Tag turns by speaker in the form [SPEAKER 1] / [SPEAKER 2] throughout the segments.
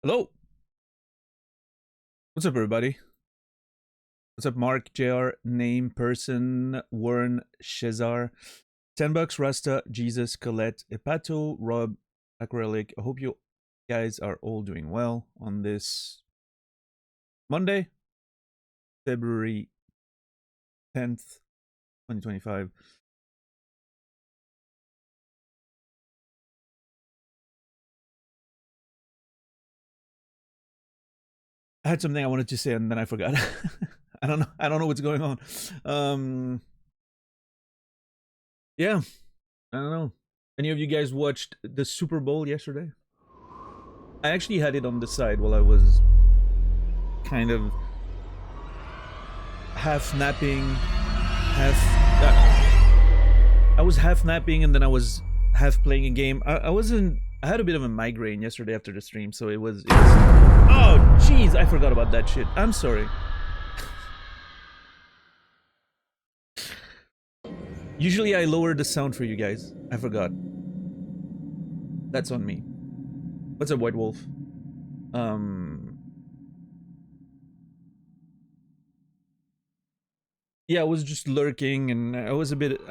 [SPEAKER 1] Hello. What's up, everybody? What's up, Mark, JR, Name, Person, Warren, Shezar, $10, Rasta, Jesus, Colette, Epato, Rob, Acrylic. I hope you guys are all doing well on this Monday, February 10th, 2025. I had something I wanted to say and then I forgot. I don't know. I don't know what's going on. Um, yeah, I don't know. Any of you guys watched the Super Bowl yesterday? I actually had it on the side while I was kind of half napping, half. I was half napping and then I was half playing a game. I wasn't. I had a bit of a migraine yesterday after the stream, so it was. Oh, jeez, I forgot about that shit. I'm sorry. Usually I lower the sound for you guys. I forgot. That's on me. What's up, White Wolf? Um. Yeah, I was just lurking, and I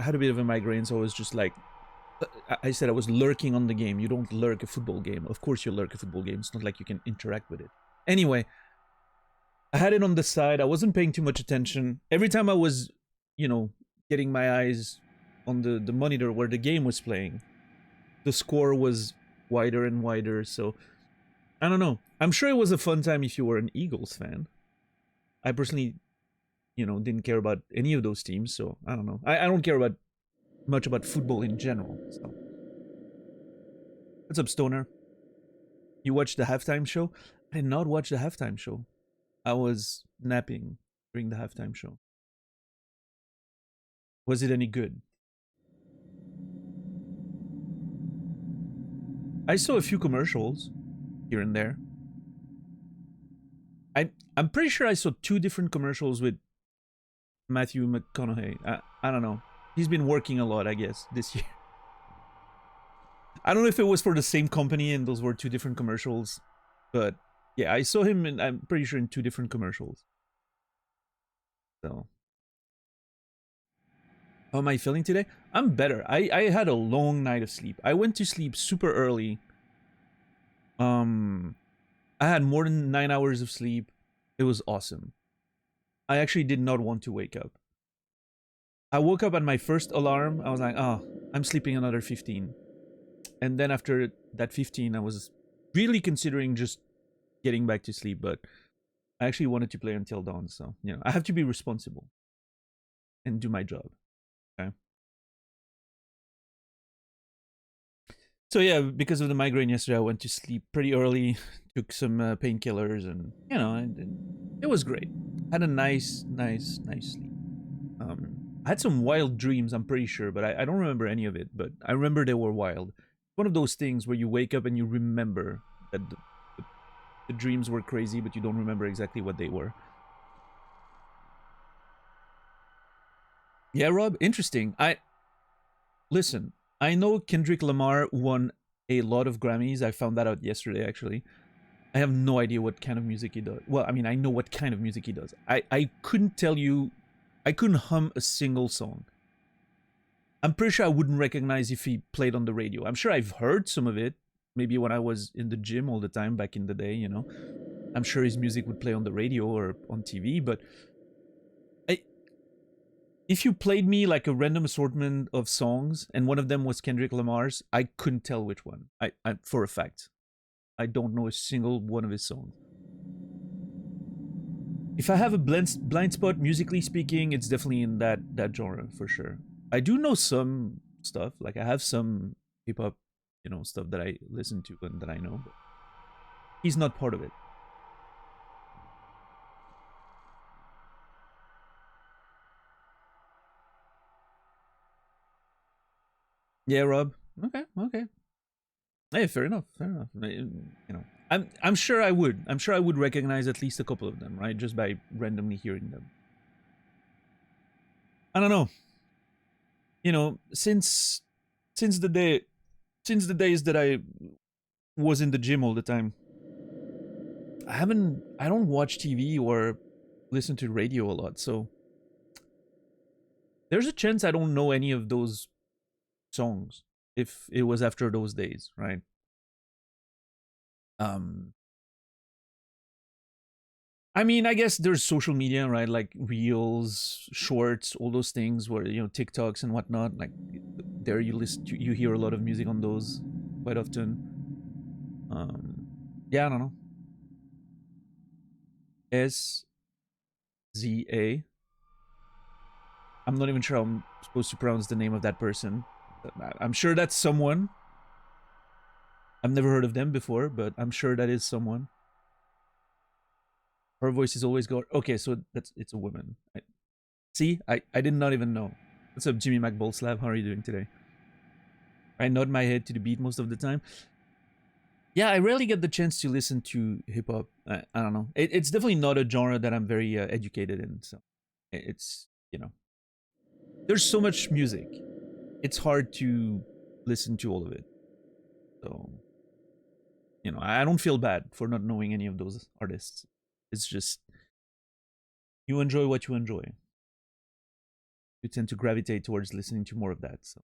[SPEAKER 1] had a bit of a migraine, so I was just like, I said I was lurking on the game. You don't lurk a football game. Of course you lurk a football game. It's not like you can interact with it. Anyway, I had it on the side. I wasn't paying too much attention. Every time I was, getting my eyes on the monitor where the game was playing, the score was wider and wider. So, I don't know. I'm sure it was a fun time if you were an Eagles fan. I personally, didn't care about any of those teams. So, I don't know. I don't care about much about football in general. So, what's up, Stoner? You watched the halftime show? I did not watch the halftime show. I was napping during the halftime show. Was it any good? I saw a few commercials here and there. I'm pretty sure I saw two different commercials with Matthew McConaughey. I don't know. He's been working a lot, I guess, this year. I don't know if it was for the same company and those were two different commercials, but yeah, I saw him and I'm pretty sure in two different commercials. So, how am I feeling today? I'm better. I had a long night of sleep. I went to sleep super early. Um, I had more than 9 hours of sleep. It was awesome. I actually did not want to wake up. I woke up at my first alarm. I was like, oh, I'm sleeping another 15. And then after that 15, I was really considering just getting back to sleep, but I actually wanted to play until dawn. So, I have to be responsible and do my job. Okay. So, yeah, because of the migraine yesterday, I went to sleep pretty early, took some painkillers, and, it was great. Had a nice sleep. I had some wild dreams, I'm pretty sure, but I don't remember any of it, but I remember they were wild. One of those things where you wake up and you remember that the dreams were crazy, but you don't remember exactly what they were. Yeah, Rob, interesting. Listen, I know Kendrick Lamar won a lot of Grammys. I found that out yesterday, actually. I have no idea what kind of music he does. Well, I mean, I know what kind of music he does. I couldn't tell you, I couldn't hum a single song. I'm pretty sure I wouldn't recognize if he played on the radio. I'm sure I've heard some of it, maybe when I was in the gym all the time back in the day, I'm sure his music would play on the radio or on TV, but I, if you played me like a random assortment of songs and one of them was Kendrick Lamar's, I couldn't tell which one. I for a fact. I don't know a single one of his songs. If I have a blind spot musically speaking, it's definitely in that genre for sure. I do know some stuff, like I have some hip hop, stuff that I listen to and that I know, but he's not part of it. Yeah, Rob. Okay, okay. Hey, fair enough. Fair enough. I'm sure I would. I'm sure I would recognize at least a couple of them, right? Just by randomly hearing them. I don't know. Since the day since the days that I was in the gym all the time, I don't watch TV or listen to radio a lot, so there's a chance I don't know any of those songs if it was after those days, right? I mean, I guess there's social media, right? Like reels, shorts, all those things where, TikToks and whatnot. Like there you hear a lot of music on those quite often. Yeah, I don't know. SZA. I'm not even sure how I'm supposed to pronounce the name of that person. I'm sure that's someone. I've never heard of them before, but I'm sure that is someone. Her voice is always go. Okay, so it's a woman. See, I did not even know. What's up, Jimmy McBolslav? How are you doing today? I nod my head to the beat most of the time. Yeah, I rarely get the chance to listen to hip hop. I don't know. It's definitely not a genre that I'm very educated in. So it's there's so much music. It's hard to listen to all of it. So I don't feel bad for not knowing any of those artists. It's just you enjoy what you enjoy. You tend to gravitate towards listening to more of that. So.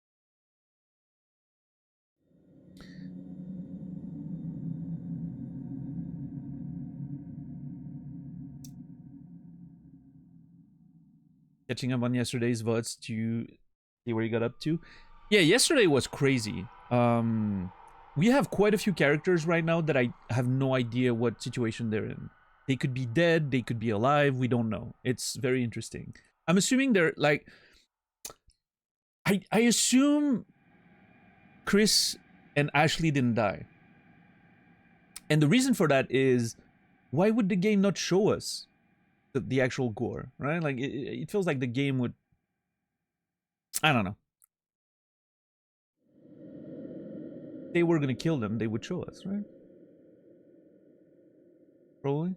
[SPEAKER 1] Catching up on yesterday's VODs to see where you got up to. Yeah, yesterday was crazy. We have quite a few characters right now that I have no idea what situation they're in. They could be dead, they could be alive, we don't know. It's very interesting. I'm assuming they're like... I assume Chris and Ashley didn't die. And the reason for that is, why would the game not show us the actual gore, right? Like, it feels like the game would... I don't know. If they were gonna kill them, they would show us, right? Probably.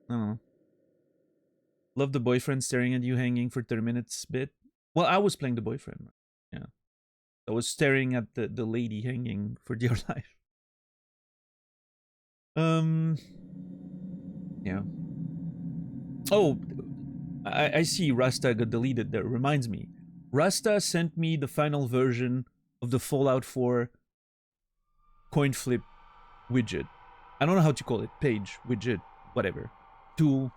[SPEAKER 1] I don't know. Love the boyfriend staring at you hanging for 30 minutes bit. Well, I was playing the boyfriend. Yeah. I was staring at the lady hanging for dear life. Yeah. Oh, I see Rasta got deleted there. Reminds me. Rasta sent me the final version of the Fallout 4 coin flip widget. I don't know how to call it. Page, widget, whatever. Tool,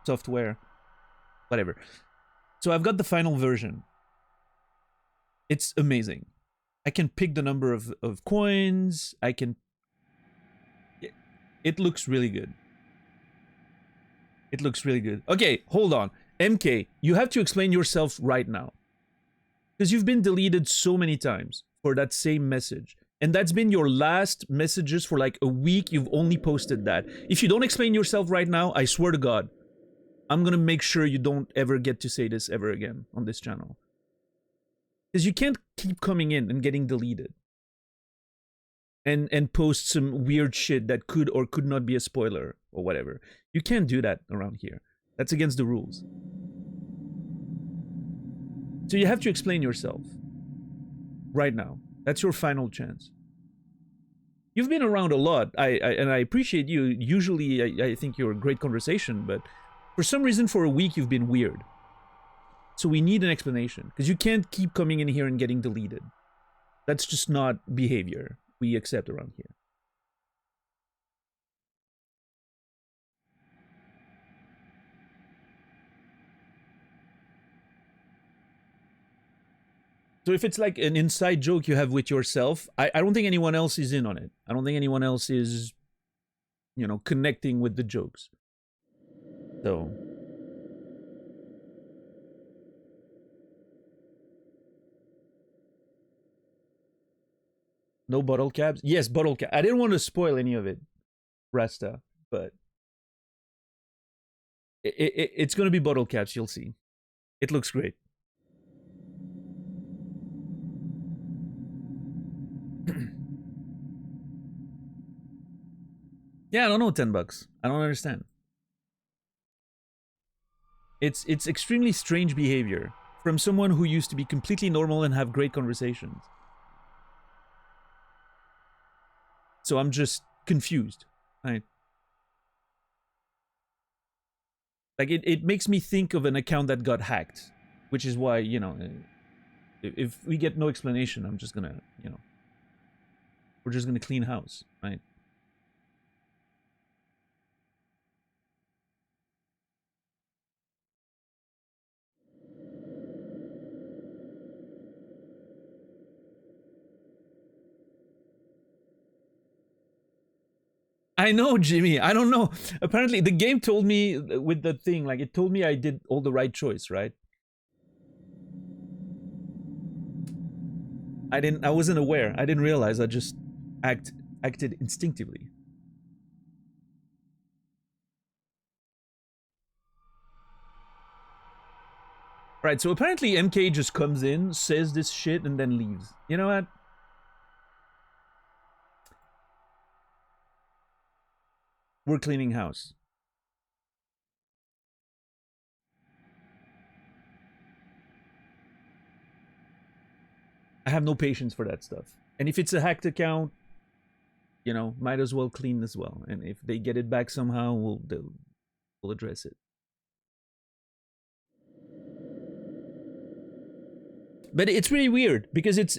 [SPEAKER 1] software, whatever. So I've got the final version. It's amazing. I can pick the number of coins. I can... It looks really good. It looks really good. Okay, hold on. MK, you have to explain yourself right now. Because you've been deleted so many times for that same message. And that's been your last messages for like a week. You've only posted that. If you don't explain yourself right now, I swear to God, I'm gonna make sure you don't ever get to say this ever again on this channel. Because you can't keep coming in and getting deleted. And post some weird shit that could or could not be a spoiler or whatever. You can't do that around here. That's against the rules. So you have to explain yourself. Right now. That's your final chance. You've been around a lot, and I appreciate you. Usually, I think you're a great conversation, but for some reason, for a week, you've been weird. So we need an explanation, because you can't keep coming in here and getting deleted. That's just not behavior we accept around here. So if it's like an inside joke you have with yourself, I don't think anyone else is in on it. I don't think anyone else is, connecting with the jokes. So... No bottle caps? Yes, bottle cap. I didn't want to spoil any of it, Rasta, but... It's going to be bottle caps, you'll see. It looks great. Yeah, I don't know, $10. I don't understand. It's extremely strange behavior from someone who used to be completely normal and have great conversations. So I'm just confused. Right? Like it makes me think of an account that got hacked, which is why, you know, if we get no explanation, I'm just gonna, you know, we're just gonna clean house, right? I know, Jimmy. I don't know. Apparently, the game told me with the thing, like it told me I did all the right choice, right? I wasn't aware. I didn't realize. I just acted instinctively. Right, so apparently MK just comes in, says this shit, and then leaves. You know what? We're cleaning house. I have no patience for that stuff. And if it's a hacked account, you know, might as well clean as well. And if they get it back somehow, we'll address it. But it's really weird because it's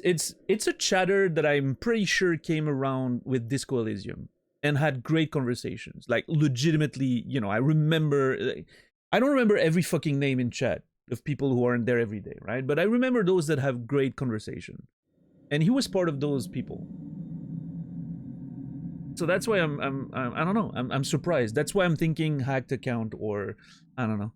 [SPEAKER 1] a chatter that I'm pretty sure came around with Disco Elysium and had great conversations. Like legitimately, you know, I remember I don't remember every fucking name in chat of people who aren't there every day, right? But I remember those that have great conversation. And he was part of those people. So that's why I don't know. I'm surprised. That's why I'm thinking hacked account or I don't know.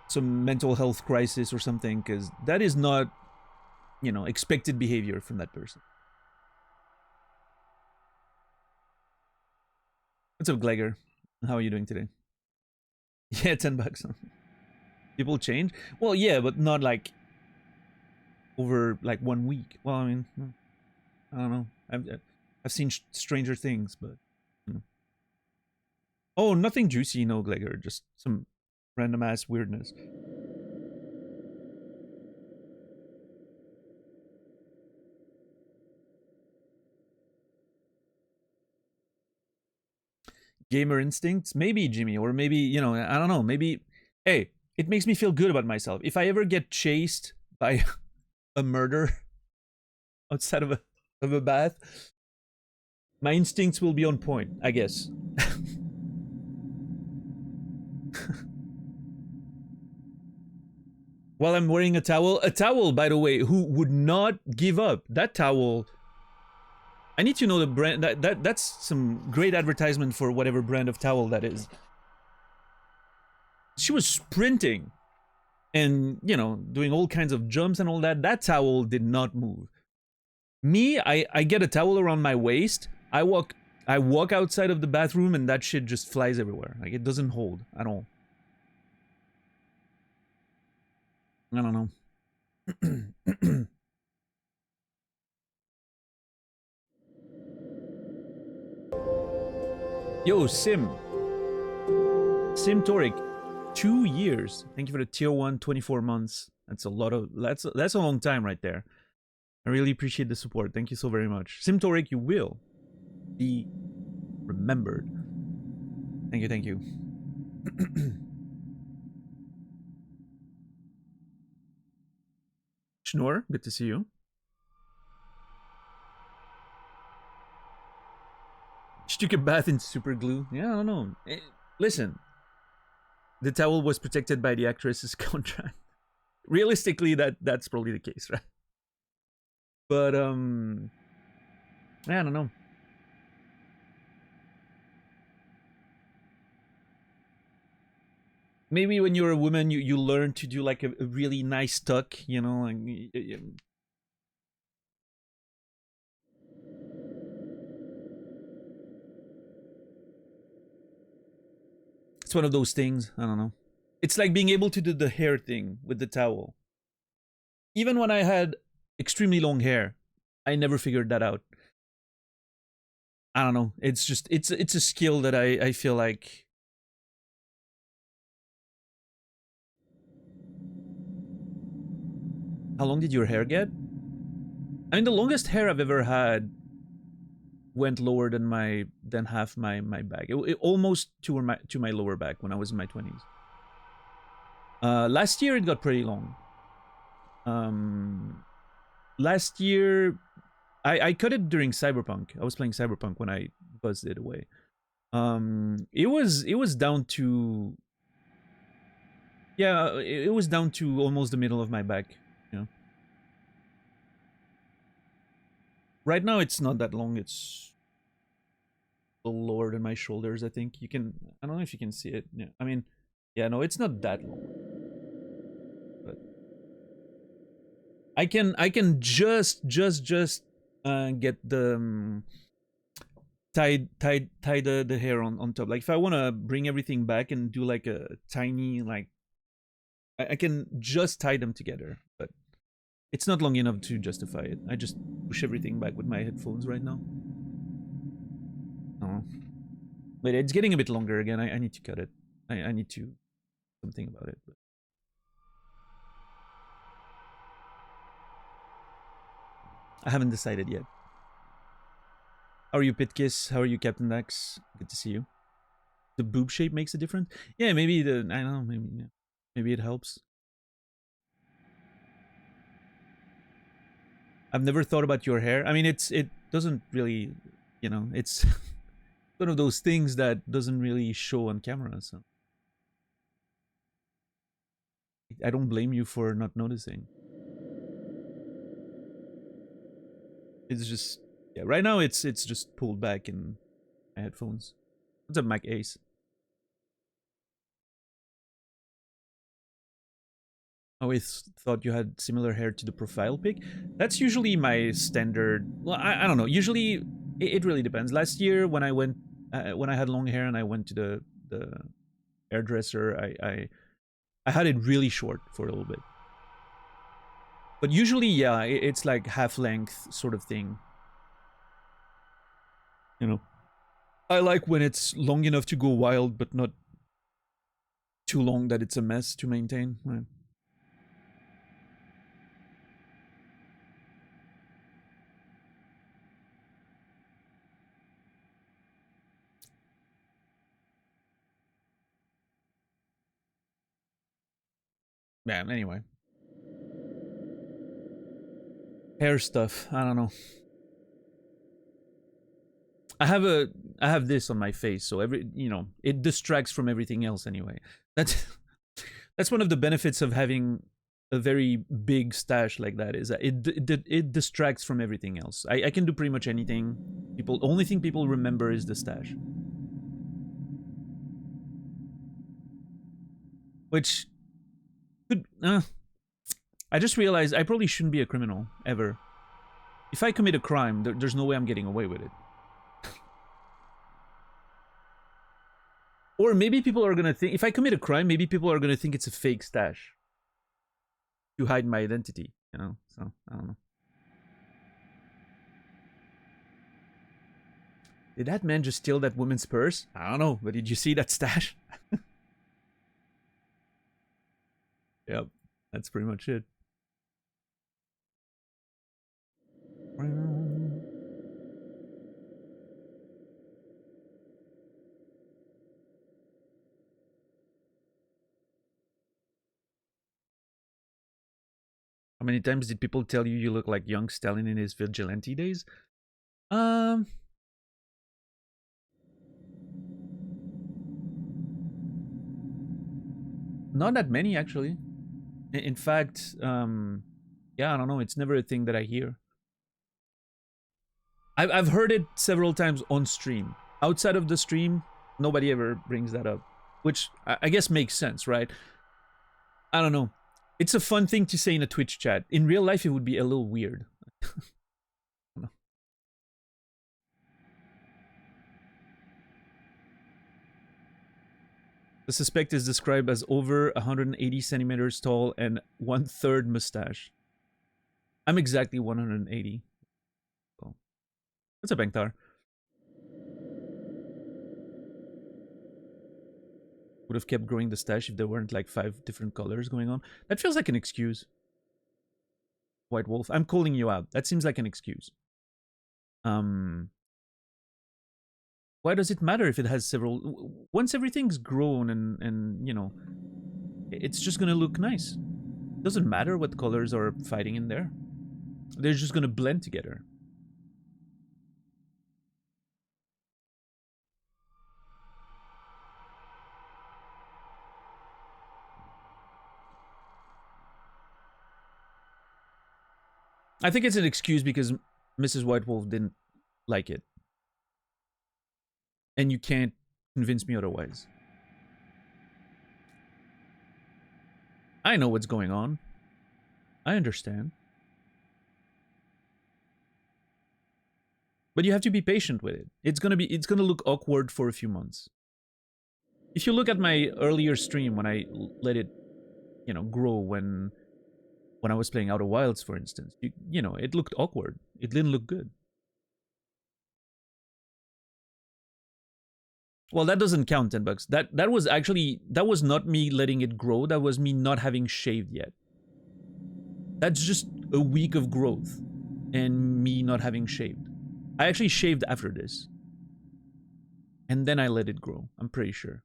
[SPEAKER 1] Some mental health crisis or something, because that is not, you know, expected behavior from that person. What's up, Glegor? How are you doing today? Yeah, $10. People change. Well, yeah, but not like over like 1 week. Well, I mean, I don't know. I've seen stranger things, but. Oh, nothing juicy, no, Glegor. Just some random ass weirdness. Gamer instincts, maybe, Jimmy, or maybe, you know, I don't know. Maybe, hey, it makes me feel good about myself. If I ever get chased by a murder outside of a bath, my instincts will be on point, I guess. While I'm wearing a towel, by the way, who would not give up. That towel, I need to know the brand. That's some great advertisement for whatever brand of towel that is. She was sprinting and, you know, doing all kinds of jumps and all that. That towel did not move. Me, I get a towel around my waist. I walk outside of the bathroom and that shit just flies everywhere. Like it doesn't hold at all. I don't know. Yo, Sim Toric, 2 years. Thank you for the tier 1, 24 months. That's a lot of that's a long time right there. I really appreciate the support. Thank you so very much. Sim Toric, you will be remembered. Thank you, thank you. Schnorr, good to see you. She took a bath in super glue. Yeah, I don't know. Listen, the towel was protected by the actress's contract. Realistically, that's probably the case, right? But I don't know. Maybe when you're a woman, you learn to do like a really nice tuck, you know, and it's one of those things. I don't know. It's like being able to do the hair thing with the towel. Even when I had extremely long hair, I never figured that out. I don't know. It's just it's a skill that I feel like. How long did your hair get? I mean, the longest hair I've ever had went lower than half my back. It almost to my lower back when I was in my 20s. Last year it got pretty long. Last year I cut it during Cyberpunk. I was playing Cyberpunk when I buzzed it away. It was down to, yeah, it was down to almost the middle of my back. You know. Right now it's not that long. It's a little lower than my shoulders. I think you can. I don't know if you can see it. Yeah, I mean, yeah, no, it's not that long. But I can just get the tie the hair on top. Like if I want to bring everything back and do like a tiny like, I can just tie them together, but it's not long enough to justify it. I just push everything back with my headphones right now. Oh, but it's getting a bit longer again. I need to cut it. I need to something about it. But. I haven't decided yet. How are you, Pitkiss? How are you, Captain Dax? Good to see you. The boob shape makes a difference. Yeah, maybe I don't know. Maybe it helps. I've never thought about your hair. I mean, it doesn't really, you know, it's one of those things that doesn't really show on camera. So I don't blame you for not noticing. It's just, yeah. Right now, it's just pulled back in my headphones. What's up, Mac Ace? I always thought you had similar hair to the profile pic. That's usually my standard. Well, I don't know. Usually, it really depends. Last year, when I went, when I had long hair and I went to the hairdresser, I had it really short for a little bit. But usually, yeah, it's like half length sort of thing. You know, I like when it's long enough to go wild, but not too long that it's a mess to maintain. Right. Yeah, anyway. Hair stuff, I don't know. I have this on my face, so it distracts from everything else anyway. That's that's one of the benefits of having a very big stash like that, is that it distracts from everything else. I can do pretty much anything. Only thing people remember is the stash. Which could I just realized I probably shouldn't be a criminal ever. If I commit a crime, there's no way I'm getting away with it. Or maybe people are gonna think, if I commit a crime, maybe people are gonna think it's a fake stash to hide my identity, you know? So, I don't know. Did that man just steal that woman's purse? I don't know, but did you see that stash? Yep, that's pretty much it. How many times did people tell you you look like young Stalin in his vigilante days? Not that many, actually. In fact, yeah, I don't know. It's never a thing that I hear. I've heard it several times on stream. Outside of the stream, nobody ever brings that up, which I guess makes sense, right? I don't know. It's a fun thing to say in a Twitch chat. In real life, it would be a little weird. The suspect is described as over 180 centimeters tall and 1/3 mustache. I'm exactly 180. So. What's up, Bangtar? Would have kept growing the stash if there weren't like 5 different colors going on. That feels like an excuse. White Wolf, I'm calling you out. That seems like an excuse. Why does it matter if it has several? Once everything's grown and you know, it's just gonna look nice. Doesn't matter what colors are fighting in there. They're just gonna blend together. I think it's an excuse because Mrs. White Wolf didn't like it. And you can't convince me otherwise. I know what's going on. I understand. But you have to be patient with it. It's gonna look awkward for a few months. If you look at my earlier stream when I let it, you know, grow when I was playing Outer Wilds, for instance, you know, it looked awkward. It didn't look good. Well, that doesn't count, $10. That was actually, that was not me letting it grow. That was me not having shaved yet. That's just a week of growth and me not having shaved. I actually shaved after this. And then I let it grow, I'm pretty sure.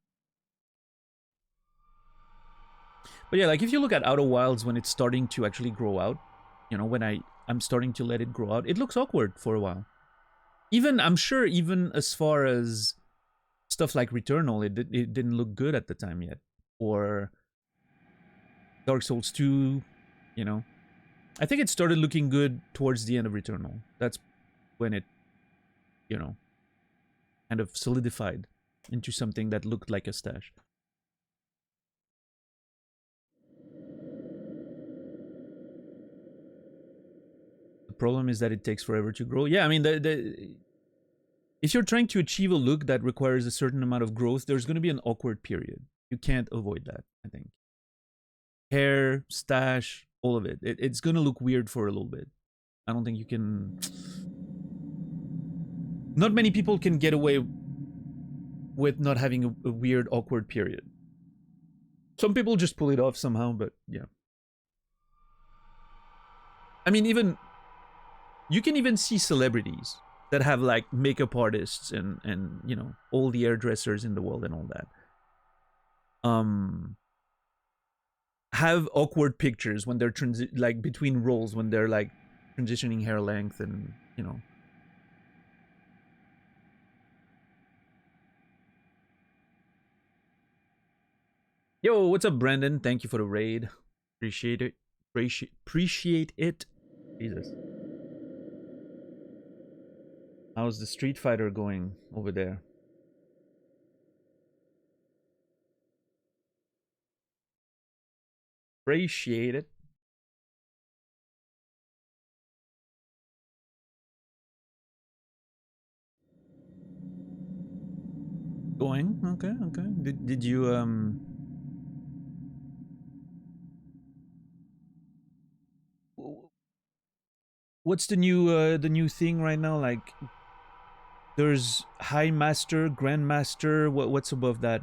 [SPEAKER 1] But yeah, like if you look at Outer Wilds when it's starting to actually grow out, you know, when I'm starting to let it grow out, it looks awkward for a while. Even, I'm sure even as far as stuff like Returnal, it didn't look good at the time yet. Or Dark Souls 2, you know. I think it started looking good towards the end of Returnal. That's when it, you know, kind of solidified into something that looked like a stash. The problem is that it takes forever to grow. Yeah, I mean, if you're trying to achieve a look that requires a certain amount of growth, there's going to be an awkward period. You can't avoid that, I think. Hair, stash, all of it. It's going to look weird for a little bit. I don't think you can... Not many people can get away with not having a weird, awkward period. Some people just pull it off somehow, but yeah. I mean, even... You can even see celebrities that have like makeup artists and you know, all the hairdressers in the world and all that. Have awkward pictures when they're like between roles, when they're like transitioning hair length and, you know. Yo, what's up, Brandon? Thank you for the raid. Appreciate it. Appreciate it. Jesus. How's the Street Fighter going over there? Appreciate it. Going? Okay, okay. Did you what's the new thing right now? Like there's High Master, Grandmaster, what's above that?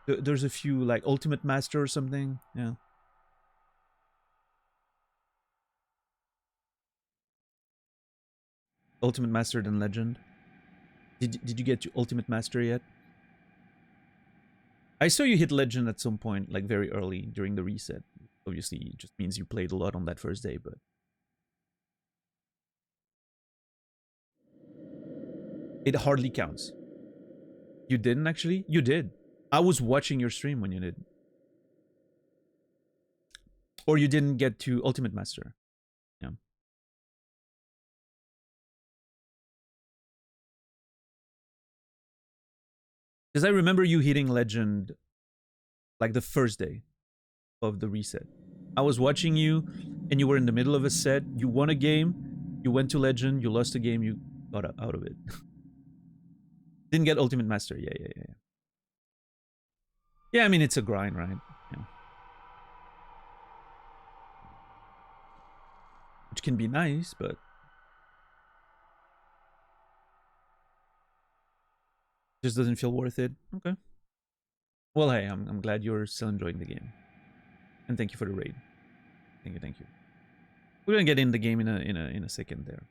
[SPEAKER 1] There's a few, like Ultimate Master or something. Yeah. Ultimate Master then Legend. Did you get to Ultimate Master yet? I saw you hit Legend at some point, like very early during the reset. Obviously, it just means you played a lot on that first day, but... It hardly counts. You didn't actually? You did. I was watching your stream when you did. Or you didn't get to Ultimate Master. Yeah. Because I remember you hitting Legend like the first day of the reset. I was watching you and you were in the middle of a set. You won a game. You went to Legend. You lost a game. You got out of it. Didn't get Ultimate Master. Yeah. Yeah, I mean, it's a grind, right? Yeah. Which can be nice, but... just doesn't feel worth it. Okay. Well, hey, I'm glad you're still enjoying the game. And thank you for the raid. Thank you. We're gonna get in the game in a second there.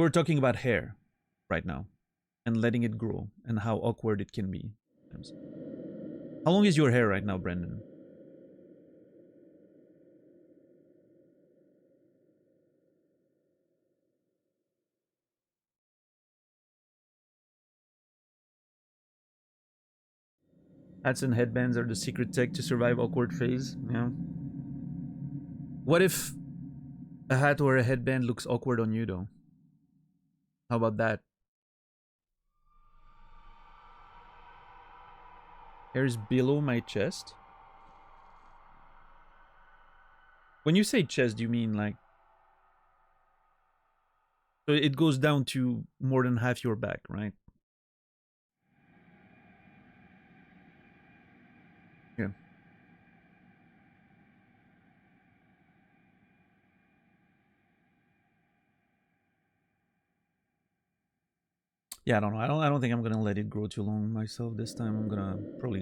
[SPEAKER 1] We're talking about hair right now and letting it grow and how awkward it can be. How long is your hair right now, Brendan? Hats and headbands are the secret tech to survive awkward phase. Yeah. What if a hat or a headband looks awkward on you, though? How about that? Hair's below my chest. When you say chest, do you mean like... So it goes down to more than half your back, right? Yeah. Yeah, I don't know. I don't think I'm gonna let it grow too long myself this time. I'm probably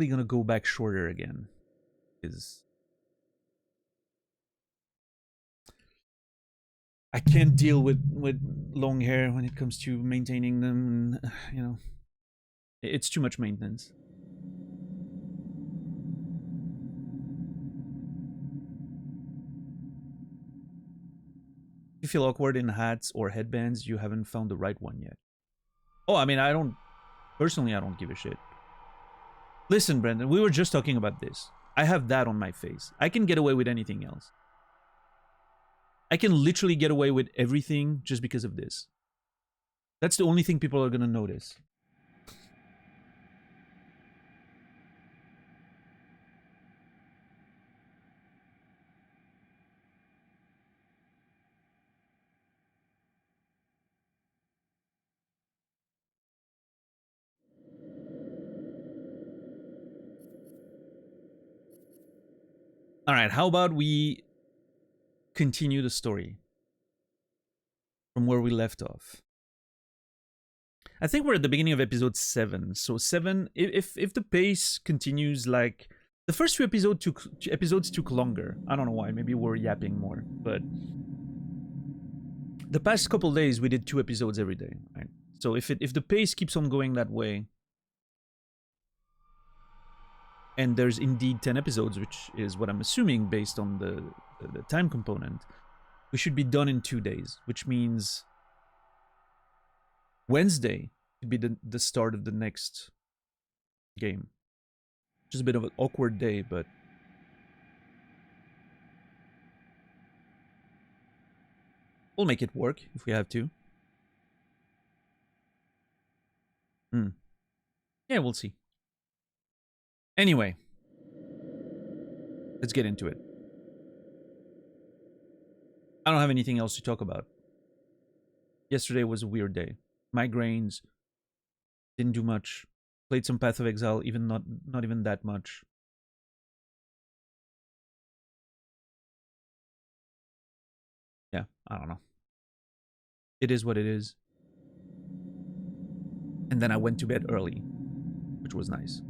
[SPEAKER 1] gonna go back shorter again. Because I can't deal with long hair when it comes to maintaining them, and you know, it's too much maintenance. If you feel awkward in hats or headbands, you haven't found the right one yet. Oh, I mean, I don't give a shit. Listen, Brendan, we were just talking about this. I have that on my face. I can get away with anything else. I can literally get away with everything just because of this. That's the only thing people are gonna notice. All right, how about we continue the story from where we left off? I think we're at the beginning of episode 7. So 7, if the pace continues, like the first few episodes took longer. I don't know why. Maybe we're yapping more, but the past couple days we did 2 episodes every day, right? So if the pace keeps on going that way, and there's indeed 10 episodes, which is what I'm assuming based on the time component, we should be done in 2 days, which means Wednesday could be the start of the next game. Just a bit of an awkward day, but we'll make it work if we have to. Yeah, we'll see. Anyway, let's get into it. I don't have anything else to talk about. Yesterday was a weird day. Migraines. Didn't do much. Played some Path of Exile, not even that much. Yeah, I don't know. It is what it is. And then I went to bed early, which was nice.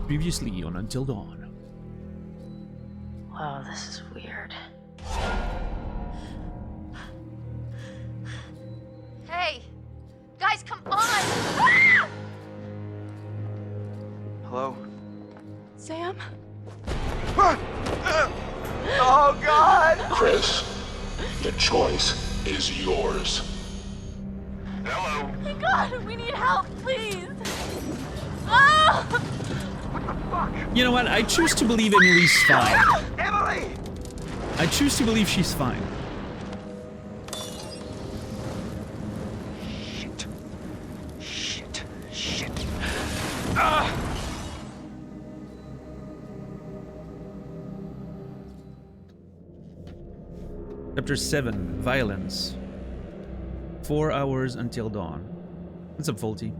[SPEAKER 1] Previously on Until Dawn.
[SPEAKER 2] Wow, this is weird.
[SPEAKER 3] Hey! Guys, come on! Ah!
[SPEAKER 4] Hello?
[SPEAKER 2] Sam?
[SPEAKER 4] Oh, God!
[SPEAKER 5] Chris, the choice is yours.
[SPEAKER 4] Hello?
[SPEAKER 3] God, we need help, please! Ah!
[SPEAKER 4] What the fuck?
[SPEAKER 1] You know what? I choose to believe Emily's fine.
[SPEAKER 4] Emily!
[SPEAKER 1] I choose to believe she's fine.
[SPEAKER 4] Shit.
[SPEAKER 1] Chapter 7, Violence. 4 hours until dawn. What's up, Faulty?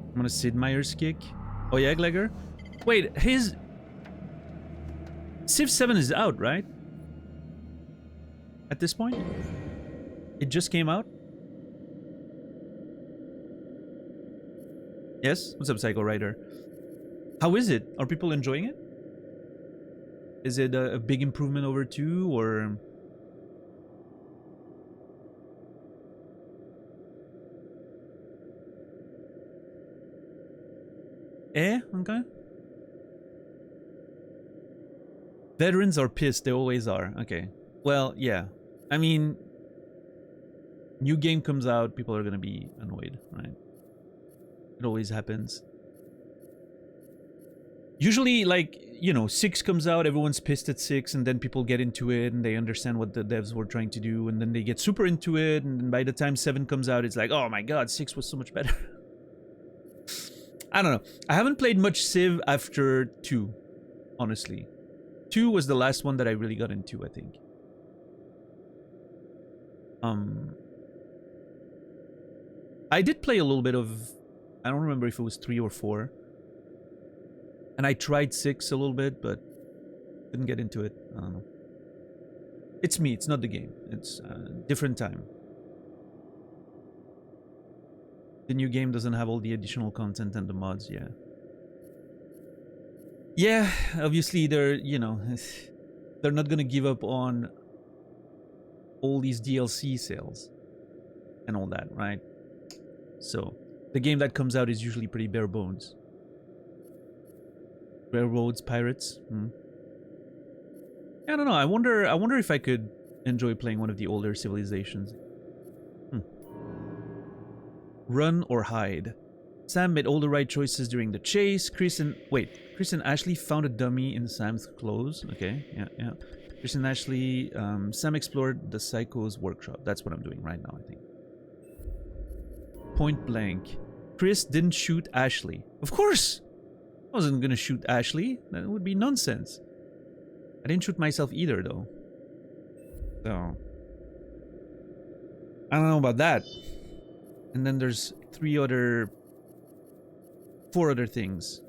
[SPEAKER 1] I'm gonna Sid Meier's kick. Oh yeah, Glegor? Wait, his... Civ 7 is out, right? At this point? It just came out? Yes? What's up, Psycho Rider? How is it? Are people enjoying it? Is it a big improvement over 2, or... Okay. Veterans are pissed, they always are. Okay. Well, yeah. I mean, new game comes out, people are gonna be annoyed, right? It always happens. Usually, like, you know, 6 comes out, everyone's pissed at 6, and then people get into it, and they understand what the devs were trying to do, and then they get super into it, and then by the time 7 comes out, it's like, oh my god, 6 was so much better. I don't know. I haven't played much Civ after 2, honestly. 2 was the last one that I really got into, I think. I did play a little bit of... I don't remember if it was 3 or 4. And I tried 6 a little bit, but didn't get into it. I don't know. It's me, it's not the game. It's a different time. The new game doesn't have all the additional content and the mods, yeah. Yeah, obviously they're, you know, they're not gonna give up on all these DLC sales and all that, right? So, the game that comes out is usually pretty bare bones. Railroads, pirates. I don't know. I wonder if I could enjoy playing one of the older civilizations. Run or hide. Sam made all the right choices during the chase. Chris and Ashley found a dummy in Sam's clothes. Okay, yeah. Chris and Ashley, Sam explored the Psycho's workshop. That's what I'm doing right now, I think. Point blank. Chris didn't shoot Ashley. Of course! I wasn't gonna shoot Ashley. That would be nonsense. I didn't shoot myself either, though. So... I don't know about that. And then there's 4 other things.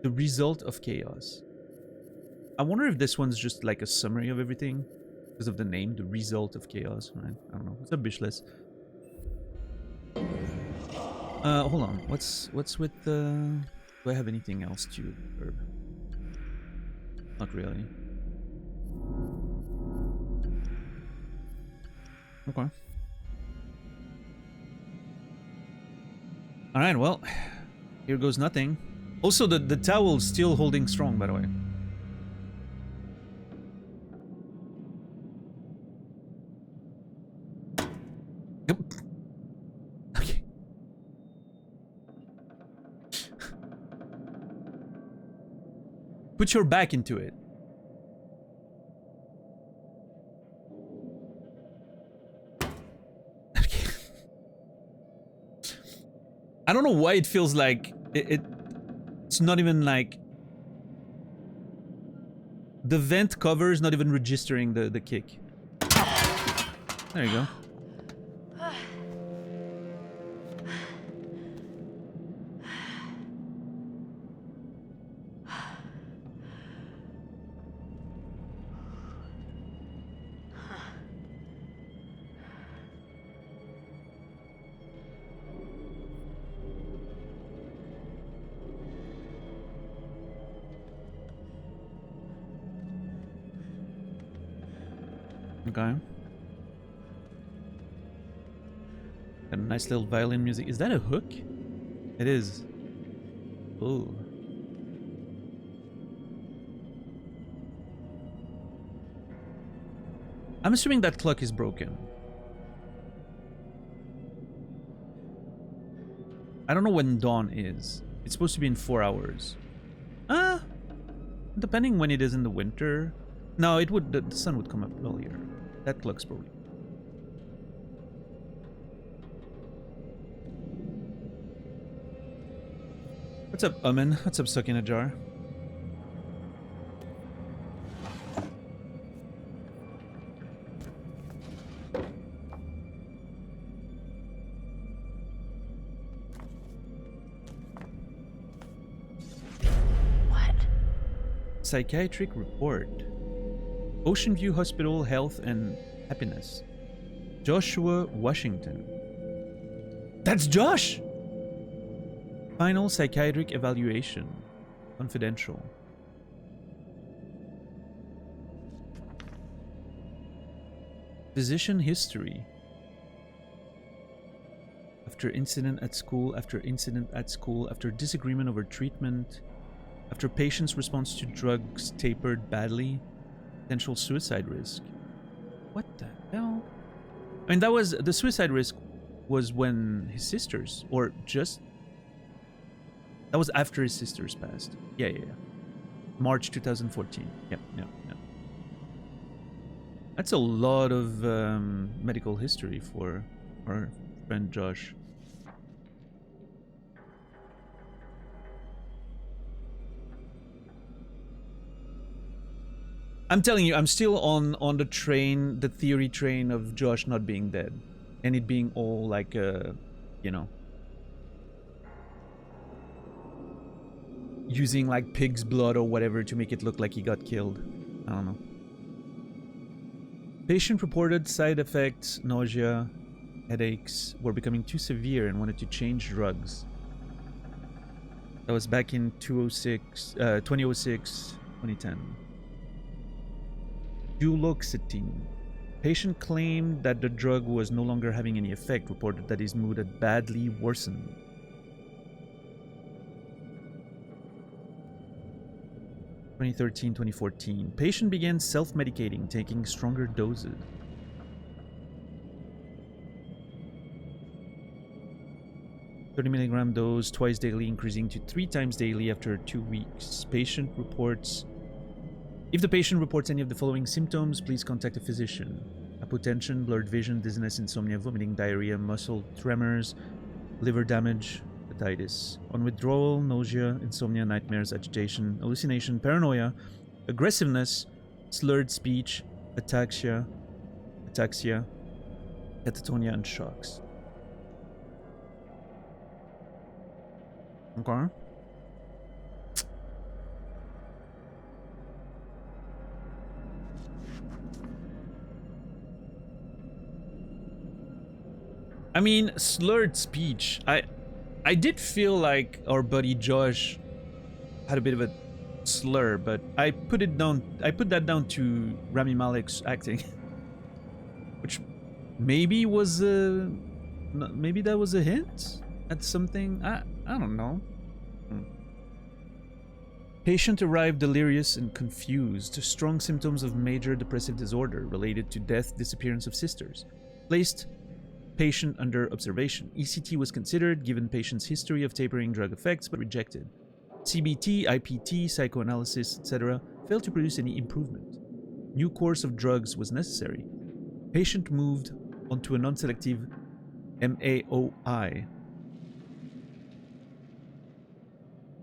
[SPEAKER 1] The result of chaos. I wonder if this one's just like a summary of everything. Because of the name, the result of chaos, right? I don't know. What's up, Bishless? Hold on. What's with the... Do I have anything else to herb? Not really. Okay. Alright, well, here goes nothing. Also, the towel's still holding strong, by the way. Yep. Okay. Put your back into it. I don't know why it feels like it's not even like the vent cover is not even registering the kick. There you go. Okay. Got a nice little violin music. Is that a hook? It is. Ooh. I'm assuming that clock is broken. I don't know when dawn is. It's supposed to be in 4 hours. Depending when it is in the winter. No, it would. The sun would come up earlier. That clock's broken. What's up, Omen? What's up, Stuck in a Jar?
[SPEAKER 2] What?
[SPEAKER 1] Psychiatric report. Ocean View Hospital, health and happiness. Joshua Washington. That's Josh! Final psychiatric evaluation. Confidential. Physician history. After incident at school, after incident at school, after disagreement over treatment, after patient's response to drugs tapered badly, potential suicide risk. What the hell? I mean, that was the suicide risk was when his sisters, or just that was after his sisters passed. Yeah. March 2014. Yep. That's a lot of medical history for our friend Josh. I'm telling you, I'm still on the train, the theory train of Josh not being dead. And it being all like, you know, using like pig's blood or whatever to make it look like he got killed. I don't know. Patient reported side effects, nausea, headaches were becoming too severe and wanted to change drugs. That was back in 2006, 2010. Duloxetine. Patient claimed that the drug was no longer having any effect, reported that his mood had badly worsened. (2013, 2014). Patient began self-medicating, taking stronger doses. (30 mg dose twice daily, increasing to 3 times daily after 2 weeks. Patient reports. If the patient reports any of the following symptoms, please contact a physician. Hypotension, blurred vision, dizziness, insomnia, vomiting, diarrhea, muscle tremors, liver damage, hepatitis. On withdrawal, nausea, insomnia, nightmares, agitation, hallucination, paranoia, aggressiveness, slurred speech, ataxia, catatonia, and shocks. Okay. I mean, slurred speech. I did feel like our buddy Josh had a bit of a slur, but I put that down to Rami Malek's acting, which maybe was maybe that was a hint at something. I don't know. Patient arrived delirious and confused. Strong symptoms of major depressive disorder related to death, disappearance of sisters. Placed patient under observation. ECT was considered, given patient's history of tapering drug effects, but rejected. CBT, IPT, psychoanalysis, etc. failed to produce any improvement. New course of drugs was necessary. Patient moved onto a non-selective MAOI.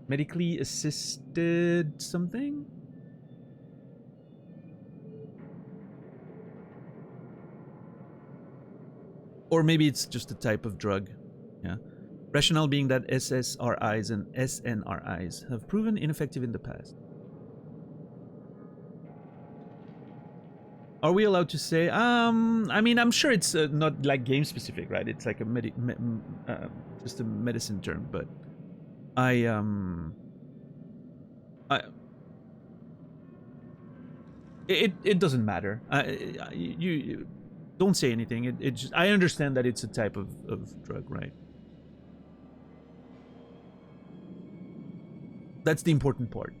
[SPEAKER 1] Medically assisted something? Or maybe it's just a type of drug. Yeah. Rationale being that SSRIs and SNRIs have proven ineffective in the past. Are we allowed to say? I mean, I'm sure it's not like game specific, right? It's like a just a medicine term, but it doesn't matter. You don't say anything. It just, I understand that it's a type of drug, right? That's the important part.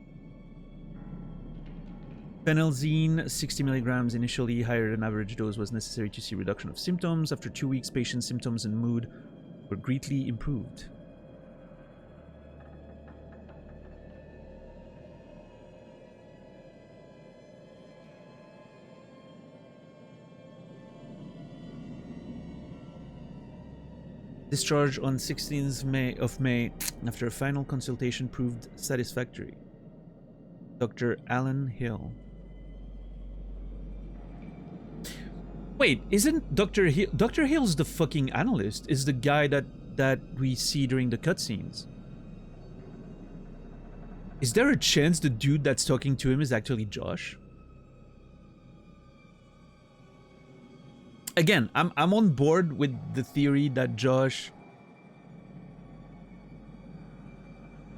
[SPEAKER 1] Phenelzine, 60 milligrams initially, higher than average dose was necessary to see reduction of symptoms. After 2 weeks, patient's symptoms and mood were greatly improved. Discharge on 16th of May after a final consultation proved satisfactory. Dr. Alan Hill. Wait, isn't Dr. Hill... Dr. Hill's the fucking analyst, is the guy that we see during the cutscenes. Is there a chance the dude that's talking to him is actually Josh? Again, I'm on board with the theory that Josh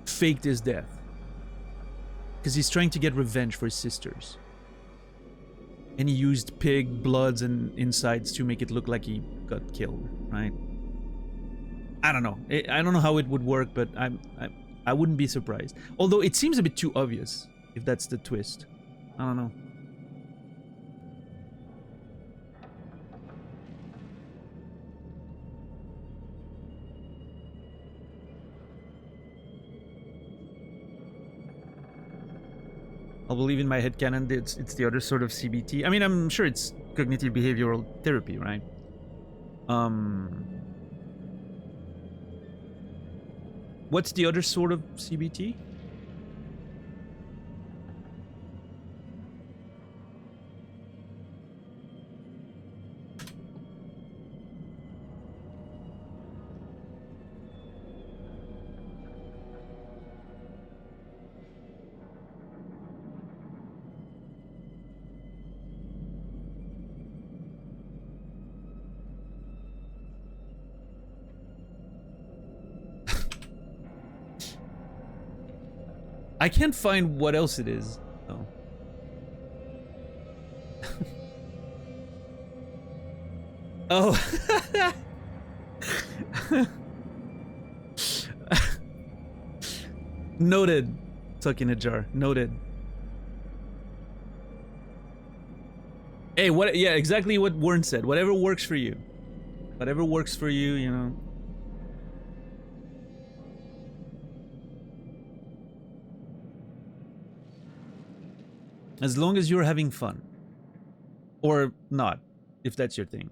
[SPEAKER 1] faked his death because he's trying to get revenge for his sisters, and he used pig bloods and insides to make it look like he got killed, right? I don't know. I don't know how it would work, but I wouldn't be surprised. Although it seems a bit too obvious if that's the twist. I don't know. I'll believe in my headcanon that it's the other sort of CBT. I mean, I'm sure it's cognitive behavioral therapy, right? What's the other sort of CBT? I can't find what else it is. Oh. Oh. Noted. Tuck in a jar. Noted. Hey, what? Yeah, exactly what Warren said. Whatever works for you. Whatever works for you, you know. As long as you're having fun. Or not, if that's your thing.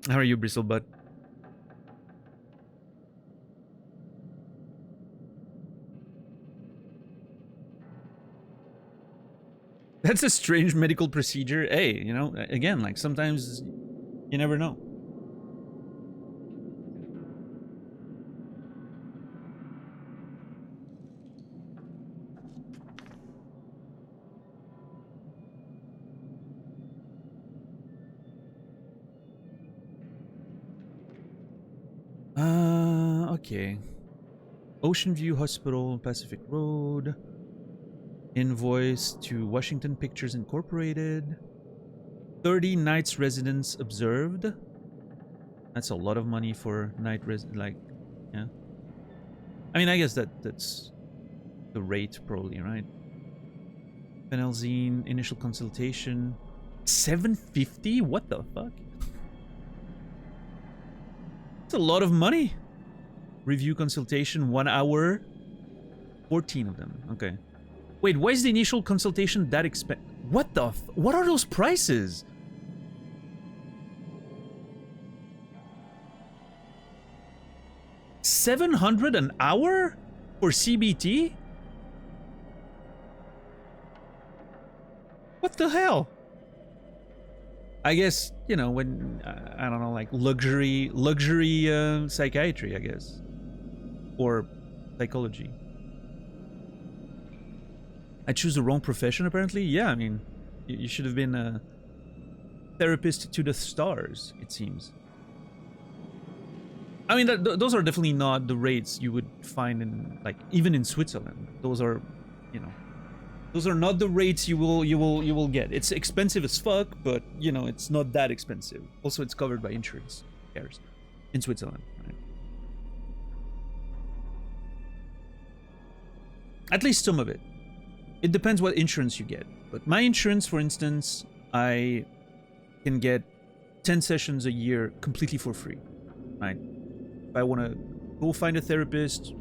[SPEAKER 1] How are you, Bristlebutt? That's a strange medical procedure. Hey, you know, again, like sometimes you never know. Okay. Ocean View Hospital, Pacific Road. Invoice to Washington Pictures Incorporated. 30 nights residents observed. That's a lot of money for night like, yeah. I mean, I guess that's the rate probably, right? Phenelzine, initial consultation. 750? What the fuck? That's a lot of money. Review consultation, 1 hour. 14 of them. Okay. Wait, why is the initial consultation that expensive? What the what are those prices? $700 an hour for CBT? What the hell? I guess, you know, when I don't know, like luxury psychiatry, I guess, or psychology. I choose the wrong profession, apparently. Yeah, I mean, you should have been a therapist to the stars, it seems. I mean, those are definitely not the rates you would find in, like, even in Switzerland. Those are, you know, those are not the rates you will get. It's expensive as fuck, but you know, it's not that expensive. Also, it's covered by insurance. Who cares? In Switzerland, right? At least some of it. It depends what insurance you get. But my insurance, for instance, I can get 10 sessions a year completely for free, right? If I want to go find a therapist,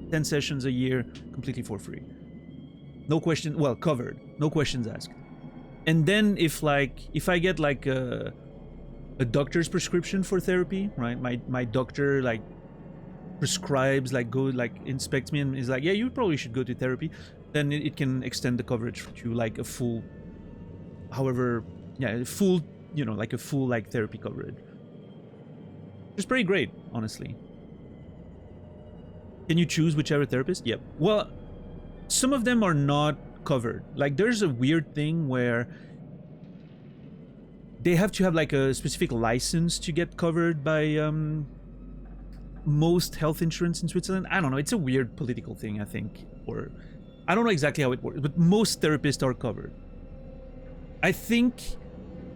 [SPEAKER 1] 10 sessions a year completely for free. No question, well, covered. No questions asked. And then if I get like a doctor's prescription for therapy, right? My doctor like prescribes, like go, like inspects me and is like, yeah, you probably should go to therapy. Then it can extend the coverage to like a full, however, yeah, full, you know, like a full like therapy coverage. It's pretty great, honestly. Can you choose whichever therapist? Yep. Well, some of them are not covered. Like there's a weird thing where they have to have like a specific license to get covered by most health insurance in Switzerland. I don't know. It's a weird political thing, I think, or I don't know exactly how it works, but most therapists are covered. I think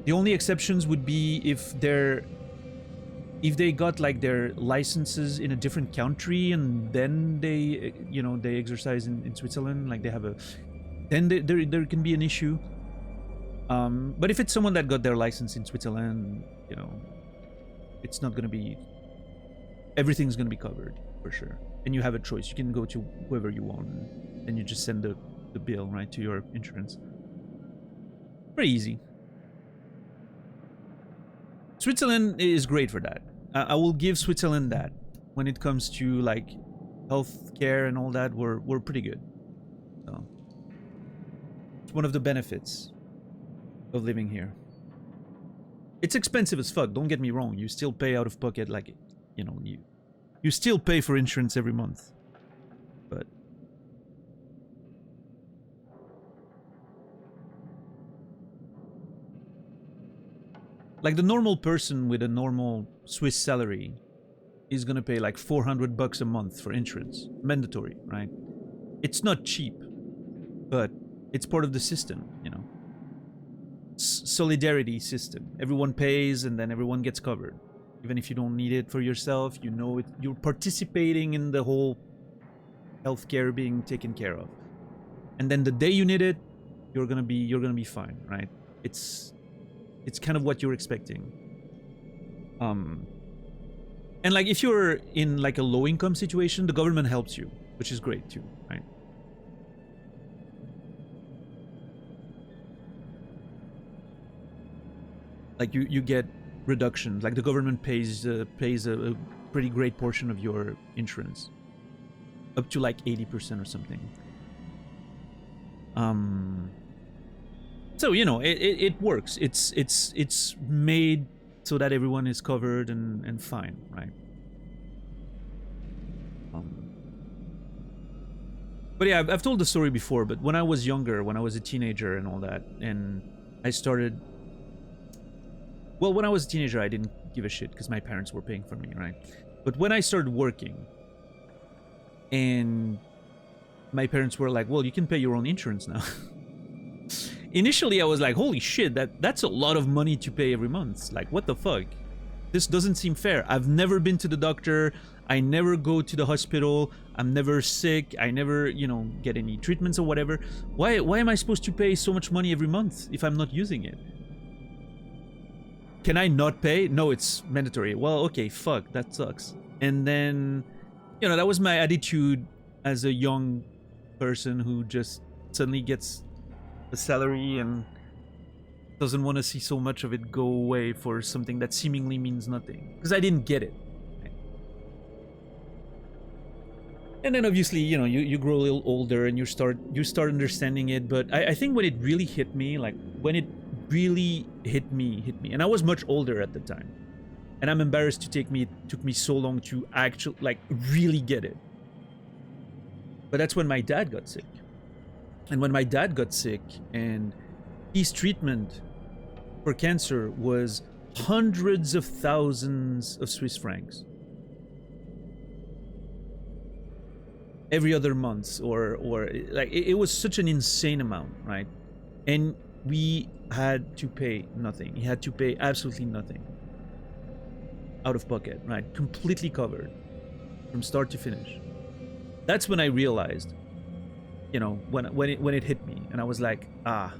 [SPEAKER 1] the only exceptions would be if they got like their licenses in a different country and then they, you know, they exercise in Switzerland, like they have a, then there can be an issue. But if it's someone that got their license in Switzerland, you know, it's not gonna be, everything's gonna be covered for sure. And you have a choice. You can go to whoever you want and you just send the bill, right, to your insurance. Pretty easy. Switzerland is great for that. I will give Switzerland that. When it comes to like healthcare and all that, we're pretty good. So it's one of the benefits of living here. It's expensive as fuck, don't get me wrong. You still pay out of pocket, like, you know, you still pay for insurance every month. But like the normal person with a normal Swiss salary is gonna pay like 400 bucks a month for insurance. Mandatory, right? It's not cheap, but it's part of the system, you know. Solidarity system. Everyone pays and then everyone gets covered. Even if you don't need it for yourself, you know it, you're participating in the whole healthcare being taken care of. And then the day you need it, you're gonna be fine, right? It's kind of what you're expecting. And like if you're in like a low income situation, the government helps you, which is great too, right? Like you get reductions, like the government pays a pretty great portion of your insurance, up to like 80% or something. So you know it works. It's made so that everyone is covered and fine, right? But yeah, I've told the story before. But when I was younger, when I was a teenager and all that, and I started. Well, when I was a teenager, I didn't give a shit because my parents were paying for me, right? But when I started working, and my parents were like, "Well, you can pay your own insurance now." Initially, I was like, holy shit, that's a lot of money to pay every month. Like, what the fuck? This doesn't seem fair. I've never been to the doctor. I never go to the hospital. I'm never sick. I never, you know, get any treatments or whatever. Why am I supposed to pay so much money every month if I'm not using it? Can I not pay? No, it's mandatory. Well, okay, fuck, that sucks. And then, you know, that was my attitude as a young person who just suddenly gets a salary and doesn't want to see so much of it go away for something that seemingly means nothing. Because I didn't get it. Right? And then obviously, you know, you grow a little older and you start understanding it. But I think when it really hit me, like when it really hit me, and I was much older at the time. And I'm embarrassed it took me so long to actually, like, really get it. But that's when my dad got sick. And when my dad got sick and his treatment for cancer was hundreds of thousands of Swiss francs. Every other month or like it was such an insane amount, right? And we had to pay nothing. He had to pay absolutely nothing. Out of pocket, right? Completely covered from start to finish. That's when I realized, you know, when it hit me, and I was like, ah,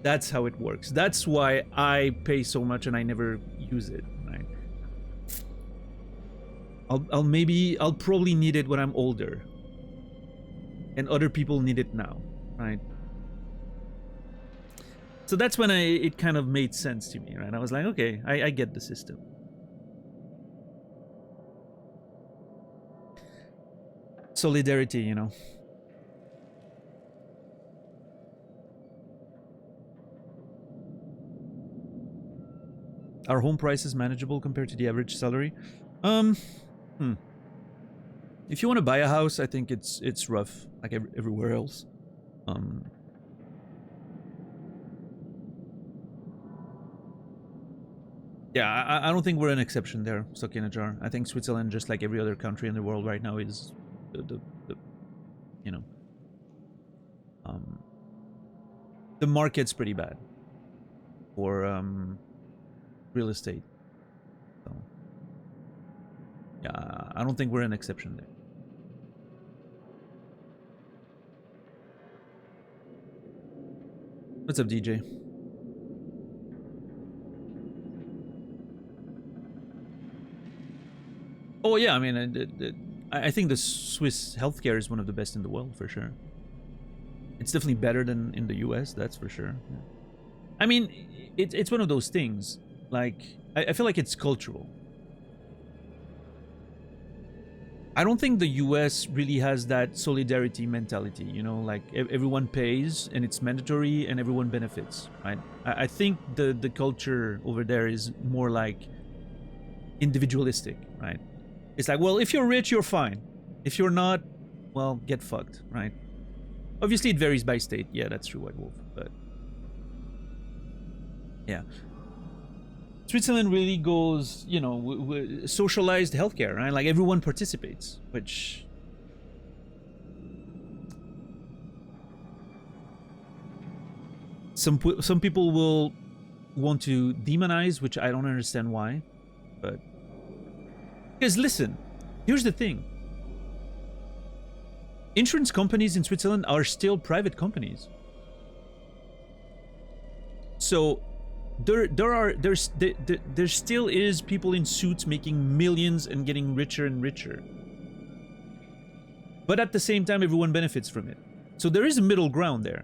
[SPEAKER 1] that's how it works. That's why I pay so much and I never use it, right? I'll probably need it when I'm older, and other people need it now, right? So that's when it kind of made sense to me, right? I was like, okay, I get the system. Solidarity, you know. Are home prices manageable compared to the average salary? If you want to buy a house, I think it's rough, like everywhere else. Yeah, I don't think we're an exception there, stuck in a jar. I think Switzerland, just like every other country in the world right now, is the you know, the market's pretty bad for real estate. So yeah, I don't think we're an exception there. What's up, DJ? Oh yeah, I mean, I think the Swiss healthcare is one of the best in the world for sure. It's definitely better than in the US, that's for sure. Yeah. I mean, it's one of those things. Like, I feel like it's cultural. I don't think the US really has that solidarity mentality, you know, like everyone pays and it's mandatory and everyone benefits, right? I think the culture over there is more like individualistic, right? It's like, well, if you're rich, you're fine. If you're not, well, get fucked, right? Obviously, it varies by state. Yeah, that's true, White Wolf, but yeah. Switzerland really goes, you know, socialized healthcare, right? Like everyone participates, which some people will want to demonize, which I don't understand why, but because listen, here's the thing: insurance companies in Switzerland are still private companies, so. There still is people in suits making millions and getting richer and richer. But at the same time, everyone benefits from it. So there is a middle ground there.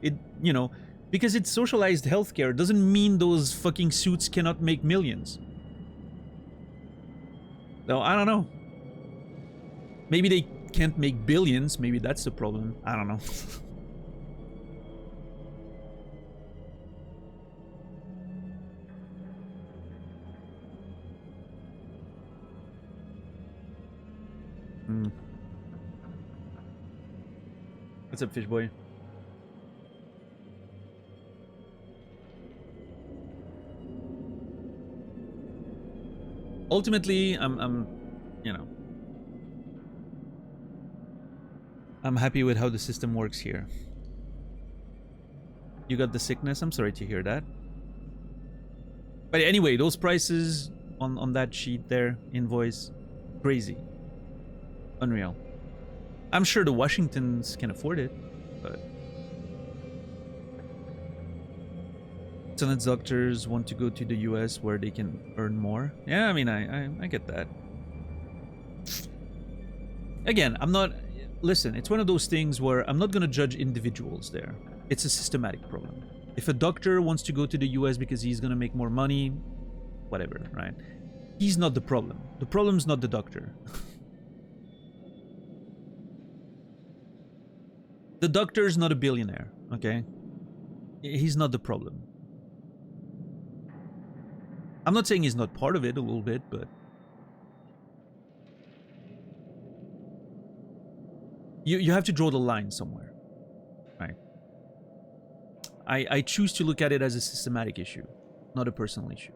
[SPEAKER 1] It, you know, because it's socialized healthcare doesn't mean those fucking suits cannot make millions. So I don't know. Maybe they can't make billions. Maybe that's the problem. I don't know. What's up, fish boy? Ultimately, I'm, you know, I'm happy with how the system works here. You got the sickness? I'm sorry to hear that. But anyway, those prices on that sheet there, invoice, crazy. Unreal. I'm sure the Washingtons can afford it, but Switzerland's doctors want to go to the US where they can earn more. Yeah, I mean, I get that. Again, I'm not... Listen, it's one of those things where I'm not going to judge individuals there. It's a systematic problem. If a doctor wants to go to the US because he's going to make more money, whatever, right? He's not the problem. The problem's not the doctor. The doctor's not a billionaire, okay? He's not the problem. I'm not saying he's not part of it a little bit, but... You have to draw the line somewhere, right? I choose to look at it as a systematic issue, not a personal issue.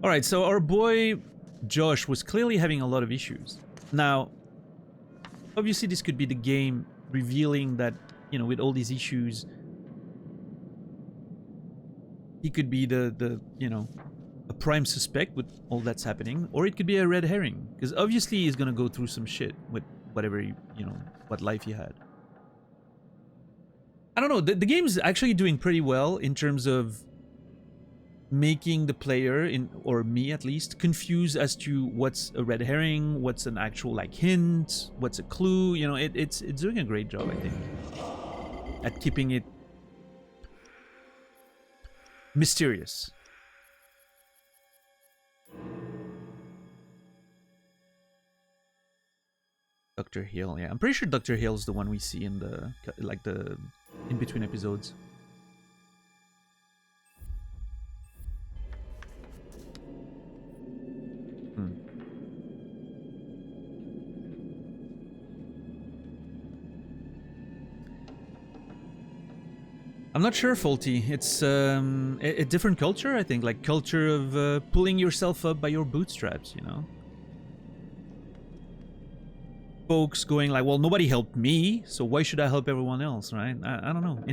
[SPEAKER 1] Alright, so our boy Josh was clearly having a lot of issues. Now, obviously this could be the game revealing that, you know, with all these issues, he could be the you know, a prime suspect with all that's happening, or it could be a red herring, because obviously he's gonna go through some shit with whatever, you know, what life he had. I don't know, the game's actually doing pretty well in terms of making the player, or me at least, confused as to what's a red herring, what's an actual like hint, what's a clue. You know, it's doing a great job, I think, at keeping it mysterious. Dr. Hill, yeah, I'm pretty sure Dr. Hill is the one we see in the in between episodes. I'm not sure, Faulty. It's a different culture, I think. Like, culture of pulling yourself up by your bootstraps, you know? Folks going like, well, nobody helped me, so why should I help everyone else, right? I don't know.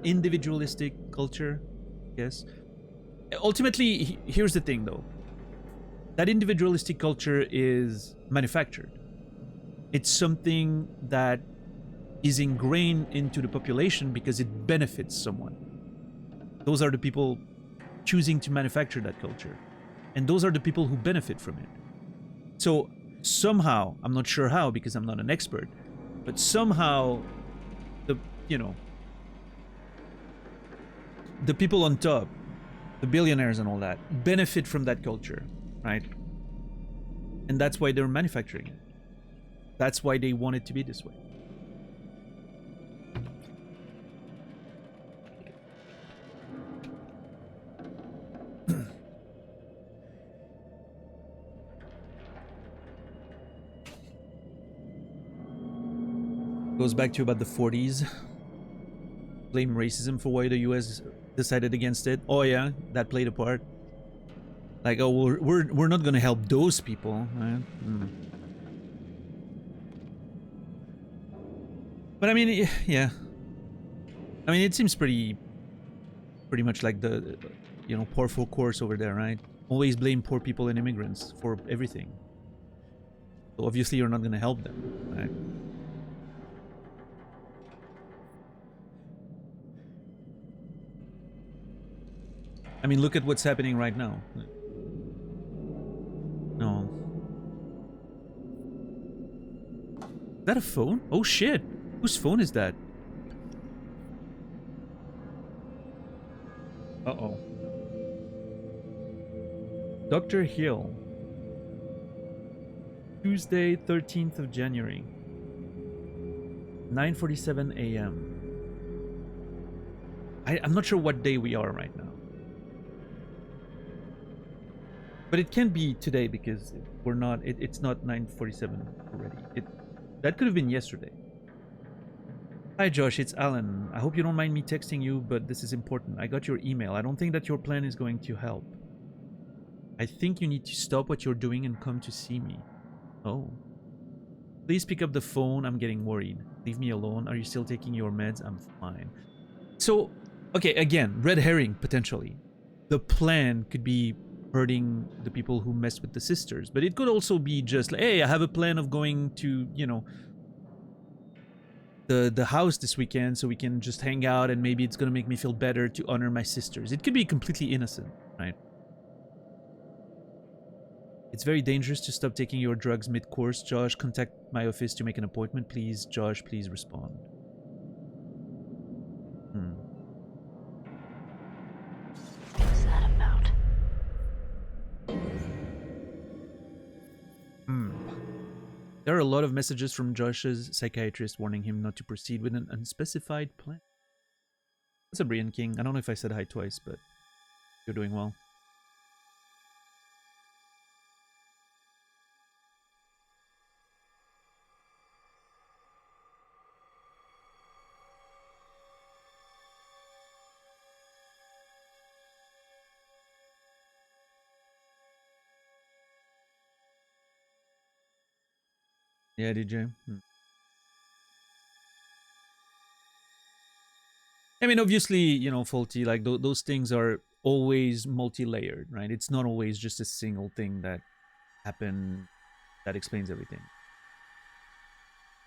[SPEAKER 1] Individualistic culture, yes. Ultimately, here's the thing, though. That individualistic culture is manufactured. It's something that is ingrained into the population because it benefits someone. Those are the people choosing to manufacture that culture. And those are the people who benefit from it. So somehow, I'm not sure how because I'm not an expert, but somehow the people on top, the billionaires and all that, benefit from that culture, right? And that's why they're manufacturing it. That's why they want it to be this way. Goes back to about the 40s. Blame racism for why the US decided against it. Oh yeah, that played a part. Like, oh, we're not gonna help those people, right? But I mean, yeah. I mean, it seems pretty much like the, poor folk course over there, right? Always blame poor people and immigrants for everything. So obviously you're not gonna help them, right? I mean, look at what's happening right now. No. Is that a phone? Oh shit! Whose phone is that? Uh-oh. Dr. Hill. Tuesday, 13th of January. 9:47 a.m. I'm not sure what day we are right now. But it can't be today because we're not. It's not 9:47 already. That could have been yesterday. Hi Josh, it's Alan. I hope you don't mind me texting you, but this is important. I got your email. I don't think that your plan is going to help. I think you need to stop what you're doing and come to see me. Oh. Please pick up the phone. I'm getting worried. Leave me alone. Are you still taking your meds? I'm fine. So, okay, again, red herring potentially. The plan could be hurting the people who messed with the sisters, but it could also be just like, hey, I have a plan of going to, the house this weekend so we can just hang out and maybe it's gonna make me feel better to honor my sisters. It could be completely innocent, right? It's very dangerous to stop taking your drugs mid-course. Josh, contact my office to make an appointment, please. Josh, please respond.
[SPEAKER 2] What's that about?
[SPEAKER 1] There are a lot of messages from Josh's psychiatrist warning him not to proceed with an unspecified plan. What's up, Brian King? I don't know if I said hi twice, but you're doing well. Yeah, DJ. I mean, obviously, Faulty, like, those things are always multi-layered, right? It's not always just a single thing that happened that explains everything.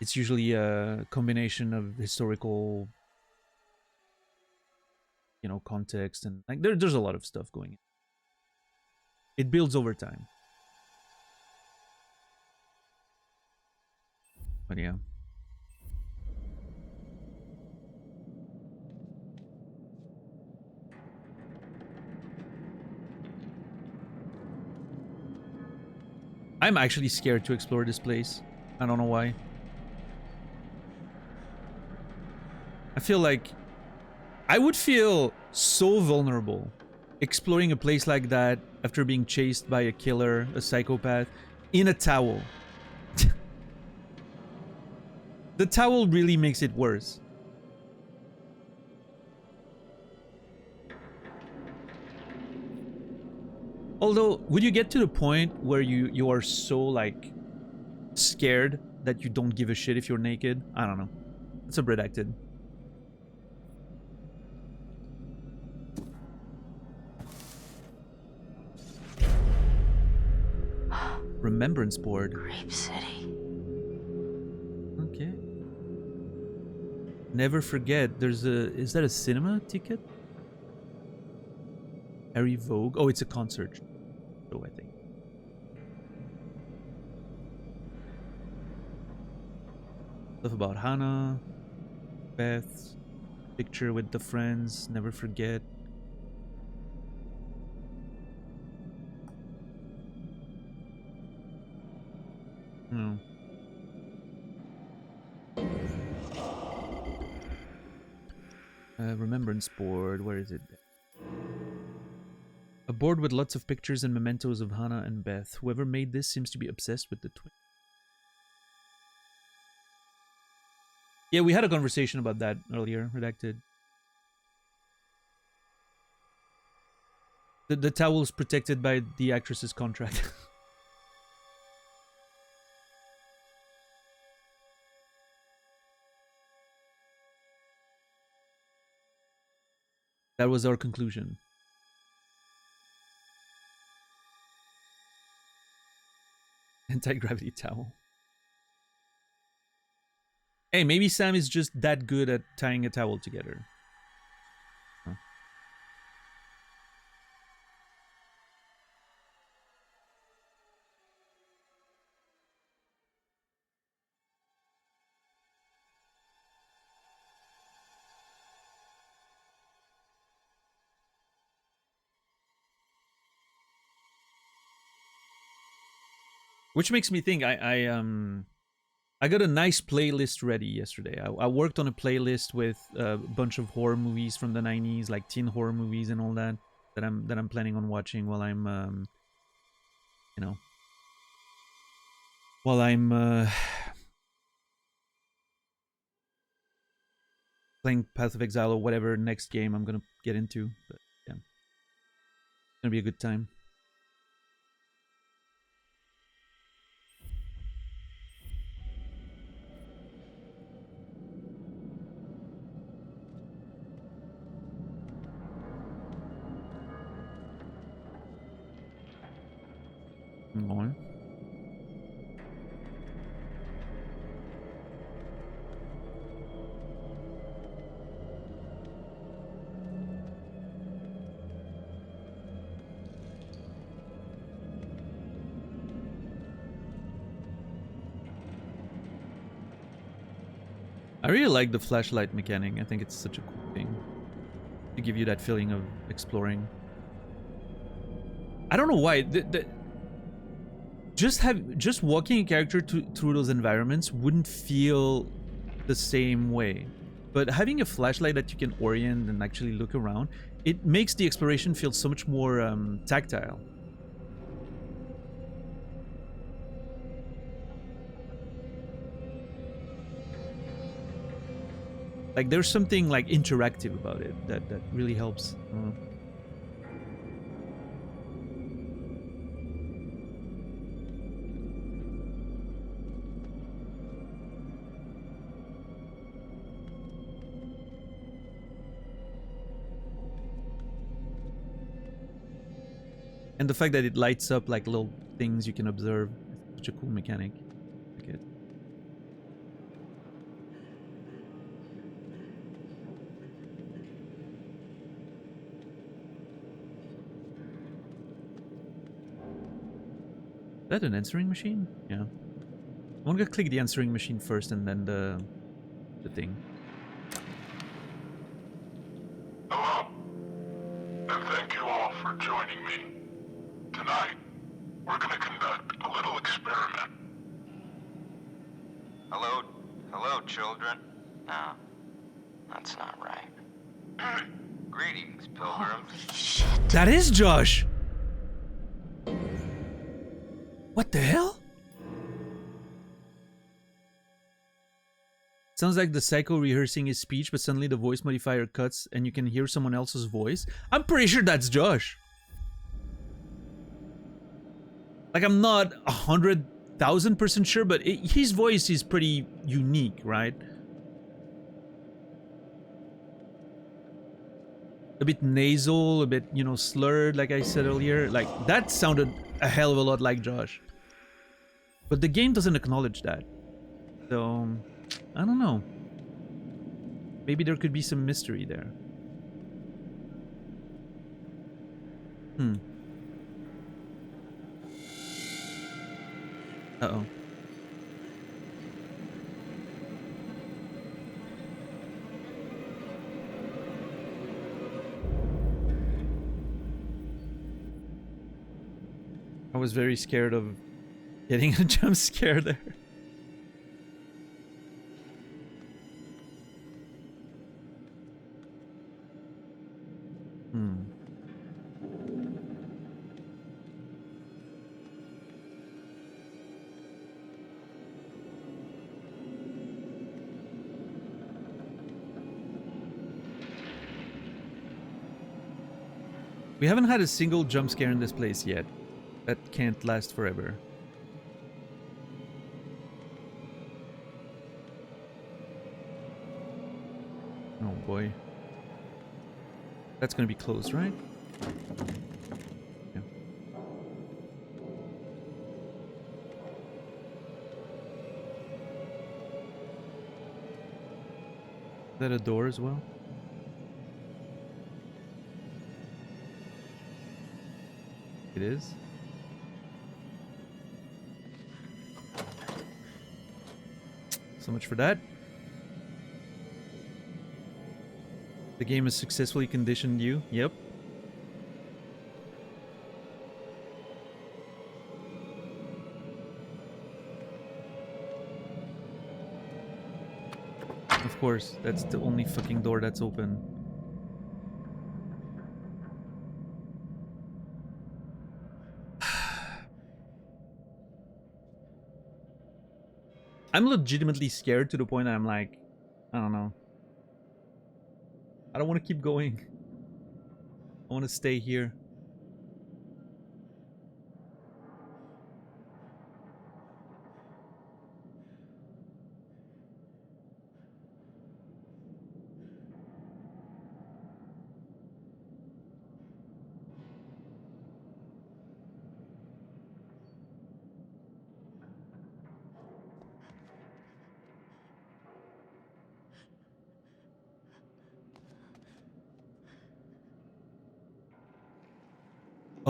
[SPEAKER 1] It's usually a combination of historical, context, and, like, there's a lot of stuff going in. It builds over time. But yeah. I'm actually scared to explore this place. I don't know why. I feel like I would feel so vulnerable exploring a place like that after being chased by a killer, a psychopath, in a towel. The towel really makes it worse. Although, would you get to the point where you are so like scared that you don't give a shit if you're naked? I don't know. It's a redacted. Remembrance board.
[SPEAKER 2] Grape City.
[SPEAKER 1] Okay. Never forget. There's a. Is that a cinema ticket? Harry Vogue. Oh, it's a concert. Oh, I think. Stuff about Hannah, Beth, picture with the friends. Never forget. No. Remembrance board. Where is it? A board with lots of pictures and mementos of Hannah and Beth. Whoever made this seems to be obsessed with the twin. Yeah, we had a conversation about that earlier. Redacted. The towel's protected by the actress's contract. That was our conclusion. Anti-gravity towel. Hey, maybe Sam is just that good at tying a towel together. Huh. Which makes me think I got a nice playlist ready yesterday. I worked on a playlist with a bunch of horror movies from the 90s, like teen horror movies and all that I'm planning on watching while I'm you know, while I'm playing Path of Exile or whatever next game I'm gonna get into. But yeah, it's gonna be a good time. On. I really like the flashlight mechanic. I think it's such a cool thing to give you that feeling of exploring. I don't know why. Just walking a character through those environments wouldn't feel the same way, but having a flashlight that you can orient and actually look around, it makes the exploration feel so much more tactile. Like there's something like interactive about it that really helps. And the fact that it lights up like little things you can observe, it's such a cool mechanic. I like it. Is that an answering machine? Yeah. I'm gonna click the answering machine first and then the thing.
[SPEAKER 5] Hello, and thank you all for joining me. Tonight, we're going to conduct a little experiment.
[SPEAKER 6] Hello, children. No, that's not right. Greetings, pilgrims.
[SPEAKER 2] Shit.
[SPEAKER 1] That is Josh! What the hell? Sounds like the psycho rehearsing his speech, but suddenly the voice modifier cuts and you can hear someone else's voice. I'm pretty sure that's Josh. Like, I'm not 100,000% sure, but his voice is pretty unique, right? A bit nasal, a bit, you know, slurred, like I said earlier. Like, that sounded a hell of a lot like Josh. But the game doesn't acknowledge that. So, I don't know. Maybe there could be some mystery there. Uh-oh. I was very scared of getting a jump scare there. We haven't had a single jump scare in this place yet. That can't last forever. Oh boy. That's gonna be closed, right? Yeah. Is that a door as well? It is. So much for that. The game has successfully conditioned you. Yep. Of course, that's the only fucking door that's open. I'm legitimately scared to the point that I'm like, I don't know. I don't want to keep going. I want to stay here.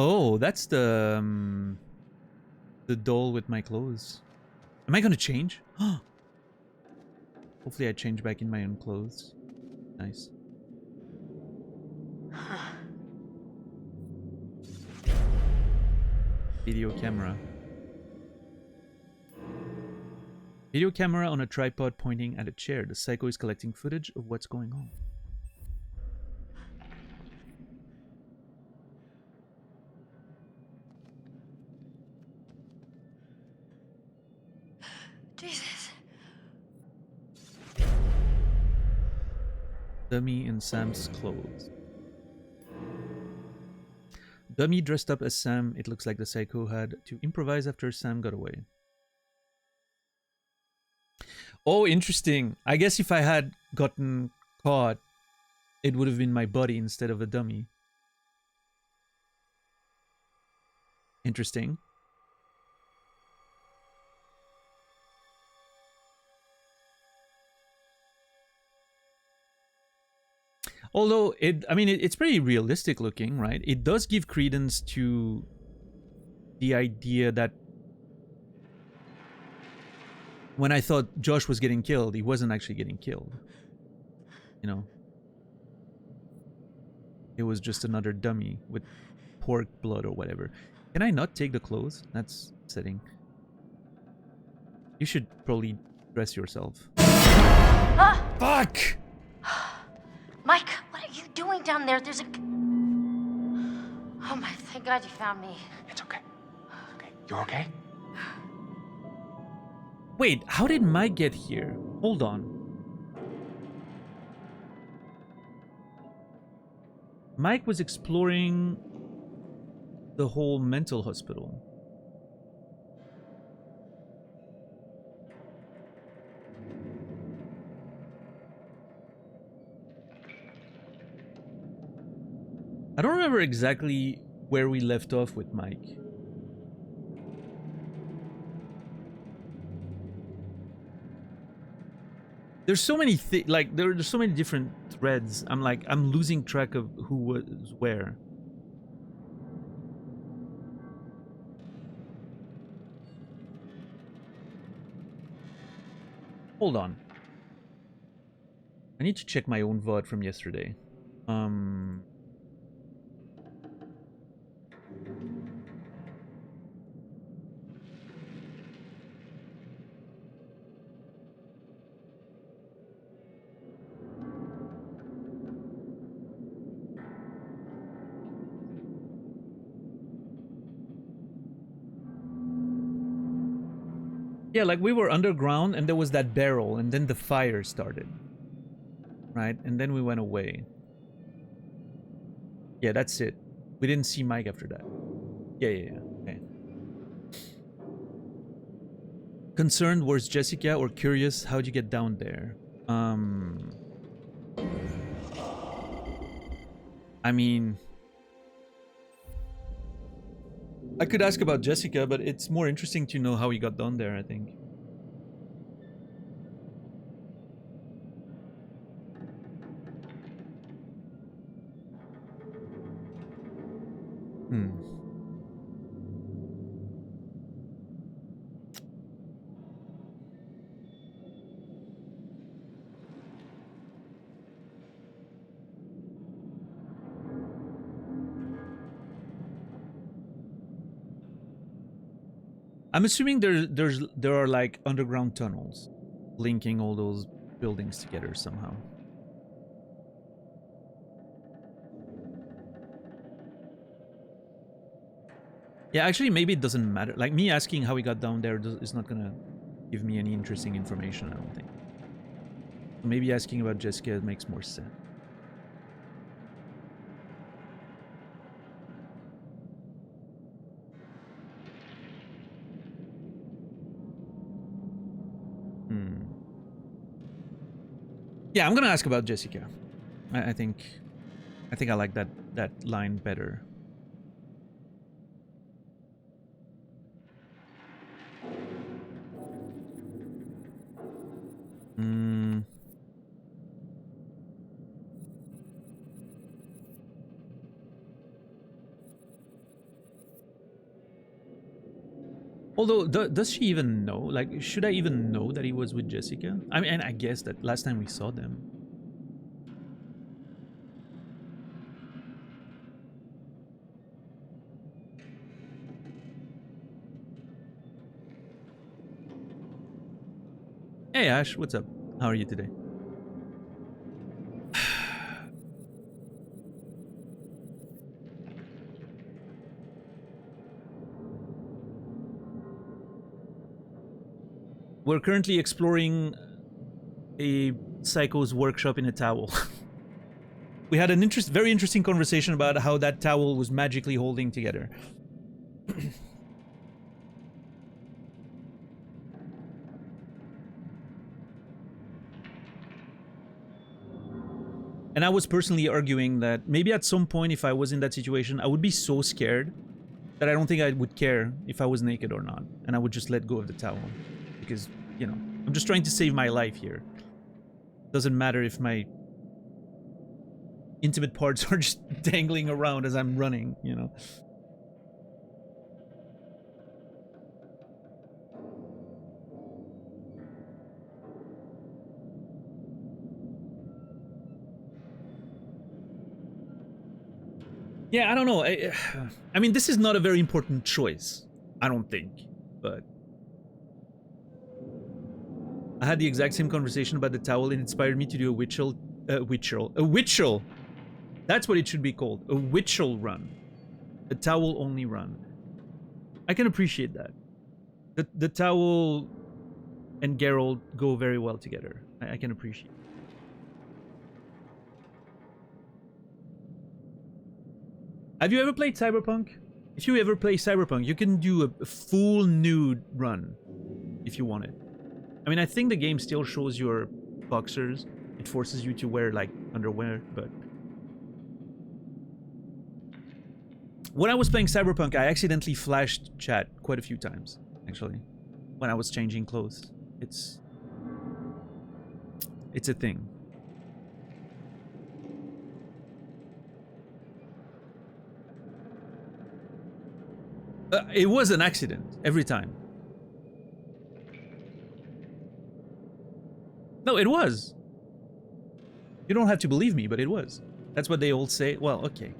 [SPEAKER 1] Oh, that's the doll with my clothes. Am I gonna change? Hopefully I change back in my own clothes. Nice. Video camera. Video camera on a tripod pointing at a chair. The psycho is collecting footage of what's going on.
[SPEAKER 2] Jesus.
[SPEAKER 1] Dummy in Sam's clothes. Dummy dressed up as Sam. It looks like the psycho had to improvise after Sam got away. Oh, interesting. I guess if I had gotten caught, it would have been my buddy instead of a dummy. Interesting. Although it's pretty realistic looking, right? It does give credence to the idea that when I thought Josh was getting killed, he wasn't actually getting killed. You know? It was just another dummy with pork blood or whatever. Can I not take the clothes? That's upsetting. You should probably dress yourself.
[SPEAKER 2] Ah!
[SPEAKER 1] Fuck!
[SPEAKER 2] Mike, what are you doing down there? There's a... Oh my, thank God you found me.
[SPEAKER 4] It's okay. Okay, you okay?
[SPEAKER 1] Wait, how did Mike get here? Hold on. Mike was exploring the whole mental hospital. I don't remember exactly where we left off with Mike. There's so many like there's so many different threads. I'm losing track of who was where. Hold on. I need to check my own VOD from yesterday. Yeah, like we were underground and there was that barrel and then the fire started. Right? And then we went away. Yeah, that's it. We didn't see Mike after that. Yeah. Okay. Concerned, where's Jessica? Or curious, how'd you get down there? I mean, I could ask about Jessica, but it's more interesting to know how he got down there, I think. I'm assuming there are like underground tunnels linking all those buildings together somehow. Yeah, actually, maybe it doesn't matter. Like, me asking how he got down there is not gonna give me any interesting information, I don't think. Maybe asking about Jessica makes more sense. Yeah, I'm gonna ask about Jessica. I think I like that line better. Although, does she even know? Like, should I even know that he was with Jessica? I mean, and I guess that last time we saw them. Hey Ash, what's up? How are you today? We're currently exploring a Psycho's workshop in a towel. We had an very interesting conversation about how that towel was magically holding together. And I was personally arguing that maybe at some point, if I was in that situation, I would be so scared that I don't think I would care if I was naked or not. And I would just let go of the towel. Because, you know, I'm just trying to save my life here. Doesn't matter if my intimate parts are just dangling around as I'm running, you know. Yeah, I don't know. I mean, this is not a very important choice, I don't think, but I had the exact same conversation about the towel and it inspired me to do a witchel. That's what it should be called. A witchel run. A towel only run. I can appreciate that. The towel and Geralt go very well together. I can appreciate it. Have you ever played Cyberpunk? If you ever play Cyberpunk, you can do a full nude run if you want it. I mean, I think the game still shows your boxers. It forces you to wear, like, underwear, but When I was playing Cyberpunk, I accidentally flashed chat quite a few times, actually, when I was changing clothes. It's a thing. It was an accident every time. No, it was. You don't have to believe me, but it was. That's what they all say. Well, okay.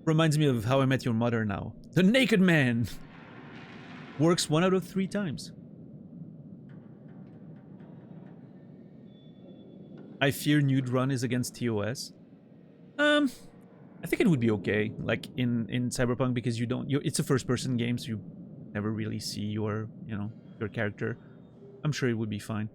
[SPEAKER 1] Reminds me of How I Met Your Mother now. The naked man works 1 out of 3 times. I fear Nude Run is against TOS. I think it would be okay, like in Cyberpunk, because it's a first-person game, so you never really see your character. I'm sure it would be fine.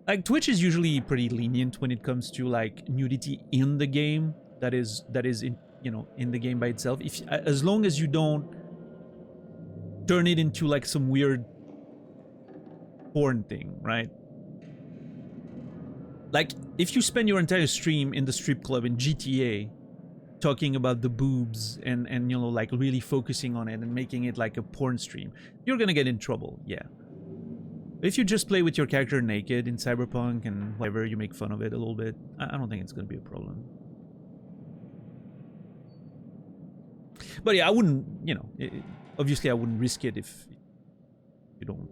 [SPEAKER 1] Like Twitch is usually pretty lenient when it comes to like nudity in the game. That is in the game by itself. As long as you don't turn it into like some weird porn thing, right? Like if you spend your entire stream in the strip club in GTA talking about the boobs and like really focusing on it and making it like a porn stream, you're gonna get in trouble, yeah. If you just play with your character naked in Cyberpunk and whatever, you make fun of it a little bit, I don't think it's gonna be a problem. But yeah, I wouldn't, obviously I wouldn't risk it if you don't.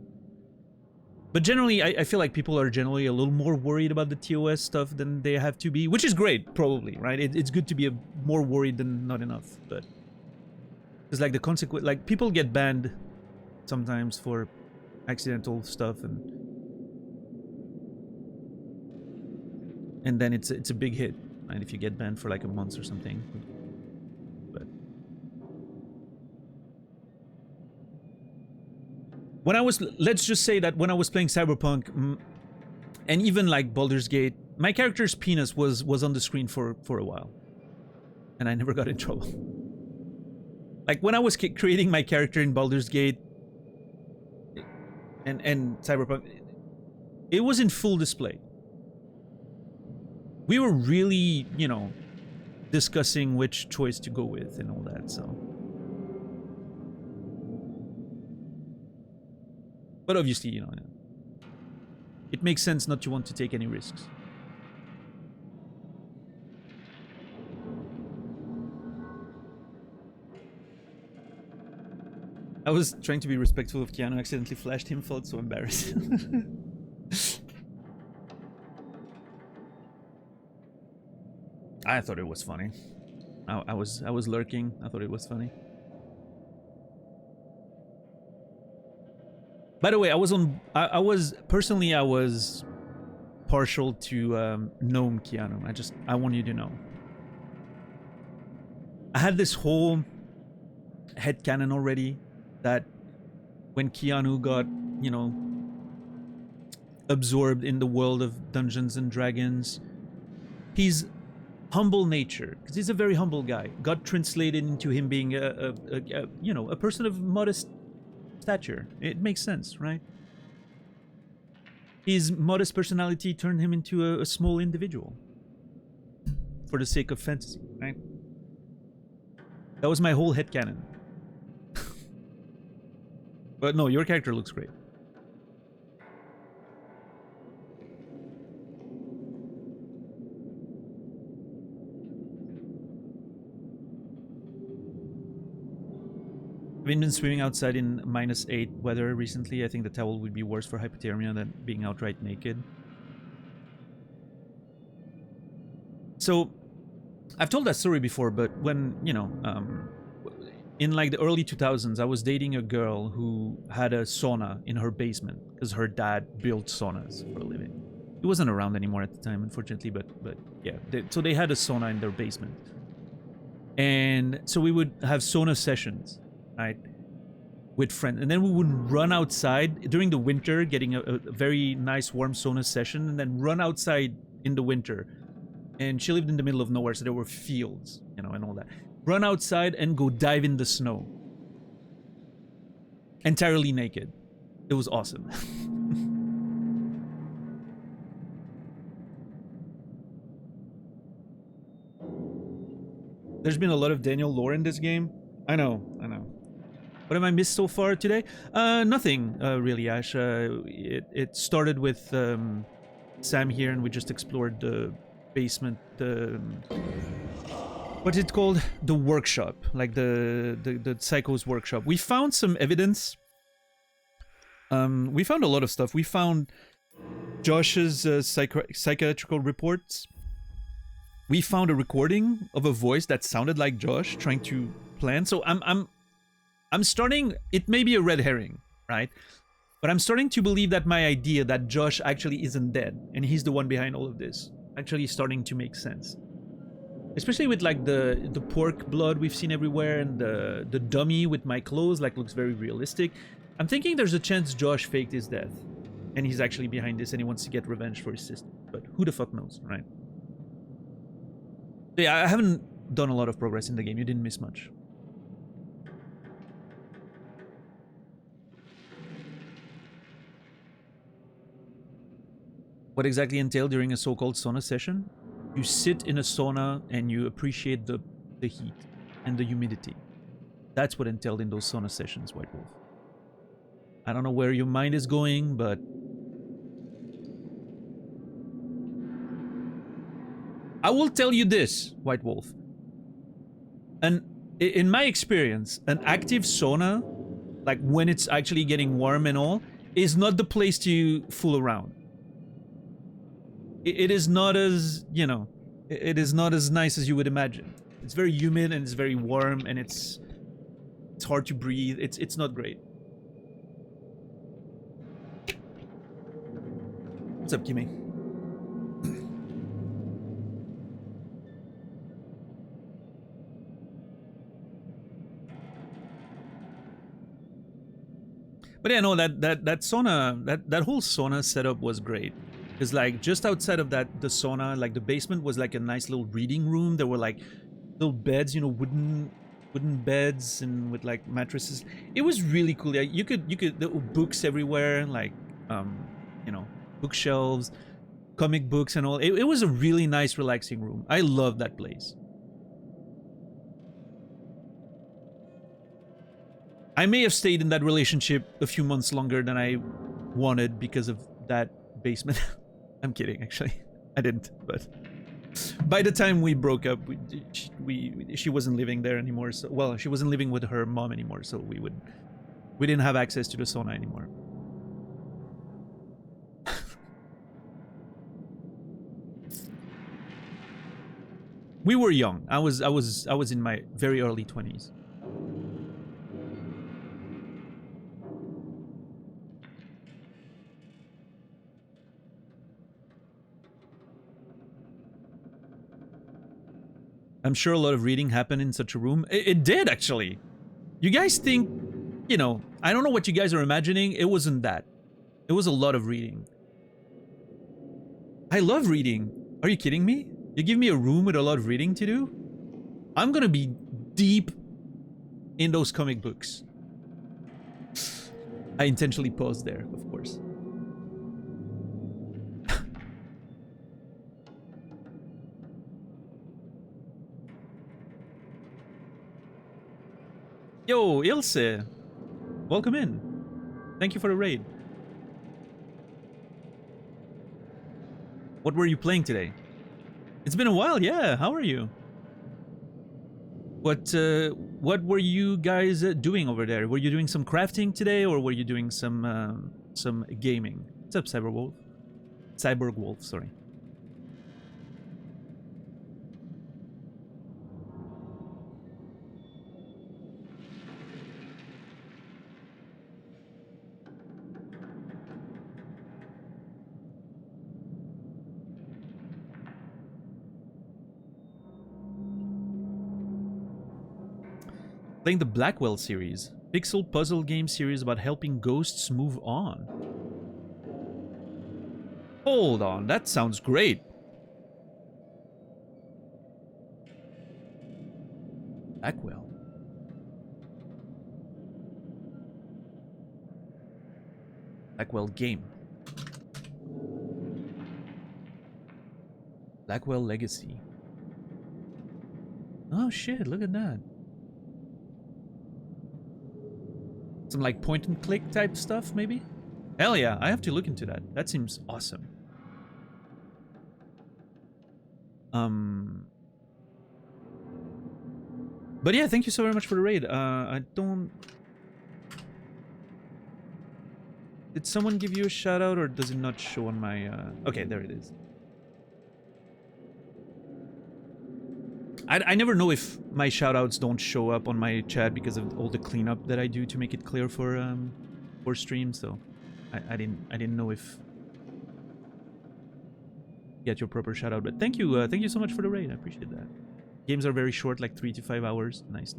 [SPEAKER 1] But generally, I feel like people are generally a little more worried about the TOS stuff than they have to be, which is great, probably, right? It's good to be more worried than not enough, but it's like the consequence, like people get banned sometimes for accidental stuff, and then it's a big hit, right? If you get banned for like a month or something. But when I was, let's just say that when I was playing Cyberpunk, and even like Baldur's Gate, my character's penis was on the screen for a while, and I never got in trouble. Like when I was creating my character in Baldur's Gate and Cyberpunk, it was in full display. We were really, discussing which choice to go with and all that, so. But obviously, it makes sense not to want to take any risks. I was trying to be respectful of Keanu, accidentally flashed him, felt so embarrassed. I thought it was funny. I was lurking. I thought it was funny. By the way, I was partial to Gnome Keanu. I want you to know. I had this whole headcanon already that when Keanu got, absorbed in the world of Dungeons and Dragons, his humble nature, because he's a very humble guy, got translated into him being a person of modest stature. It makes sense, right? His modest personality turned him into a small individual for the sake of fantasy, right? That was my whole headcanon. But no, your character looks great. I've been swimming outside in -8 weather recently. I think the towel would be worse for hypothermia than being outright naked. So, I've told that story before, but when, in like the early 2000s, I was dating a girl who had a sauna in her basement because her dad built saunas for a living. He wasn't around anymore at the time, unfortunately, but yeah. So they had a sauna in their basement. And so we would have sauna sessions, right, with friends. And then we would run outside during the winter, getting a very nice warm sauna session, and then run outside in the winter. And she lived in the middle of nowhere, so there were fields, and all that. Run outside and go dive in the snow. Entirely naked. It was awesome. There's been a lot of Daniel lore in this game. I know. What have I missed so far today? Nothing, really, Ash. It started with Sam here, and we just explored the basement. What's it called? The workshop, like the Psycho's workshop. We found some evidence. We found a lot of stuff. We found Josh's psychiatrical reports. We found a recording of a voice that sounded like Josh trying to plan. So I'm starting. It may be a red herring, right? But I'm starting to believe that my idea that Josh actually isn't dead and he's the one behind all of this actually starting to make sense. Especially with like the pork blood we've seen everywhere and the dummy with my clothes like looks very realistic. I'm thinking there's a chance Josh faked his death and he's actually behind this and he wants to get revenge for his sister. But who the fuck knows, right? Yeah, I haven't done a lot of progress in the game. You didn't miss much. What exactly entailed during a so-called sauna session? You sit in a sauna and you appreciate the heat and the humidity. That's what entailed in those sauna sessions, White Wolf. I don't know where your mind is going, but... I will tell you this, White Wolf. And in my experience, an active sauna, like when it's actually getting warm and all, is not the place to fool around. It is not as, you know, it is not as nice as you would imagine. It's very humid and it's very warm and it's hard to breathe. It's not great. What's up, Kimmy? But yeah, no, that sauna, that whole sauna setup was great. Because like just outside of the sauna, like the basement was like a nice little reading room. There were like little beds, you know, wooden beds and with like mattresses. It was really cool. Yeah, you could there were books everywhere, like you know, bookshelves, comic books and all. It was a really nice, relaxing room. I love that place. I may have stayed in that relationship a few months longer than I wanted because of that basement. I'm kidding, actually. I didn't, but by the time we broke up, she wasn't living there anymore. So, well, she wasn't living with her mom anymore, so we didn't have access to the sauna anymore. We were young. I was in my very early 20s. I'm sure a lot of reading happened in such a room. It did, actually. You guys think, you know, I don't know what you guys are imagining. It wasn't that. It was a lot of reading. I love reading. Are you kidding me? You give me a room with a lot of reading to do? I'm gonna be deep in those comic books. I intentionally paused there, of course. Yo, Ilse! Welcome in. Thank you for the raid. What were you playing today? It's been a while, yeah. How are you? What were you guys doing over there? Were you doing some crafting today, or were you doing some gaming? What's up, Cyberwolf? Cyborg Wolf, sorry. Playing the Blackwell series, pixel puzzle game series about helping ghosts move on. Hold on, that sounds great. Blackwell. Blackwell game. Blackwell Legacy. Oh shit, look at that. Some like point and click type stuff, maybe? Hell yeah, I have to look into that. That seems awesome. But yeah, thank you so very much for the raid. I don't... Did someone give you a shout out or does it not show on my... Okay, there it is. I never know if my shout outs don't show up on my chat because of all the cleanup that I do to make it clear for stream, so I didn't know if get your proper shout out, but thank you so much for the raid. I appreciate that. Games are very short, like 3 to 5 hours. Nice.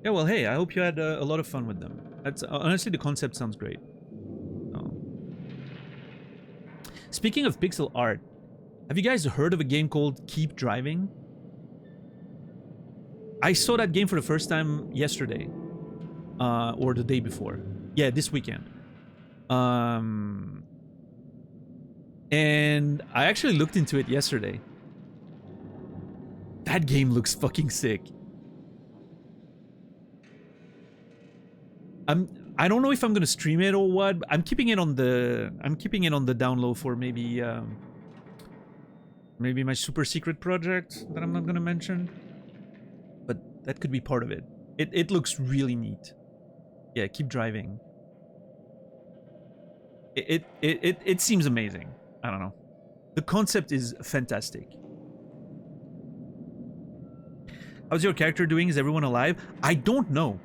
[SPEAKER 1] Yeah, well, hey, I hope you had a lot of fun with them. That's honestly, the concept sounds great. Speaking of pixel art, have you guys heard of a game called Keep Driving? I saw that game for the first time yesterday, or the day before. Yeah, this weekend. And I actually looked into it yesterday. That game looks fucking sick. I don't know if I'm gonna stream it or what. I'm keeping it on the down low for maybe maybe my super secret project that I'm not gonna mention. But that could be part of it. It looks really neat. Yeah, Keep Driving. It seems amazing. I don't know. The concept is fantastic. How's your character doing? Is everyone alive? I don't know.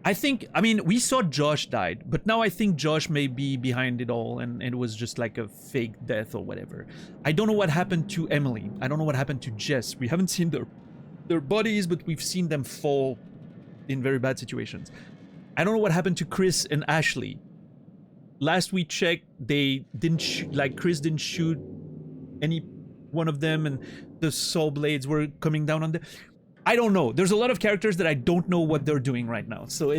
[SPEAKER 1] I mean, we saw Josh died, but now I think Josh may be behind it all and it was just like a fake death or whatever. I don't know what happened to Emily. I don't know what happened to Jess. We haven't seen their bodies, but we've seen them fall in very bad situations. I don't know what happened to Chris and Ashley. Last we checked, they didn't Chris didn't shoot any one of them and the saw blades were coming down on them. I don't know. There's a lot of characters that I don't know what they're doing right now. So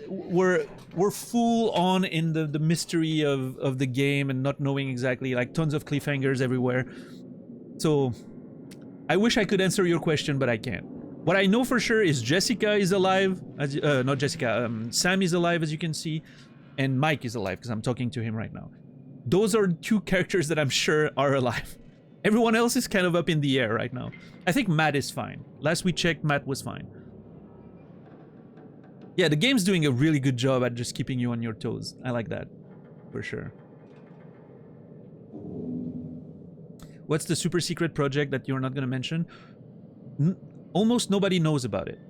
[SPEAKER 1] we're full on in the mystery of the game and not knowing exactly, like tons of cliffhangers everywhere. So I wish I could answer your question, but I can't. What I know for sure is Jessica is alive. Not Jessica. Sam is alive, as you can see, and Mike is alive because I'm talking to him right now. Those are two characters that I'm sure are alive. Everyone else is kind of up in the air right now. I think Matt is fine. Last we checked, Matt was fine. Yeah, the game's doing a really good job at just keeping you on your toes. I like that, for sure. What's the super secret project that you're not gonna mention? Almost nobody knows about it.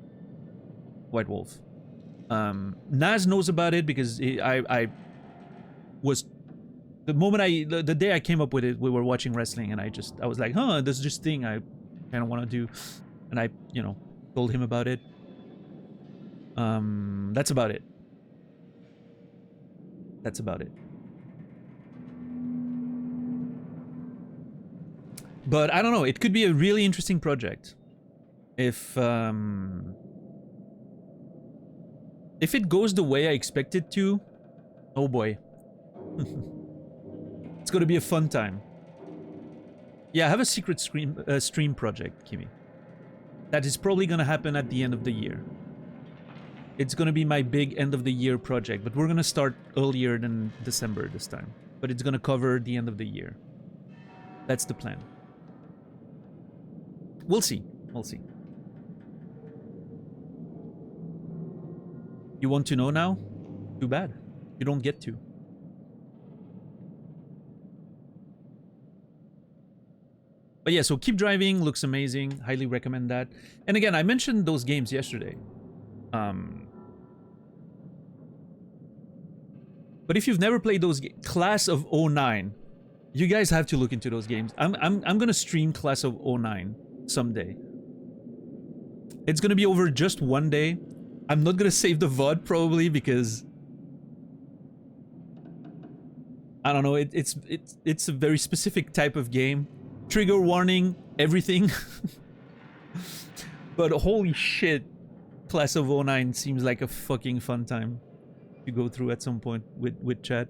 [SPEAKER 1] White Wolf. Naz knows about it because I was... The day I came up with it, we were watching wrestling and I was like, huh, there's this thing I kind of want to do. And I, told him about it. That's about it. That's about it. But I don't know, it could be a really interesting project. If it goes the way I expect it to, oh boy. It's gonna be a fun time. Yeah, I have a secret stream project, Kimi. That is probably gonna happen at the end of the year. It's gonna be my big end of the year project, but we're gonna start earlier than December this time. But it's gonna cover the end of the year. That's the plan. We'll see. We'll see. You want to know now? Too bad. You don't get to. But yeah, so Keep Driving looks amazing. Highly recommend that. And again, I mentioned those games yesterday. But if you've never played those Class of 09, you guys have to look into those games. I'm gonna stream Class of 09 someday. It's gonna be over just one day. I'm not gonna save the VOD probably because I don't know. It's a very specific type of game. Trigger warning, everything. But holy shit, Class of 09 seems like a fucking fun time to go through at some point with chat.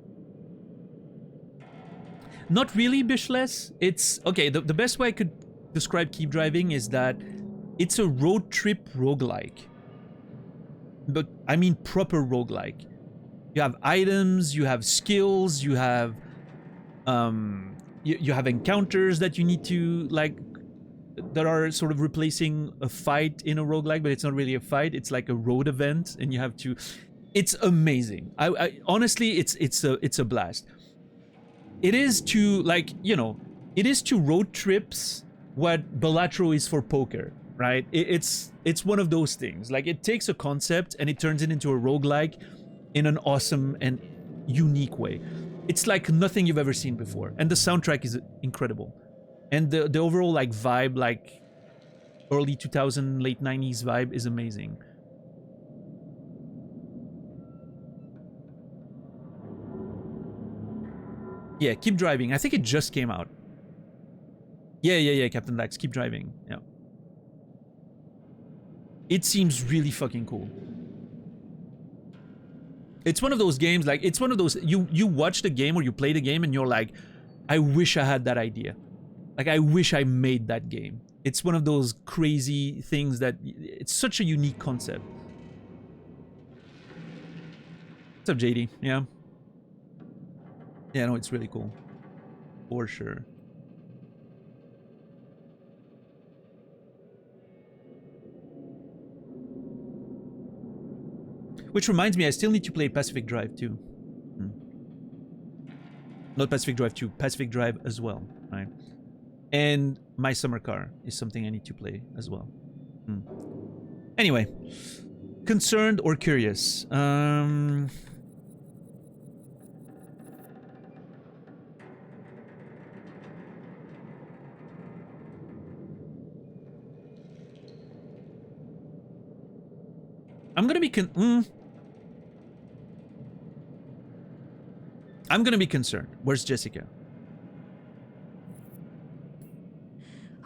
[SPEAKER 1] Not really Bishless. It's okay. The best way I could describe Keep Driving is that it's a road trip roguelike. But I mean proper roguelike. You have items, you have skills, you have you have encounters that you need to like that are sort of replacing a fight in a roguelike, but it's not really a fight, it's like a road event and you have to. It's amazing. I honestly, it's a blast. It is to, like, you know, it is to road trips what Balatro is for poker, right? It's one of those things. Like, it takes a concept and it turns it into a roguelike in an awesome and unique way. It's like nothing you've ever seen before. And the soundtrack is incredible. And the overall, like, vibe, like, early 2000, late 90s vibe is amazing. Yeah, Keep Driving. I think it just came out. Yeah, Captain Dax. Keep Driving. Yeah. It seems really fucking cool. It's one of those games, like, it's one of those, you watch the game or you play the game and you're like, I wish I had that idea. Like, I wish I made that game. It's one of those crazy things that, it's such a unique concept. What's up, JD? Yeah. Yeah, no, it's really cool. For sure. Which reminds me, I still need to play Pacific Drive 2. Not Pacific Drive 2, Pacific Drive as well, right? And My Summer Car is something I need to play as well. Anyway, concerned or curious? I'm gonna be I'm gonna be concerned. Where's Jessica?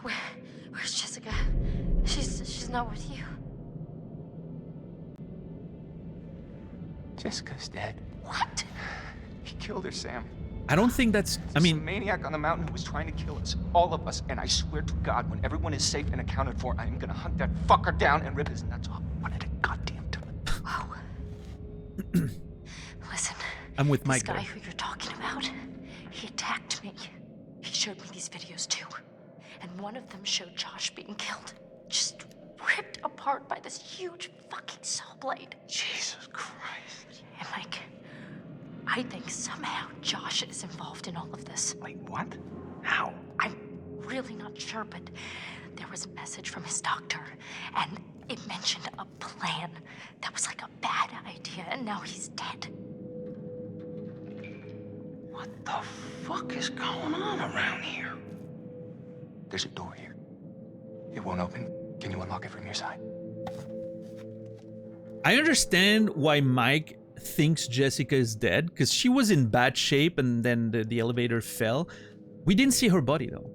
[SPEAKER 2] Where's Jessica? She's not with you.
[SPEAKER 4] Jessica's dead.
[SPEAKER 2] What?
[SPEAKER 4] He killed her, Sam.
[SPEAKER 1] I don't think that's. I
[SPEAKER 4] Some
[SPEAKER 1] mean,
[SPEAKER 4] maniac on the mountain who was trying to kill us, all of us. And I swear to God, when everyone is safe and accounted for, I am gonna hunt that fucker down and rip his nuts off. What did it goddamn do?
[SPEAKER 2] Whoa. Listen.
[SPEAKER 1] I'm with Mike
[SPEAKER 2] This guy
[SPEAKER 1] there.
[SPEAKER 2] who you're talking about, he attacked me. He showed me these videos too. And one of them showed Josh being killed. Just ripped apart by this huge fucking saw blade.
[SPEAKER 4] Jesus Christ.
[SPEAKER 2] And Mike, I think somehow Josh is involved in all of this.
[SPEAKER 4] Wait, what? How?
[SPEAKER 2] I'm really not sure, but there was a message from his doctor, and it mentioned a plan that was like a bad idea, and now he's dead.
[SPEAKER 4] What the fuck is going on around here? There's a door here. It won't open. Can you unlock it from your side?
[SPEAKER 1] I understand why Mike thinks Jessica is dead, because she was in bad shape and then the elevator fell. We didn't see her body though.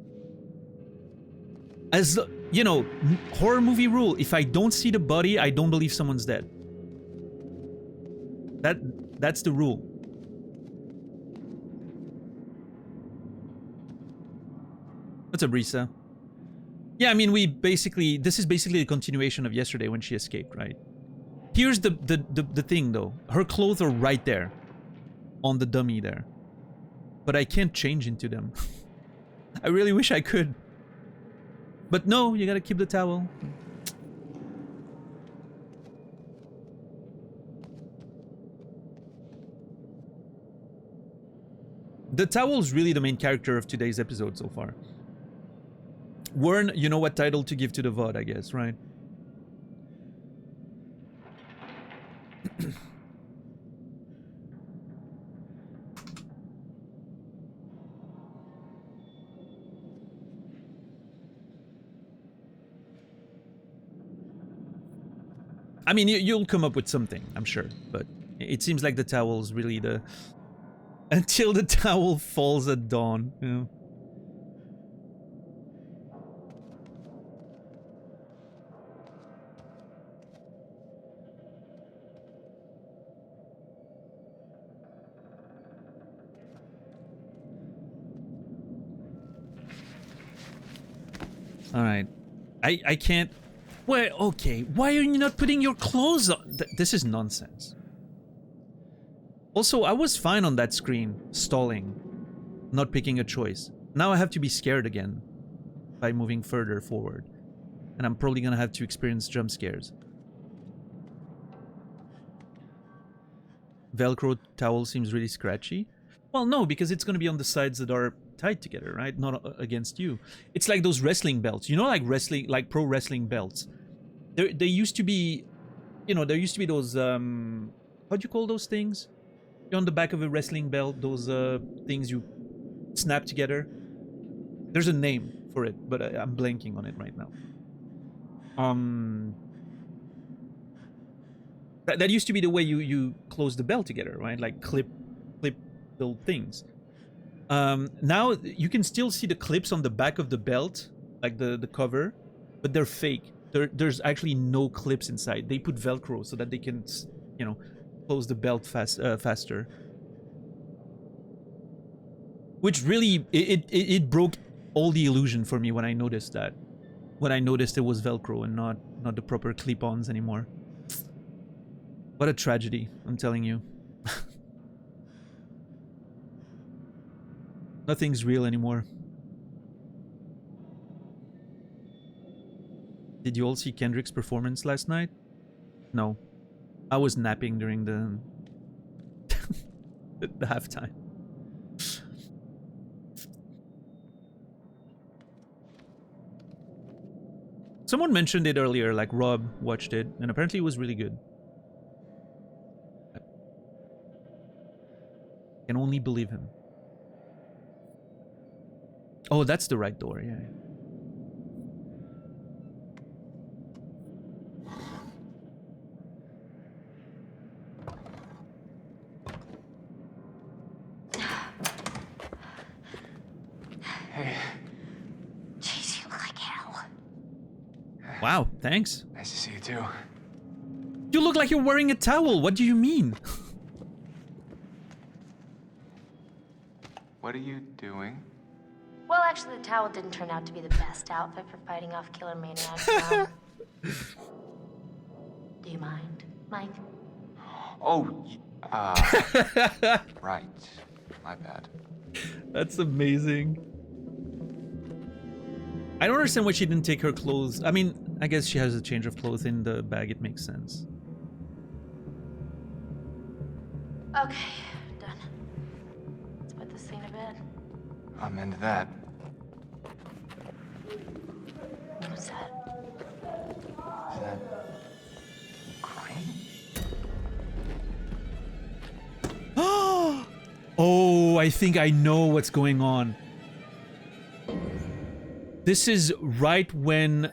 [SPEAKER 1] As you know, horror movie rule: if I don't see the body, I don't believe someone's dead. That's the rule. What's up, Risa? Yeah, I mean, this is basically a continuation of yesterday when she escaped, right? Here's the thing though. Her clothes are right there on the dummy there. But I can't change into them. I really wish I could. But no, you gotta keep the towel. The towel's really the main character of today's episode so far. Wern, you know what title to give to the VOD, I guess, right? I mean, you'll come up with something, I'm sure, but it seems like the towel's really the... Until the towel falls at dawn, you know? All right. I can't... Wait, okay. Why are you not putting your clothes on? This is nonsense. Also, I was fine on that screen, stalling, not picking a choice. Now I have to be scared again by moving further forward. And I'm probably gonna have to experience jump scares. Velcro towel seems really scratchy. Well, no, because it's gonna be on the sides that are tied together, right? Not against you. It's like those wrestling belts. You know, like wrestling, like pro wrestling belts. There used to be, you know, there used to be those, how do you call those things? On the back of a wrestling belt, those things you snap together. There's a name for it, but I'm blanking on it right now. That used to be the way you close the belt together, right? Like clip little things. Now you can still see the clips on the back of the belt, like the cover, but they're fake. There's actually no clips inside. They put Velcro so that they can, you know, close the belt faster. Which really, it broke all the illusion for me when I noticed that. When I noticed it was Velcro and not the proper clip-ons anymore. What a tragedy, I'm telling you. Nothing's real anymore. Did you all see Kendrick's performance last night? No. I was napping during the the halftime. Someone mentioned it earlier, like Rob watched it, and apparently it was really good. I can only believe him. Oh, that's the right door, yeah.
[SPEAKER 4] Hey,
[SPEAKER 2] Jeez, you look like hell.
[SPEAKER 1] Wow, thanks.
[SPEAKER 4] nice to see you too.
[SPEAKER 1] You look like you're wearing a towel. What do you mean?
[SPEAKER 4] What are you doing?
[SPEAKER 2] Well, actually, the towel didn't turn out to be the best outfit for fighting off killer maniacs. Do you mind, Mike?
[SPEAKER 4] Oh, right. My bad.
[SPEAKER 1] That's amazing. I don't understand why she didn't take her clothes. I mean, I guess she has a change of clothes in the bag. It makes sense.
[SPEAKER 2] Okay, done. Let's put this thing to bed.
[SPEAKER 4] I'm into that.
[SPEAKER 2] What's that?
[SPEAKER 4] Is that crying?
[SPEAKER 1] Oh, I think I know what's going on. This is right when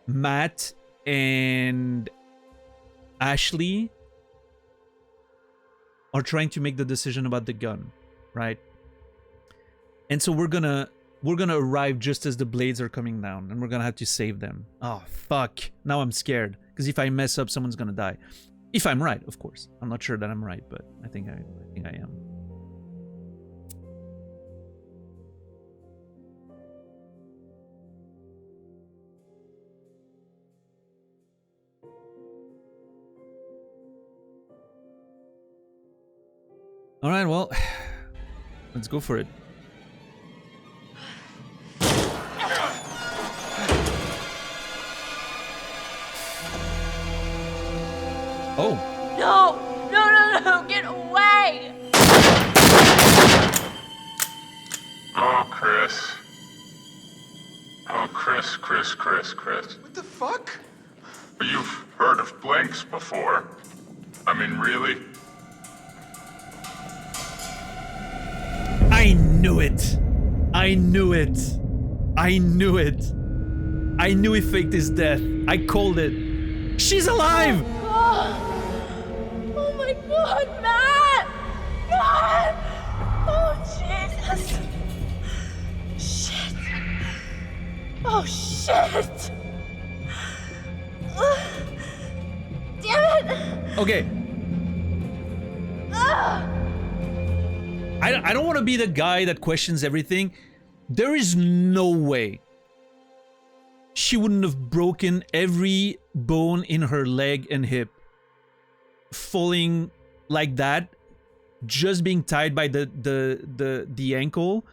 [SPEAKER 1] Matt and Ashley are trying to make the decision about the gun, right? And so we're gonna arrive just as the blades are coming down, and we're gonna have to save them. Oh fuck! Now I'm scared because if I mess up, someone's gonna die. If I'm right, of course. I'm not sure that I'm right, but I think I am. All right, well, let's go for it. Oh.
[SPEAKER 3] No! No, no, no! Get away!
[SPEAKER 5] Oh, Chris. Oh, Chris.
[SPEAKER 4] What the fuck?
[SPEAKER 5] You've heard of blanks before. I mean, really?
[SPEAKER 1] I knew it. I knew it. I knew it. I knew he faked his death. I called it. She's alive!
[SPEAKER 3] Oh my god, Matt! Matt! Oh, Jesus! Shit! Oh, shit! Damn it!
[SPEAKER 1] Okay. I don't want to be the guy that questions everything. There is no way she wouldn't have broken every bone in her leg and hip falling like that, just being tied by the ankle.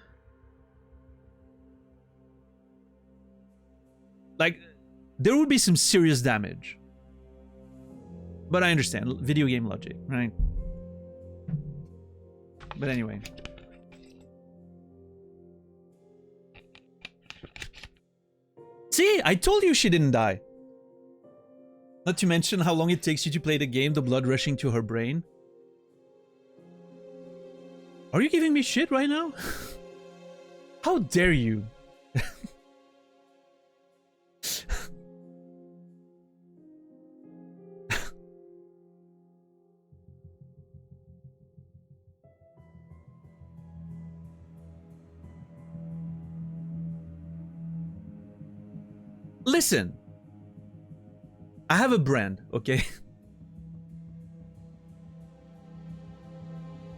[SPEAKER 1] Like, there would be some serious damage. But I understand, video game logic, right? But anyway. See, I told you she didn't die. Not to mention how long it takes you to play the game, the blood rushing to her brain. Are you giving me shit right now? How dare you? Listen, I have a brand, okay?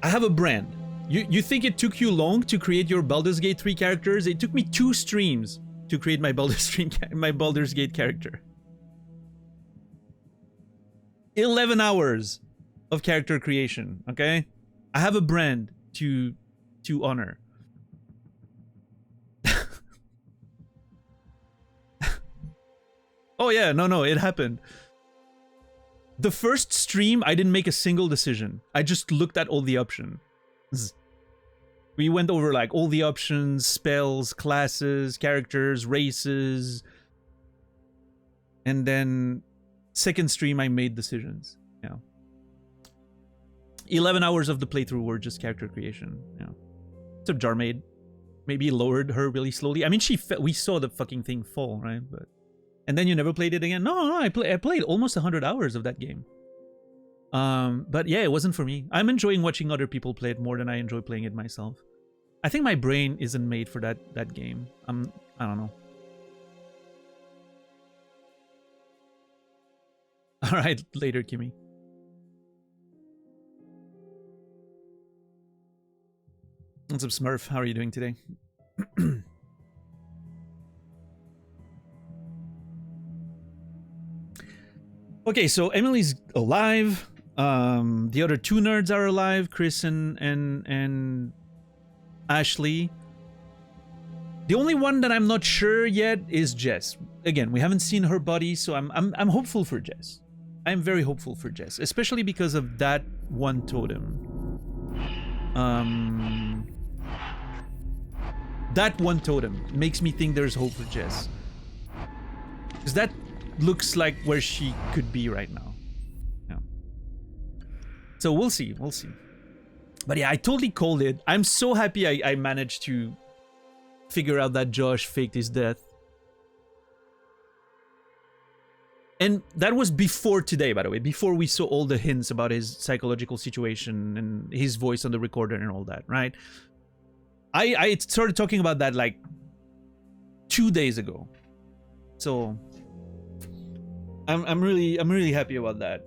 [SPEAKER 1] I have a brand. You think it took you long to create your Baldur's Gate 3 characters? It took me 2 streams to create my Baldur's Gate character. 11 hours of character creation, okay? I have a brand to honor. Oh yeah, no, it happened. The first stream, I didn't make a single decision. I just looked at all the options. We went over like all the options, spells, classes, characters, races. And then second stream, I made decisions. Yeah. 11 hours of the playthrough were just character creation. Yeah. Except Jarmaid. Maybe lowered her really slowly. I mean, we saw the fucking thing fall, right? But... And then you never played it again? No, I played almost 100 hours of that game. But yeah, it wasn't for me. I'm enjoying watching other people play it more than I enjoy playing it myself. I think my brain isn't made for that game. I don't know. All right, later, Kimmy. What's up, Smurf? How are you doing today? Okay, so Emily's alive. The other 2 nerds are alive, Chris and Ashley. The only one that I'm not sure yet is Jess. Again, we haven't seen her body, so I'm hopeful for Jess. I'm very hopeful for Jess, especially because of that one totem. That one totem makes me think there's hope for Jess. Because that looks like where she could be right now. Yeah. So we'll see. But yeah, I totally called it. I'm so happy I managed to figure out that Josh faked his death. And that was before today, by the way, before we saw all the hints about his psychological situation and his voice on the recorder and all that, right? I started talking about that like 2 days ago. So I'm really happy about that.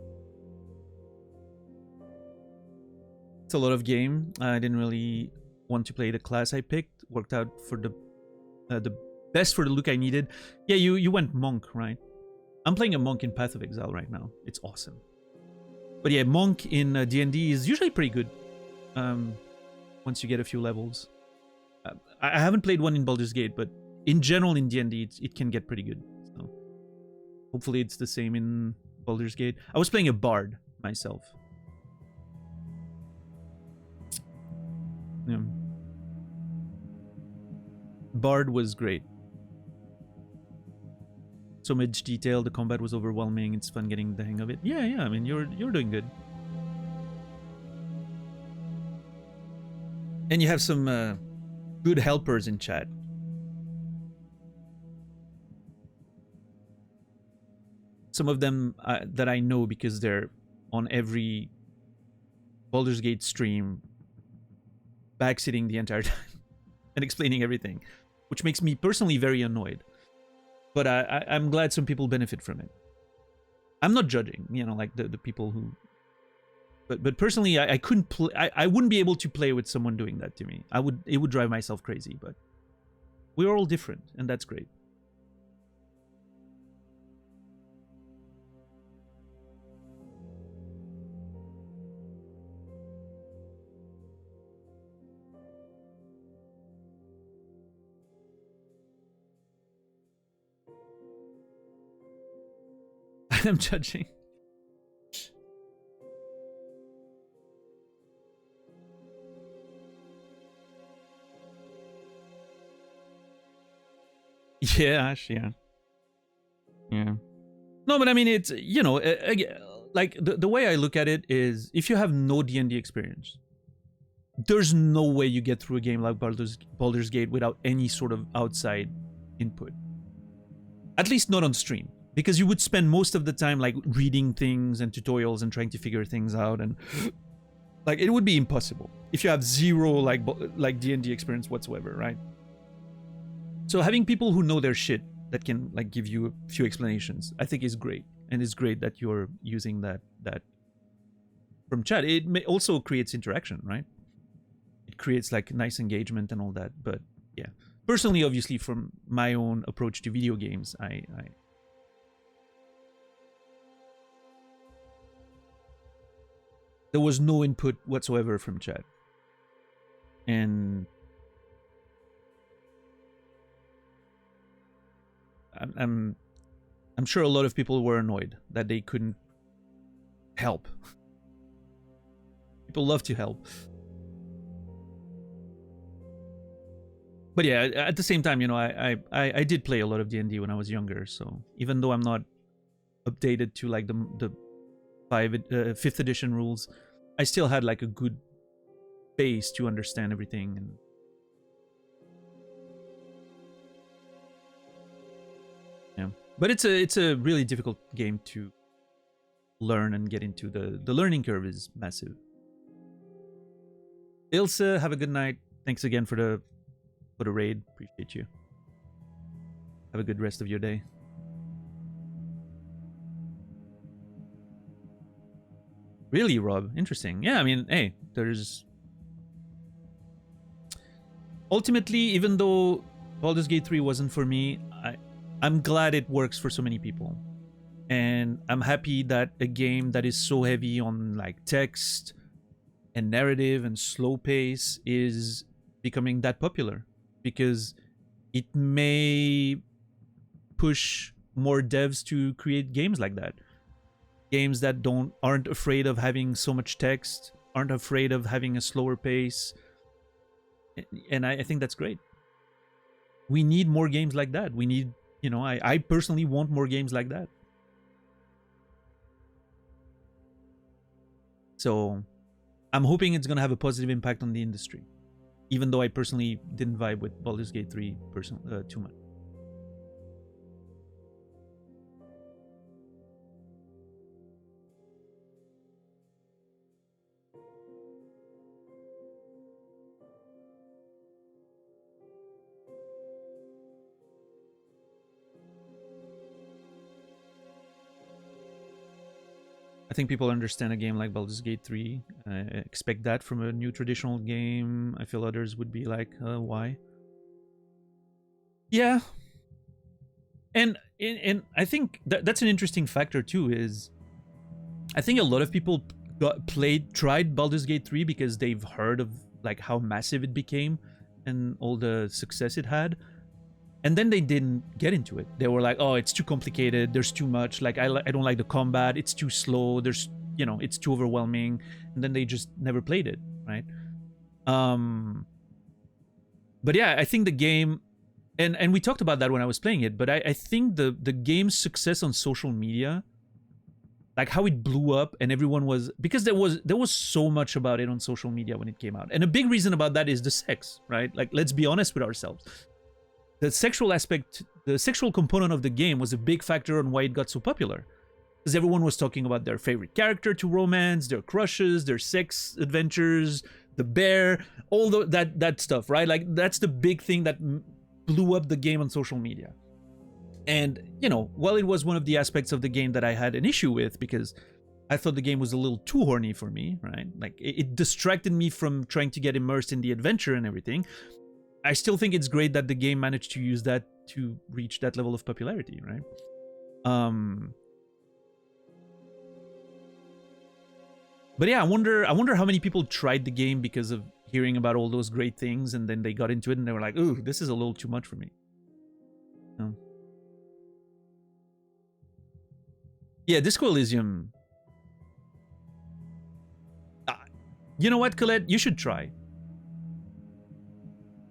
[SPEAKER 1] It's a lot of game. I didn't really want to play the class I picked. Worked out for the best for the look I needed. Yeah, you went monk, right? I'm playing a monk in Path of Exile right now. It's awesome. But yeah, monk in D&D is usually pretty good. Once you get a few levels. I haven't played one in Baldur's Gate, but in general in D&D it can get pretty good. So hopefully it's the same in Baldur's Gate. I was playing a bard myself. Yeah. Bard was great. So much detail, the combat was overwhelming, it's fun getting the hang of it. Yeah, I mean, you're doing good. And you have some good helpers in chat. Some of them that I know because they're on every Baldur's Gate stream, backsitting the entire time and explaining everything, which makes me personally very annoyed. But I'm glad some people benefit from it. I'm not judging, you know, like the people who... But personally, I couldn't play... I wouldn't be able to play with someone doing that to me. It would drive myself crazy, but... We're all different, and that's great. I'm judging. Yeah, Ash, yeah. Yeah. No, but I mean, it's, you know, like the way I look at it is if you have no D&D experience, there's no way you get through a game like Baldur's Gate without any sort of outside input. At least not on stream. Because you would spend most of the time like reading things and tutorials and trying to figure things out, and like it would be impossible if you have zero like D&D experience whatsoever, right? So having people who know their shit that can like give you a few explanations, I think is great, and it's great that you're using that from chat. It also creates interaction, right? It creates like nice engagement and all that. But yeah, personally, obviously, from my own approach to video games, there was no input whatsoever from chat. And I'm sure a lot of people were annoyed that they couldn't help. People love to help. But yeah, at the same time, you know, I did play a lot of D&D when I was younger, so even though I'm not updated to like the 5th edition rules, I still had like a good base to understand everything. And yeah, but it's a really difficult game to learn and get into. The learning curve is massive. Ilse, have a good night. Thanks again for the raid. Appreciate you. Have a good rest of your day. Really, Rob? Interesting. Yeah, I mean, hey, there's... Ultimately, even though Baldur's Gate 3 wasn't for me, I'm glad it works for so many people. And I'm happy that a game that is so heavy on like text and narrative and slow pace is becoming that popular, because it may push more devs to create games like that. Games that aren't afraid of having so much text, aren't afraid of having a slower pace. And I think that's great. We need more games like that. We need, you know, I personally want more games like that. So I'm hoping it's going to have a positive impact on the industry, even though I personally didn't vibe with Baldur's Gate 3 too much. I think people understand a game like Baldur's Gate 3. I expect that from a new traditional game. I feel others would be like, why? Yeah. And I think that's an interesting factor too, is I think a lot of people tried Baldur's Gate 3 because they've heard of like how massive it became and all the success it had. And then they didn't get into it. They were like, oh, it's too complicated. There's too much. Like, I don't like the combat. It's too slow. There's, you know, it's too overwhelming. And then they just never played it, right? But yeah, I think the game, and we talked about that when I was playing it, but I think the game's success on social media, like how it blew up and everyone was, because there was so much about it on social media when it came out. And a big reason about that is the sex, right? Like, let's be honest with ourselves. The sexual aspect, the sexual component of the game was a big factor on why it got so popular. Because everyone was talking about their favorite character to romance, their crushes, their sex adventures, the bear, all that stuff, right? Like, that's the big thing that blew up the game on social media. And, you know, while it was one of the aspects of the game that I had an issue with, because I thought the game was a little too horny for me, right? Like, it distracted me from trying to get immersed in the adventure and everything. I still think it's great that the game managed to use that to reach that level of popularity, right? But yeah, I wonder how many people tried the game because of hearing about all those great things, and then they got into it and they were like, ooh, this is a little too much for me. No. Yeah, Disco Elysium. You know what, Colette? You should try.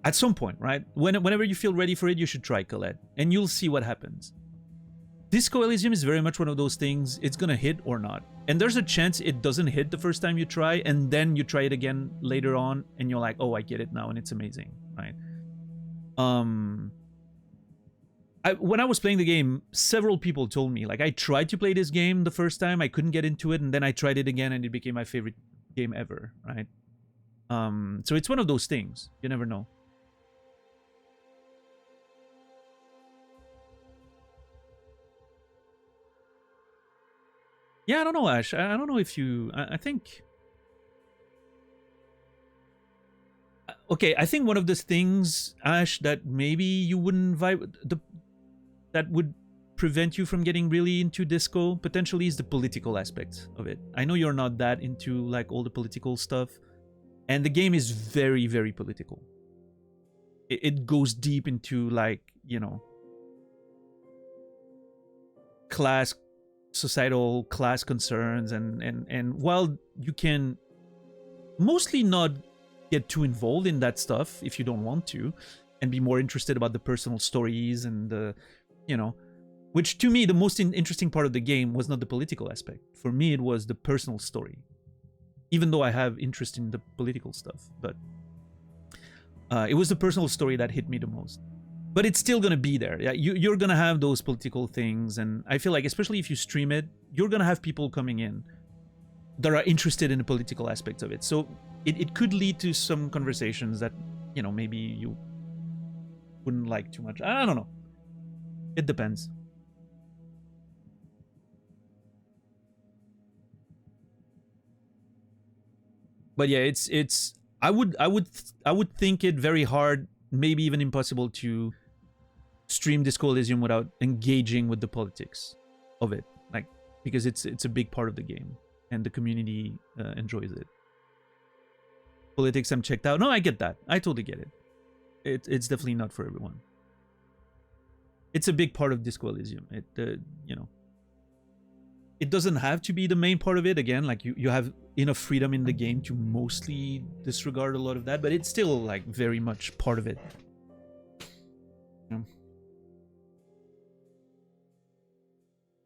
[SPEAKER 1] At some point, right? Whenever you feel ready for it, you should try, Colette. And you'll see what happens. Disco Elysium is very much one of those things, it's gonna hit or not. And there's a chance it doesn't hit the first time you try, and then you try it again later on, and you're like, oh, I get it now, and it's amazing, right? When I was playing the game, several people told me, like, I tried to play this game the first time, I couldn't get into it, and then I tried it again, and it became my favorite game ever, right? So it's one of those things. You never know. Yeah, I don't know, Ash. I don't know if you... I think... Okay, I think one of the things, Ash, that maybe you wouldn't vibe... that would prevent you from getting really into disco, potentially, is the political aspect of it. I know you're not that into, like, all the political stuff. And the game is very, very political. It goes deep into, like, you know... societal class concerns, and while you can mostly not get too involved in that stuff if you don't want to, and be more interested about the personal stories and the, you know, which to me the most interesting part of the game was not the political aspect. For me it was the personal story, even though I have interest in the political stuff, but it was the personal story that hit me the most. But it's still gonna be there. Yeah, you're gonna have those political things, and I feel like, especially if you stream it, you're gonna have people coming in that are interested in the political aspects of it. So it could lead to some conversations that, you know, maybe you wouldn't like too much. I don't know. It depends. But yeah, it's I would think it very hard, maybe even impossible, to stream Disco Elysium without engaging with the politics of it, like, because it's a big part of the game and the community enjoys it. Politics, I'm checked out. No, I get that. I totally get it. It's definitely not for everyone. It's a big part of Disco Elysium. You know, it doesn't have to be the main part of it. Again, like, you have enough freedom in the game to mostly disregard a lot of that, but it's still, like, very much part of it. Yeah.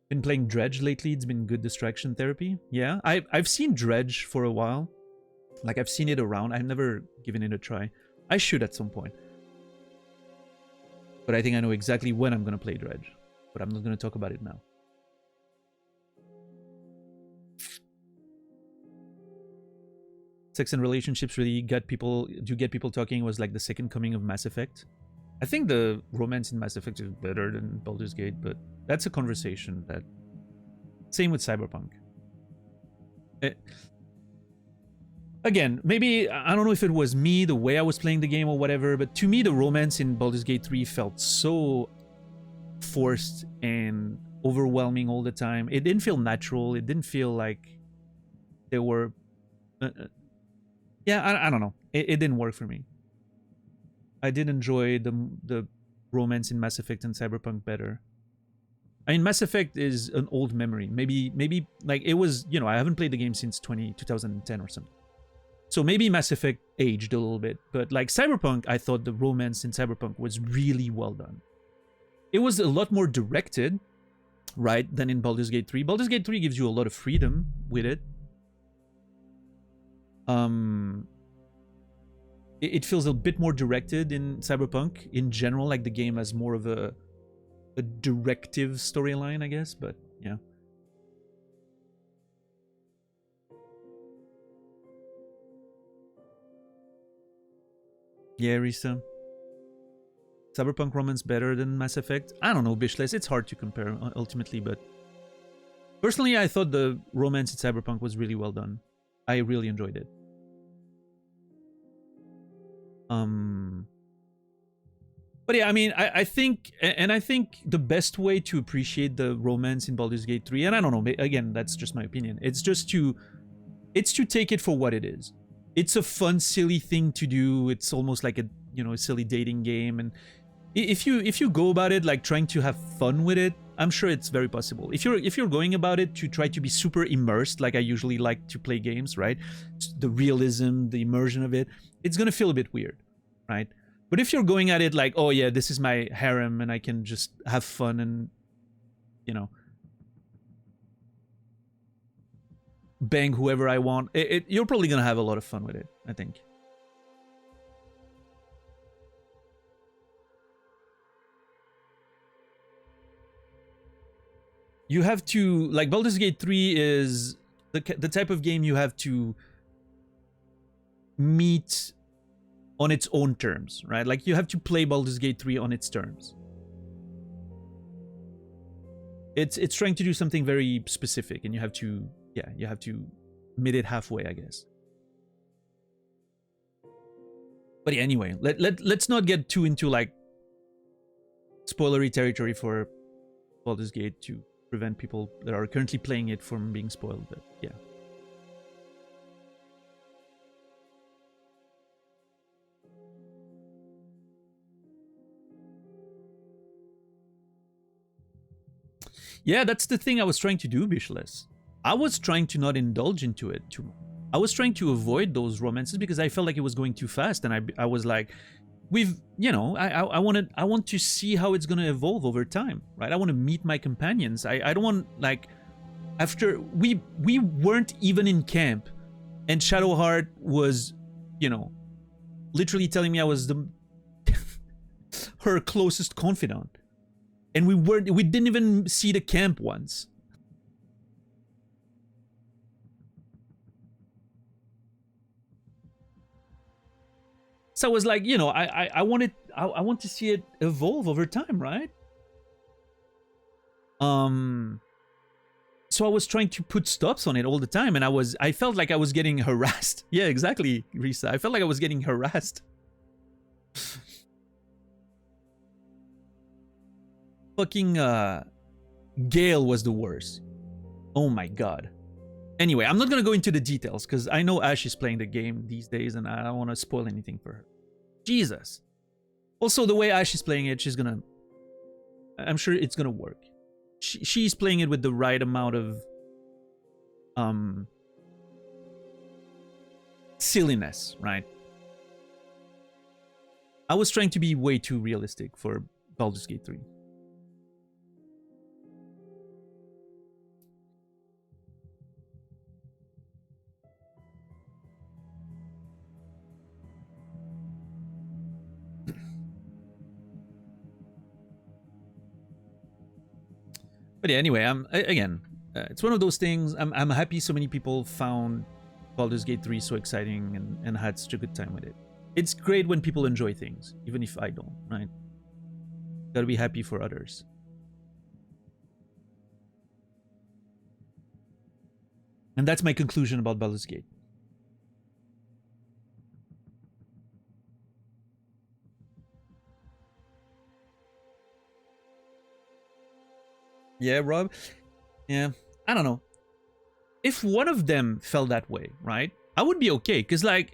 [SPEAKER 1] Been playing Dredge lately. It's been good distraction therapy. Yeah, I've seen Dredge for a while. Like, I've seen it around. I've never given it a try. I should at some point. But I think I know exactly when I'm gonna play Dredge. But I'm not gonna talk about it now. Sex and relationships really get people talking. Was like the second coming of Mass Effect. I think the romance in Mass Effect is better than Baldur's Gate, but that's a conversation that... Same with Cyberpunk. Again, maybe, I don't know if it was me, the way I was playing the game or whatever, but to me the romance in Baldur's Gate 3 felt so forced and overwhelming all the time. It didn't feel natural. It didn't feel like there were... yeah, I don't know. It didn't work for me. I did enjoy the romance in Mass Effect and Cyberpunk better. I mean, Mass Effect is an old memory. Maybe like, it was, you know, I haven't played the game since 2010 or something. So maybe Mass Effect aged a little bit, but like Cyberpunk, I thought the romance in Cyberpunk was really well done. It was a lot more directed, right, than in Baldur's Gate 3. Baldur's Gate 3 gives you a lot of freedom with it. It feels a bit more directed in Cyberpunk. In general, like, the game has more of a directive storyline, I guess, but yeah. Yeah, Risa. Cyberpunk romance better than Mass Effect? I don't know, Bishless. It's hard to compare, ultimately, but... Personally, I thought the romance in Cyberpunk was really well done. I really enjoyed it. But yeah, I mean, I think the best way to appreciate the romance in Baldur's Gate 3, and I don't know, again, that's just my opinion, it's to take it for what it is. It's a fun, silly thing to do. It's almost like a, you know, a silly dating game, and if you go about it like trying to have fun with it, I'm sure it's very possible. If you're going about it to try to be super immersed, like I usually like to play games, right? The realism, the immersion of it, it's gonna feel a bit weird, right? But if you're going at it like, oh yeah, this is my harem and I can just have fun and, you know, bang whoever I want, you're probably gonna have a lot of fun with it, I think. You have to, like, Baldur's Gate 3 is the type of game you have to meet on its own terms, right? Like, you have to play Baldur's Gate 3 on its terms. It's trying to do something very specific, and you have to, yeah, you have to meet it halfway, I guess. But yeah, anyway, let's not get too into, like, spoilery territory for Baldur's Gate to prevent people that are currently playing it from being spoiled, but yeah. Yeah, that's the thing I was trying to do, Bishless. I was trying to not indulge into it too much. I was trying to avoid those romances because I felt like it was going too fast, and I was like, we've, you know, I want to see how it's gonna evolve over time, right? I want to meet my companions. I don't want, like, after we weren't even in camp, and Shadowheart was, you know, literally telling me I was the her closest confidant, and we didn't even see the camp once. So I was like, you know, I want to see it evolve over time, right? So I was trying to put stops on it all the time, and I felt like I was getting harassed. Yeah, exactly, Risa. I felt like I was getting harassed. Fucking Gale was the worst. Oh my god. Anyway, I'm not gonna go into the details because I know Ash is playing the game these days and I don't want to spoil anything for her. Jesus. Also, the way Ash is playing it, I'm sure it's gonna work. She's playing it with the right amount of silliness, right? I was trying to be way too realistic for Baldur's Gate 3. But yeah, anyway, it's one of those things. I'm happy so many people found Baldur's Gate 3 so exciting and had such a good time with it. It's great when people enjoy things, even if I don't, right? Gotta be happy for others. And that's my conclusion about Baldur's Gate. Yeah, Rob. Yeah, I don't know. If one of them felt that way, right, I would be okay. Because, like,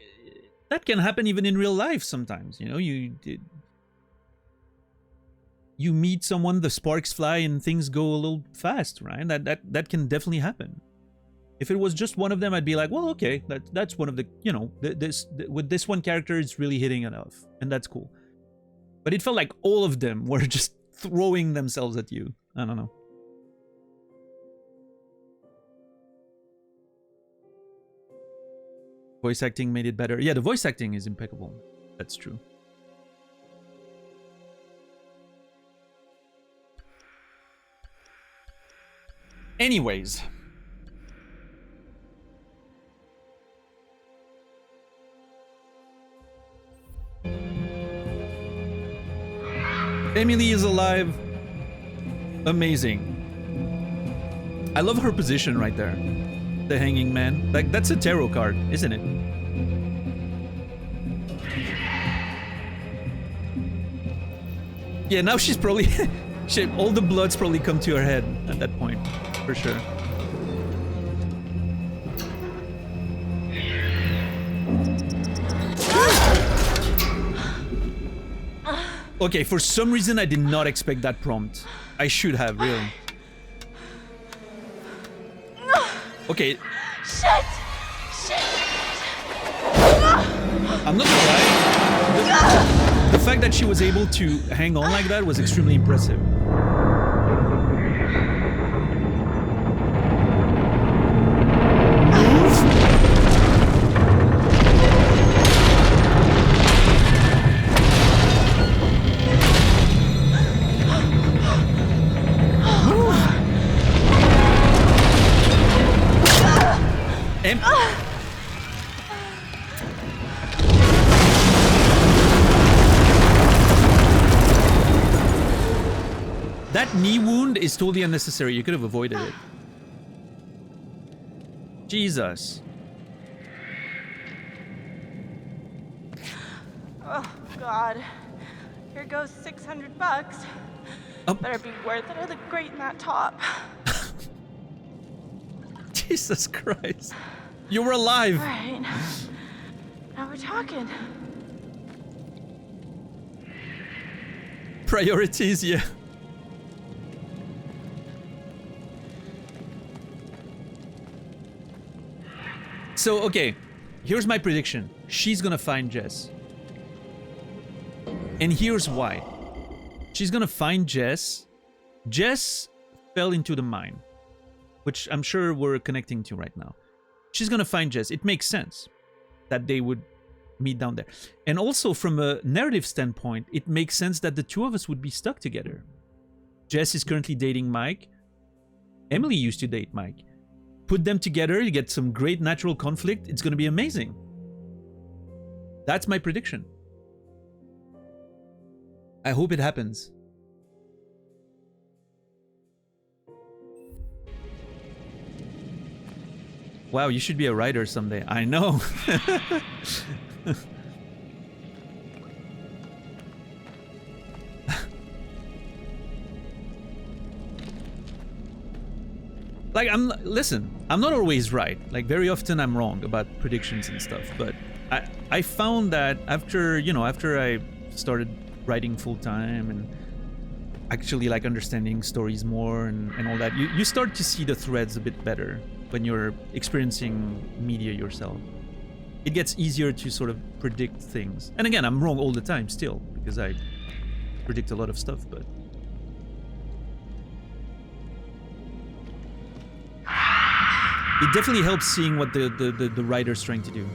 [SPEAKER 1] that can happen even in real life sometimes. You know, you meet someone, the sparks fly, and things go a little fast, right? That can definitely happen. If it was just one of them, I'd be like, well, okay, that's one of the, you know, with this one character, it's really hitting it off, and that's cool. But it felt like all of them were just throwing themselves at you. I don't know. Voice acting made it better. Yeah, the voice acting is impeccable. That's true. Anyways. Emily is alive. Amazing. I love her position right there. The hanging man. Like, that's a tarot card, isn't it? Yeah, now she's probably... all the blood's probably come to her head at that point. For sure. Okay, for some reason I did not expect that prompt. I should have, really. Okay.
[SPEAKER 3] Shit! Shit!
[SPEAKER 1] I'm not gonna lie. The fact that she was able to hang on like that was extremely impressive. That knee wound is totally unnecessary. You could have avoided it. Jesus.
[SPEAKER 3] Oh, God. Here goes $600.
[SPEAKER 1] Oh.
[SPEAKER 3] Better be worth it. I look great in that top.
[SPEAKER 1] Jesus Christ. You were alive.
[SPEAKER 3] All right. Now we're talking.
[SPEAKER 1] Priorities, yeah. So, okay, here's my prediction. She's gonna find Jess. And here's why. She's gonna find Jess. Jess fell into the mine, which I'm sure we're connecting to right now. She's gonna find Jess. It makes sense that they would meet down there. And also, from a narrative standpoint, it makes sense that the two of us would be stuck together. Jess is currently dating Mike. Emily used to date Mike. Put them together, you get some great natural conflict. It's going to be amazing. That's my prediction. I hope it happens. Wow, you should be a writer someday. I know. Like, listen, I'm not always right. Like, very often I'm wrong about predictions and stuff, but I found that after I started writing full time and actually like understanding stories more and all that, you start to see the threads a bit better when you're experiencing media yourself. It gets easier to sort of predict things. And again, I'm wrong all the time still, because I predict a lot of stuff, but it definitely helps seeing what the writer's trying to do.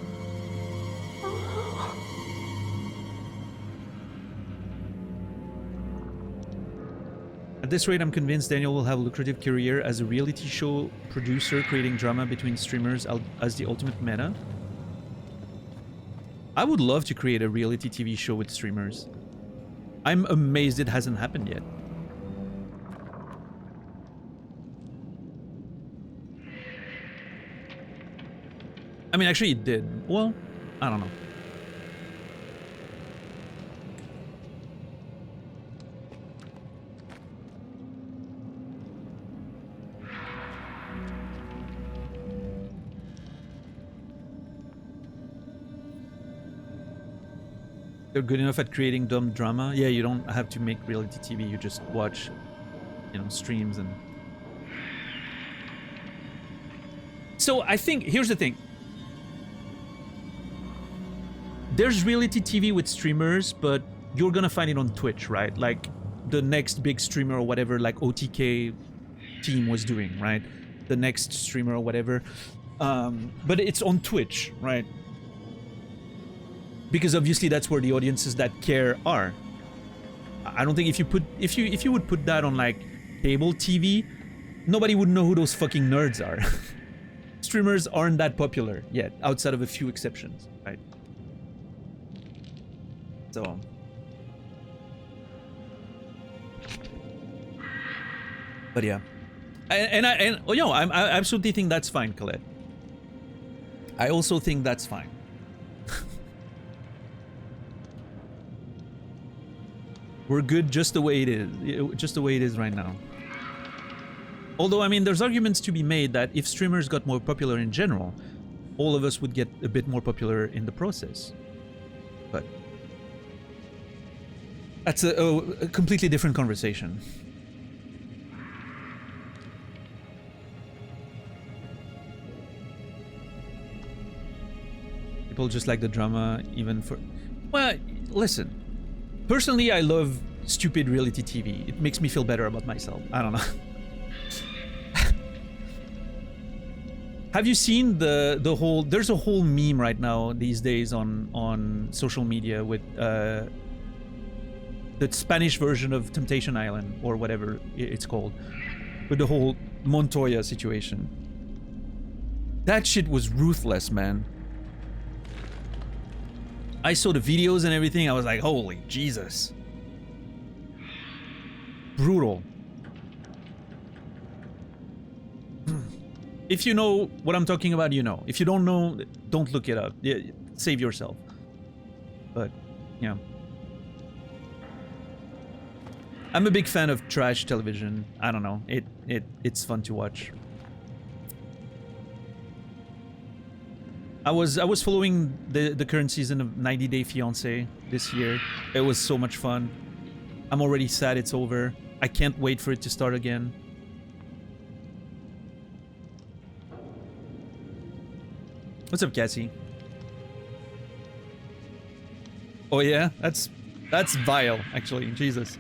[SPEAKER 1] At this rate, I'm convinced Daniel will have a lucrative career as a reality show producer, creating drama between streamers as the ultimate meta. I would love to create a reality TV show with streamers. I'm amazed it hasn't happened yet. I mean, actually it did. Well, I don't know. They're good enough at creating dumb drama. Yeah, you don't have to make reality TV. You just watch, streams and... So I think, here's the thing. There's reality TV with streamers, but you're gonna find it on Twitch, right? Like the next big streamer or whatever, like OTK team was doing, right? The next streamer or whatever. But it's on Twitch, right? Because obviously that's where the audiences that care are. I don't think if you would put that on like cable TV, nobody would know who those fucking nerds are. Streamers aren't that popular yet, outside of a few exceptions, right? So, but yeah, I absolutely think that's fine, Colette. I also think that's fine. We're good just the way it is right now. Although, I mean, there's arguments to be made that if streamers got more popular in general, all of us would get a bit more popular in the process. But That's a completely different conversation. People just like the drama, even for... Well, listen. Personally, I love stupid reality TV. It makes me feel better about myself. I don't know. Have you seen the whole... There's a whole meme right now these days on social media with the Spanish version of Temptation Island, or whatever it's called, with the whole Montoya situation. That shit was ruthless, man. I saw the videos and everything. I was like, holy Jesus. Brutal. If you know what I'm talking about, you know. If you don't know, don't look it up. Yeah, save yourself. But, yeah. I'm a big fan of trash television. I don't know. It's fun to watch. I was following the current season of 90 Day Fiancé this year. It was so much fun. I'm already sad it's over. I can't wait for it to start again. What's up, Cassie? Oh yeah, that's vile, actually. Jesus.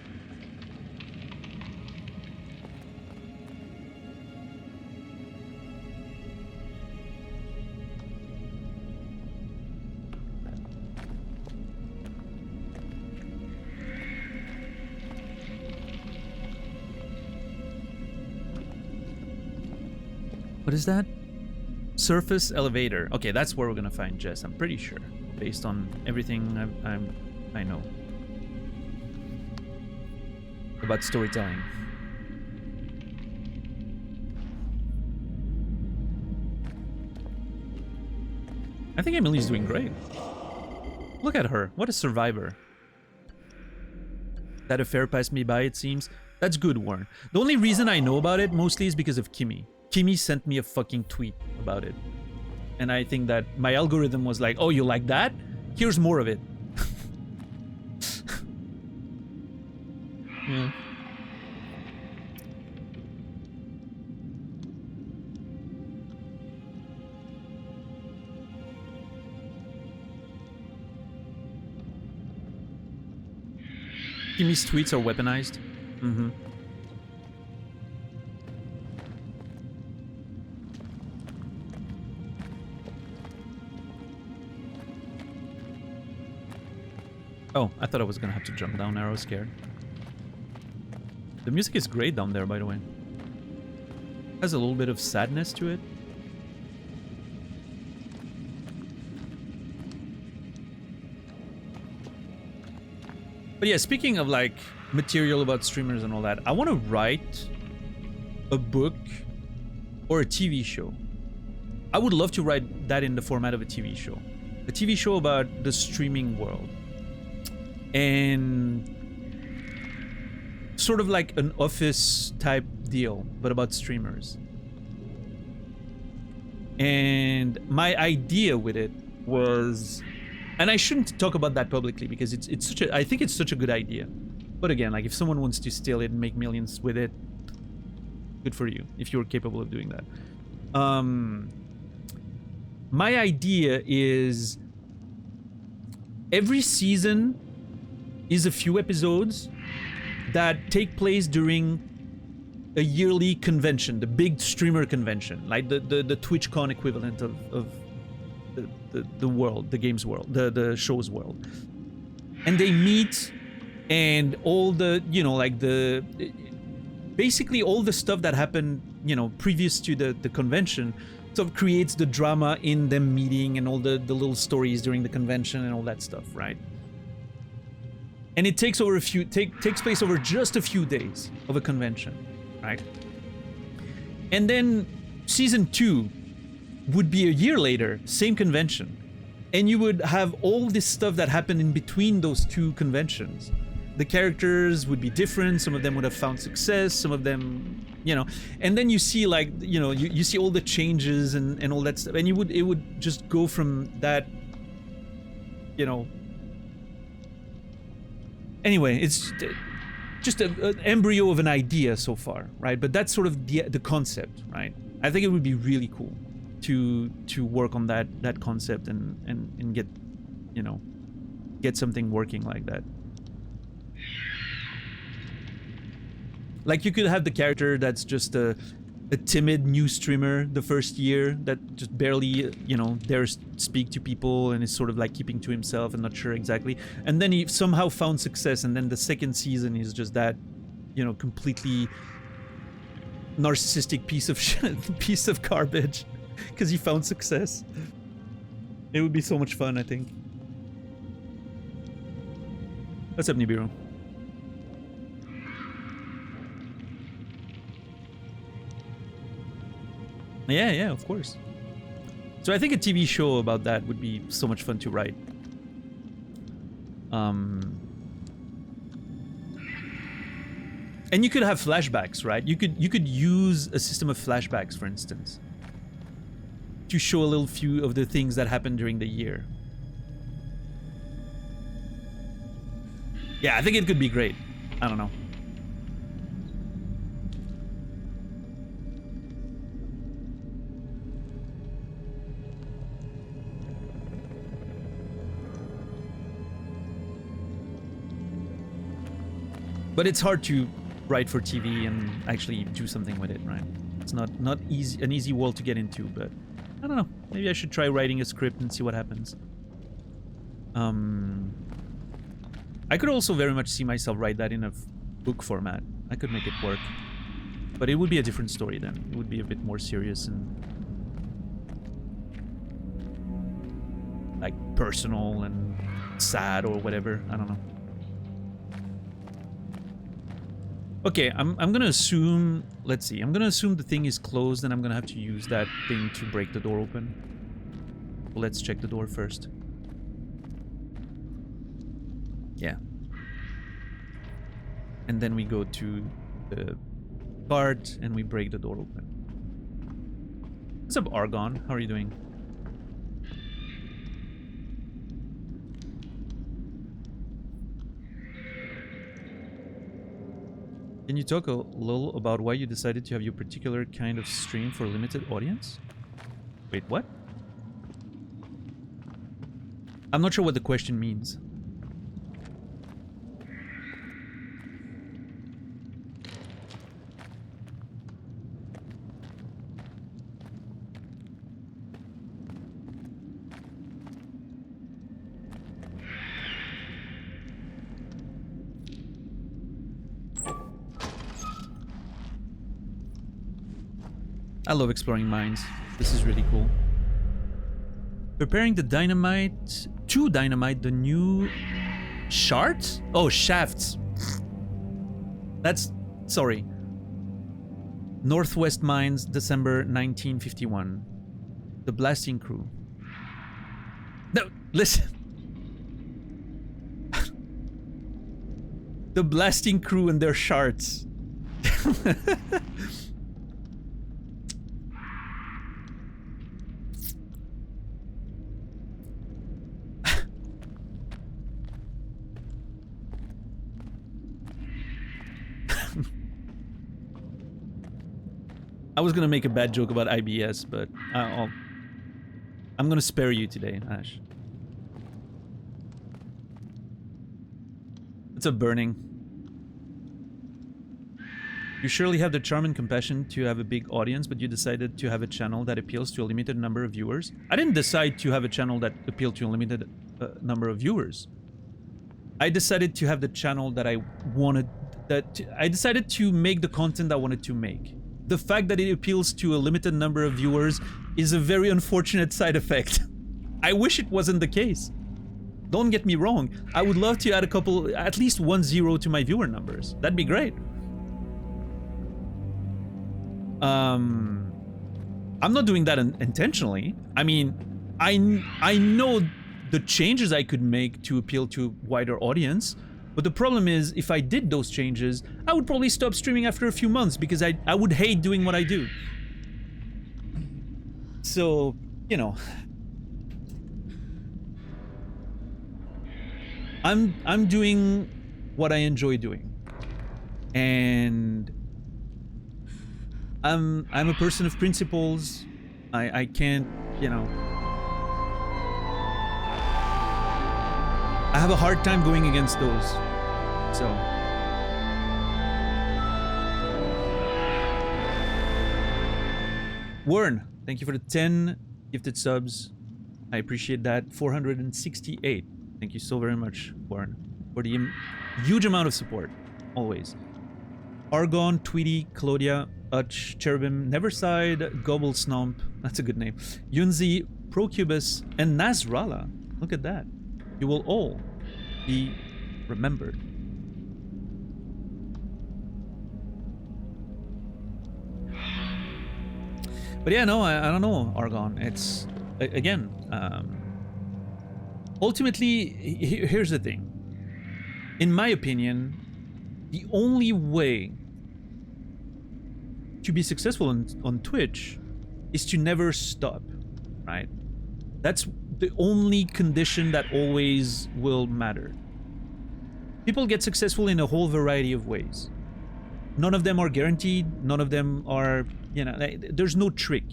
[SPEAKER 1] What is that? Surface elevator. Okay, that's where we're gonna find Jess. I'm pretty sure, based on everything I know about storytelling. I think Emily's doing great. Look at her. What a survivor. That affair passed me by, it seems. That's good, Warren. The only reason I know about it mostly is because of Kimmy. Kimmy sent me a fucking tweet about it. And I think that my algorithm was like, oh, you like that? Here's more of it. Yeah. Kimmy's tweets are weaponized. Mm-hmm. Oh, I thought I was gonna have to jump down there. I was scared. The music is great down there, by the way. Has a little bit of sadness to it. But yeah, speaking of like material about streamers and all that, I want to write a book or a TV show. I would love to write that in the format of a TV show. A TV show about the streaming world. And sort of like an Office type deal, but about streamers. And my idea with it was, and I shouldn't talk about that publicly because it's such a, I think it's such a good idea. But again, like if someone wants to steal it and make millions with it, good for you if you're capable of doing that. My idea is every season is a few episodes that take place during a yearly convention, the big streamer convention, like the TwitchCon equivalent of the world, the games world, the show's world. And they meet, and all the, you know, like the, basically all the stuff that happened, you know, previous to the convention sort of creates the drama in them meeting and all the little stories during the convention and all that stuff, right? And it takes over takes place over just a few days of a convention, right? And then season 2 would be a year later, same convention. And you would have all this stuff that happened in between those two conventions. The characters would be different, some of them would have found success, some of them, you know, and then you see like, you know, you see all the changes and all that stuff, and it would just go from that, you know, Anyway, it's just an embryo of an idea so far, right? But that's sort of the concept, right? I think it would be really cool to work on that concept and get, you know, get something working like that. Like, you could have the character that's just a timid new streamer the first year that just barely, you know, dares speak to people and is sort of like keeping to himself and not sure exactly. And then he somehow found success, and then the second season is just that, you know, completely narcissistic piece of shit, piece of garbage, because he found success. It would be so much fun, I think. What's up, Nibiru? Yeah, of course. So I think a TV show about that would be so much fun to write. And you could have flashbacks, right? You could use a system of flashbacks, for instance, to show a little few of the things that happened during the year. Yeah, I think it could be great. I don't know. But it's hard to write for TV and actually do something with it, right? It's not easy, an easy world to get into, but I don't know. Maybe I should try writing a script and see what happens. I could also very much see myself write that in a book format. I could make it work. But it would be a different story then. It would be a bit more serious and like personal and sad or whatever. I don't know. Okay, I'm gonna assume, let's see, I'm gonna assume the thing is closed and I'm gonna have to use that thing to break the door open. Well, let's check the door first. Yeah. And then we go to the cart and we break the door open. What's up, Argon? How are you doing? Can you talk a little about why you decided to have your particular kind of stream for a limited audience? Wait, what? I'm not sure what the question means. I love exploring mines. This is really cool. Preparing the dynamite... To dynamite the new... Shards? Oh, shafts. That's... Sorry. Northwest Mines, December 1951. The blasting crew. No, listen. The blasting crew and their shards. I was gonna make a bad joke about IBS, but I'm gonna spare you today, Ash. It's a burning. You surely have the charm and compassion to have a big audience, but you decided to have a channel that appeals to a limited number of viewers. I didn't decide to have a channel that appealed to a limited number of viewers. I decided to have the channel that I wanted. I decided to make the content I wanted to make. The fact that it appeals to a limited number of viewers is a very unfortunate side effect. I wish it wasn't the case. Don't get me wrong. I would love to add at least 1 0 to my viewer numbers. That'd be great. I'm not doing that intentionally. I mean, I know the changes I could make to appeal to a wider audience. But the problem is, if I did those changes, I would probably stop streaming after a few months because I would hate doing what I do. So, you know. I'm doing what I enjoy doing. And I'm a person of principles. I can't, you know, I have a hard time going against those. So Warren, thank you for the 10 gifted subs. I appreciate that. 468. Thank you so very much, Warren, for the huge amount of support, always. Argon, Tweety, Claudia, Utch, Cherubim, Neverside, Gobble Snomp, that's a good name, Yunzi, Procubus, and Nasrallah. Look at that. You will all be remembered. But yeah, no, I don't know, Argon. It's, again, ultimately, here's the thing. In my opinion, the only way to be successful on Twitch is to never stop, right? That's the only condition that always will matter. People get successful in a whole variety of ways. None of them are guaranteed. None of them are, you know, there's no trick.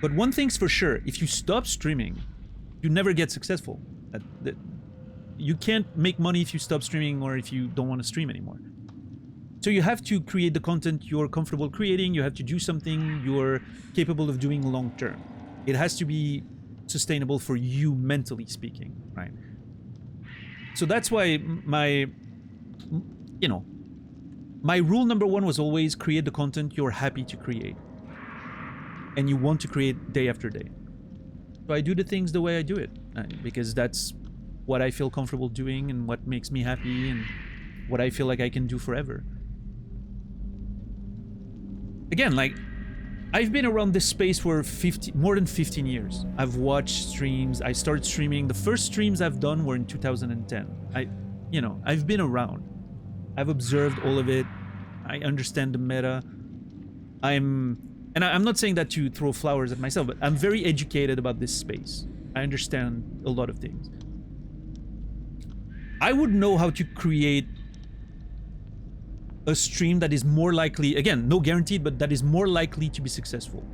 [SPEAKER 1] But one thing's for sure, if you stop streaming, you never get successful. You can't make money if you stop streaming or if you don't want to stream anymore. So you have to create the content you're comfortable creating. You have to do something you're capable of doing long term. It has to be sustainable for you, mentally speaking, right? So that's why my rule number one was always create the content you're happy to create and you want to create day after day. So I do the things the way I do it, because that's what I feel comfortable doing and what makes me happy and what I feel like I can do forever. Again, like, I've been around this space for more than 15 years. I've watched streams. I started streaming. The first streams I've done were in 2010. I've been around. I've observed all of it. I understand the meta. I'm not saying that to throw flowers at myself, but I'm very educated about this space. I understand a lot of things. I would know how to create a stream that is more likely, again, no guaranteed, but that is more likely to be successful.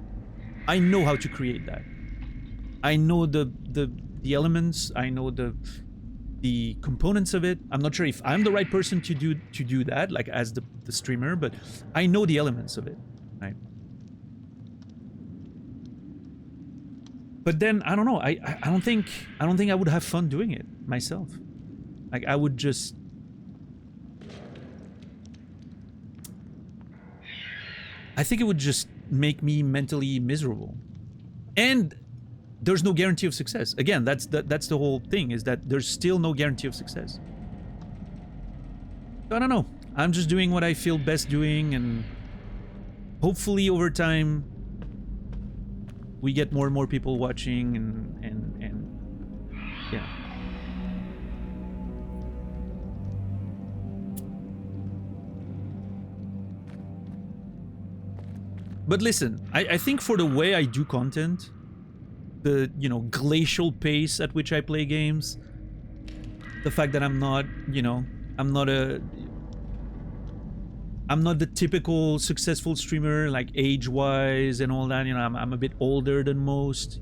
[SPEAKER 1] I know how to create that. I know the elements. I know the components of it. I'm not sure if I'm the right person to do that, like as the streamer, but I know the elements of it, right? But then I don't know. I don't think I would have fun doing it myself. Like, I would just, I think it would just make me mentally miserable. And there's no guarantee of success. Again, that's the whole thing, is that there's still no guarantee of success. So I don't know. I'm just doing what I feel best doing, and hopefully over time we get more and more people watching and yeah. But listen, I think for the way I do content, the, glacial pace at which I play games, the fact that I'm not the typical successful streamer, like age-wise and all that, I'm a bit older than most,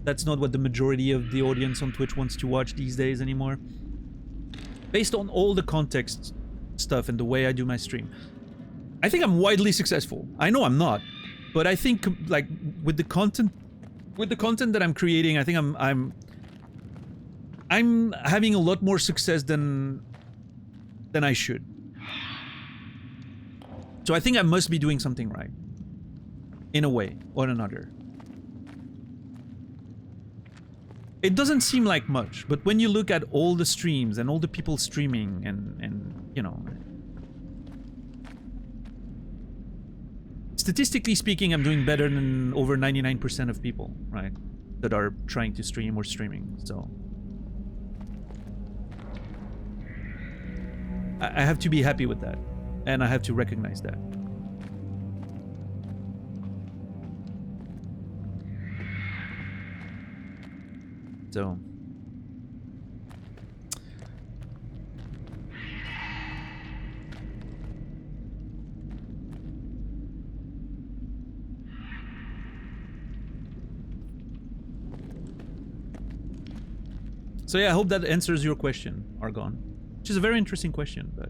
[SPEAKER 1] That's not what the majority of the audience on Twitch wants to watch these days anymore. Based on all the context stuff and the way I do my stream, I think I'm widely successful. I know I'm not, but I think, like, with the content that I'm creating, I think I'm having a lot more success than I should. So I think I must be doing something right, in a way or another. It doesn't seem like much, but when you look at all the streams and all the people streaming and statistically speaking, I'm doing better than over 99% of people, right, that are trying to stream or streaming. So I have to be happy with that, and I have to recognize that. So So yeah, I hope that answers your question, Argon. Which is a very interesting question, but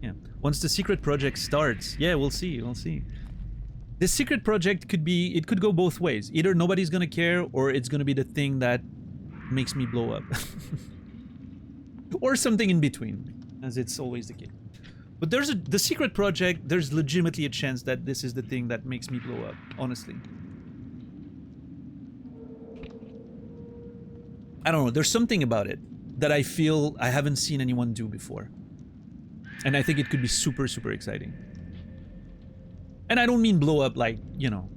[SPEAKER 1] yeah. Once the secret project starts, yeah, we'll see, we'll see. This secret project could be, it could go both ways. Either nobody's gonna care, or it's gonna be the thing that makes me blow up. Or something in between, as it's always the case. But the secret project, there's legitimately a chance that this is the thing that makes me blow up, honestly. I don't know, there's something about it that I feel I haven't seen anyone do before. And I think it could be super, super exciting. And I don't mean blow up like, you know,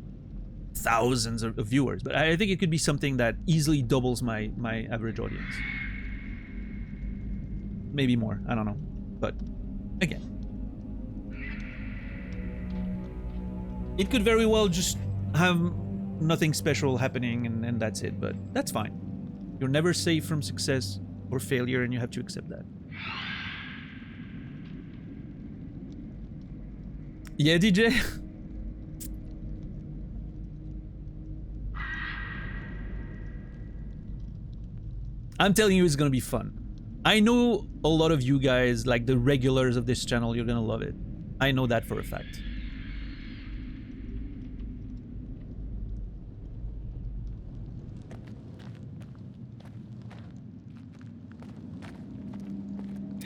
[SPEAKER 1] thousands of viewers, but I think it could be something that easily doubles my average audience. Maybe more, I don't know. But again, it could very well just have nothing special happening and that's it, but that's fine. You're never safe from success or failure, and you have to accept that. Yeah, DJ? I'm telling you, it's gonna be fun. I know a lot of you guys, like the regulars of this channel, you're gonna love it. I know that for a fact.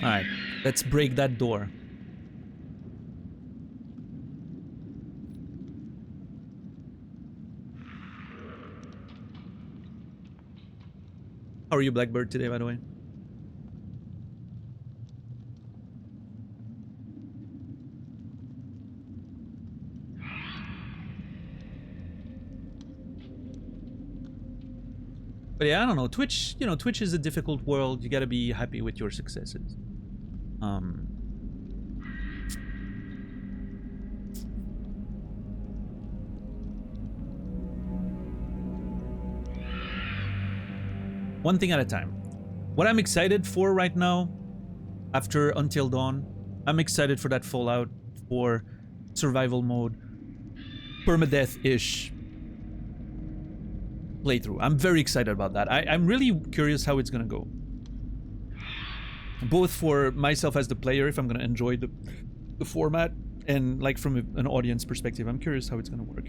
[SPEAKER 1] Alright, let's break that door. How are you, Blackbird, today, by the way? But yeah, I don't know. Twitch, you know, Twitch is a difficult world. You gotta be happy with your successes. One thing at a time. What I'm excited for right now, after Until Dawn, I'm excited for that Fallout 4 survival mode, permadeath-ish playthrough. I'm very excited about that. I'm really curious how it's gonna go. Both for myself as the player, if I'm gonna enjoy the format, and like from an audience perspective, I'm curious how it's gonna work.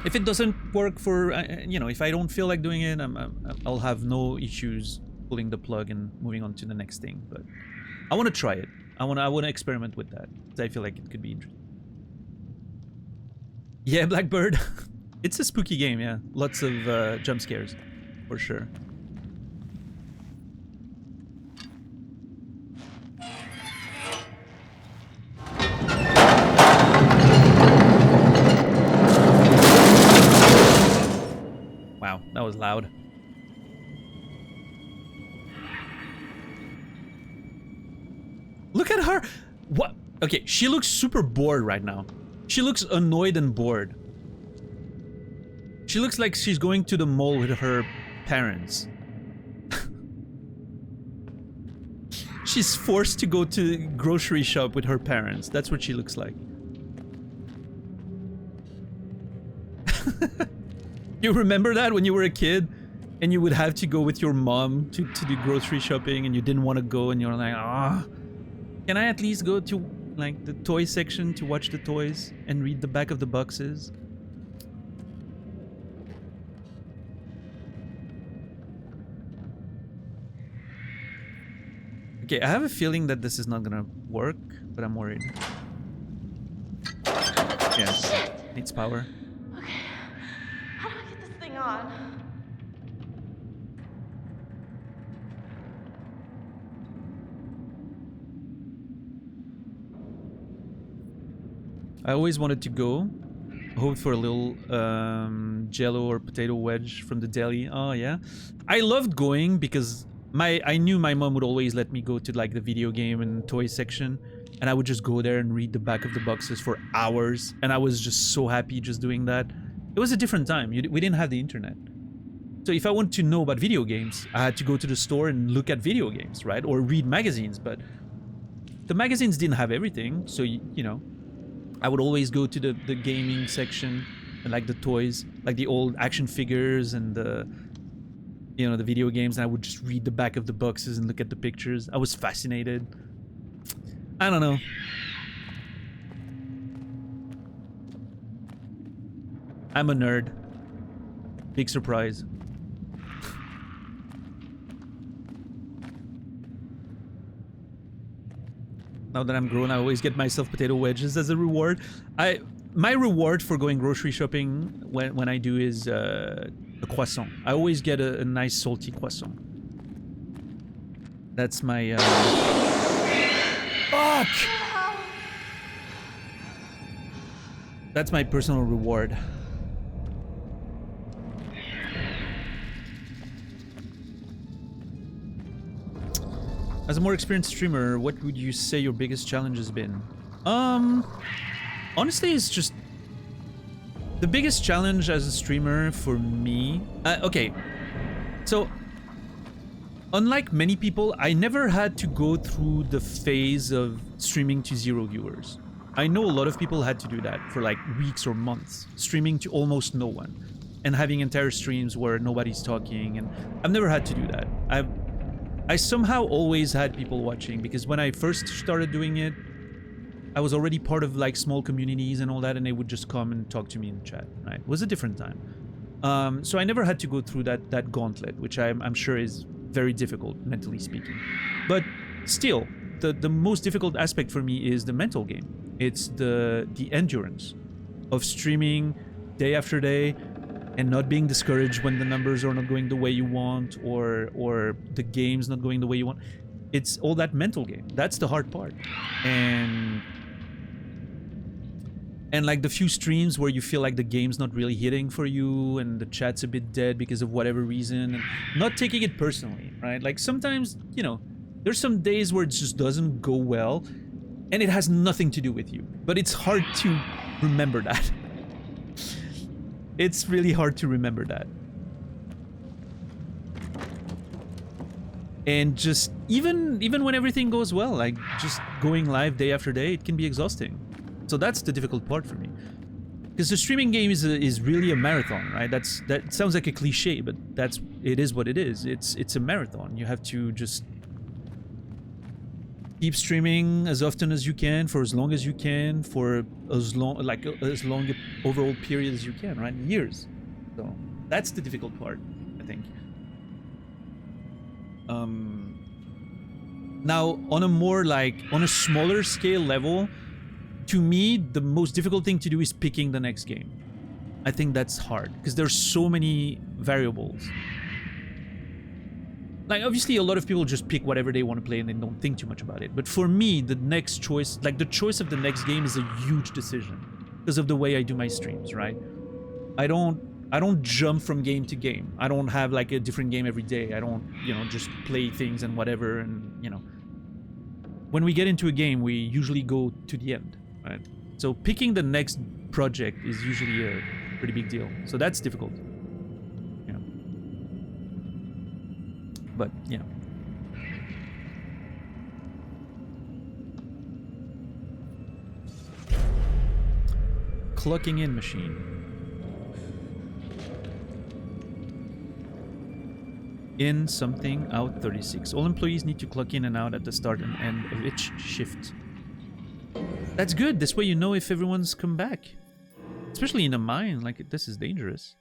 [SPEAKER 1] If it doesn't work for, you know, if I don't feel like doing it, I'll have no issues pulling the plug and moving on to the next thing. But I want to try it. I want to experiment with that. I feel like it could be interesting. Yeah, Blackbird. It's a spooky game, yeah. Lots of jump scares, for sure. Wow, that was loud. Look at her! What? Okay, she looks super bored right now. She looks annoyed and bored. She looks like she's going to the mall with her parents. She's forced to go to grocery shop with her parents. That's what she looks like. You remember that when you were a kid and you would have to go with your mom to do grocery shopping and you didn't want to go and you're like, ah, can I at least go to like the toy section to watch the toys and read the back of the boxes? Okay, I have a feeling that this is not gonna work, but I'm worried. Yeah,
[SPEAKER 3] Shit!
[SPEAKER 1] needs power.
[SPEAKER 3] Okay. How do I get this thing on?
[SPEAKER 1] I always wanted to go. Hoped for a little jello or potato wedge from the deli. Oh yeah. I loved going because I knew my mom would always let me go to like the video game and toy section, and I would just go there and read the back of the boxes for hours, and I was just so happy just doing that. It was a different time. We didn't have the internet. So if I wanted to know about video games, I had to go to the store and look at video games, right? Or read magazines, but the magazines didn't have everything, so you know, I would always go to the gaming section and like the toys, like the old action figures and the you know, the video games, and I would just read the back of the boxes and look at the pictures. I was fascinated. I don't know. I'm a nerd. Big surprise. Now that I'm grown, I always get myself potato wedges as a reward. My reward for going grocery shopping when I do is a croissant. I always get a nice salty croissant. That's my fuck! That's my personal reward. As a more experienced streamer, what would you say your biggest challenge has been? Honestly, it's just the biggest challenge as a streamer for me. Okay, so unlike many people, I never had to go through the phase of streaming to 0 viewers. I know a lot of people had to do that for like weeks or months, streaming to almost no one, and having entire streams where nobody's talking. And I've never had to do that. I somehow always had people watching, because when I first started doing it, I was already part of like small communities and all that, and they would just come and talk to me in the chat, right? It was a different time. So I never had to go through that gauntlet, which I'm sure is very difficult, mentally speaking. But still, the most difficult aspect for me is the mental game. It's the endurance of streaming day after day, and not being discouraged when the numbers are not going the way you want, or the game's not going the way you want. It's all that mental game. That's the hard part. And like the few streams where you feel like the game's not really hitting for you, and the chat's a bit dead because of whatever reason, and not taking it personally, right? Like sometimes, you know, there's some days where it just doesn't go well, and it has nothing to do with you. But it's hard to remember that. It's really hard to remember that. And just even when everything goes well, like just going live day after day, it can be exhausting. So that's the difficult part for me. Because the streaming game is really a marathon, right? That sounds like a cliche, but it is what it is. It's a marathon. You have to just keep streaming as often as you can, for as long as you can, for as long an overall period as you can, right? Years. So that's the difficult part, I think. Now on a smaller scale level, to me the most difficult thing to do is picking the next game. I think that's hard because there's so many variables. Like, obviously, a lot of people just pick whatever they want to play and they don't think too much about it. But for me, the next choice, like the choice of the next game, is a huge decision because of the way I do my streams, right? I don't jump from game to game. I don't have like a different game every day. I don't, you know, just play things and whatever. And, you know, when we get into a game, we usually go to the end, right? So picking the next project is usually a pretty big deal. So that's difficult. But, you know. Clocking in machine. In something, out 36. All employees need to clock in and out at the start and end of each shift. That's good. This way you know if everyone's come back. Especially in a mine, like this is dangerous.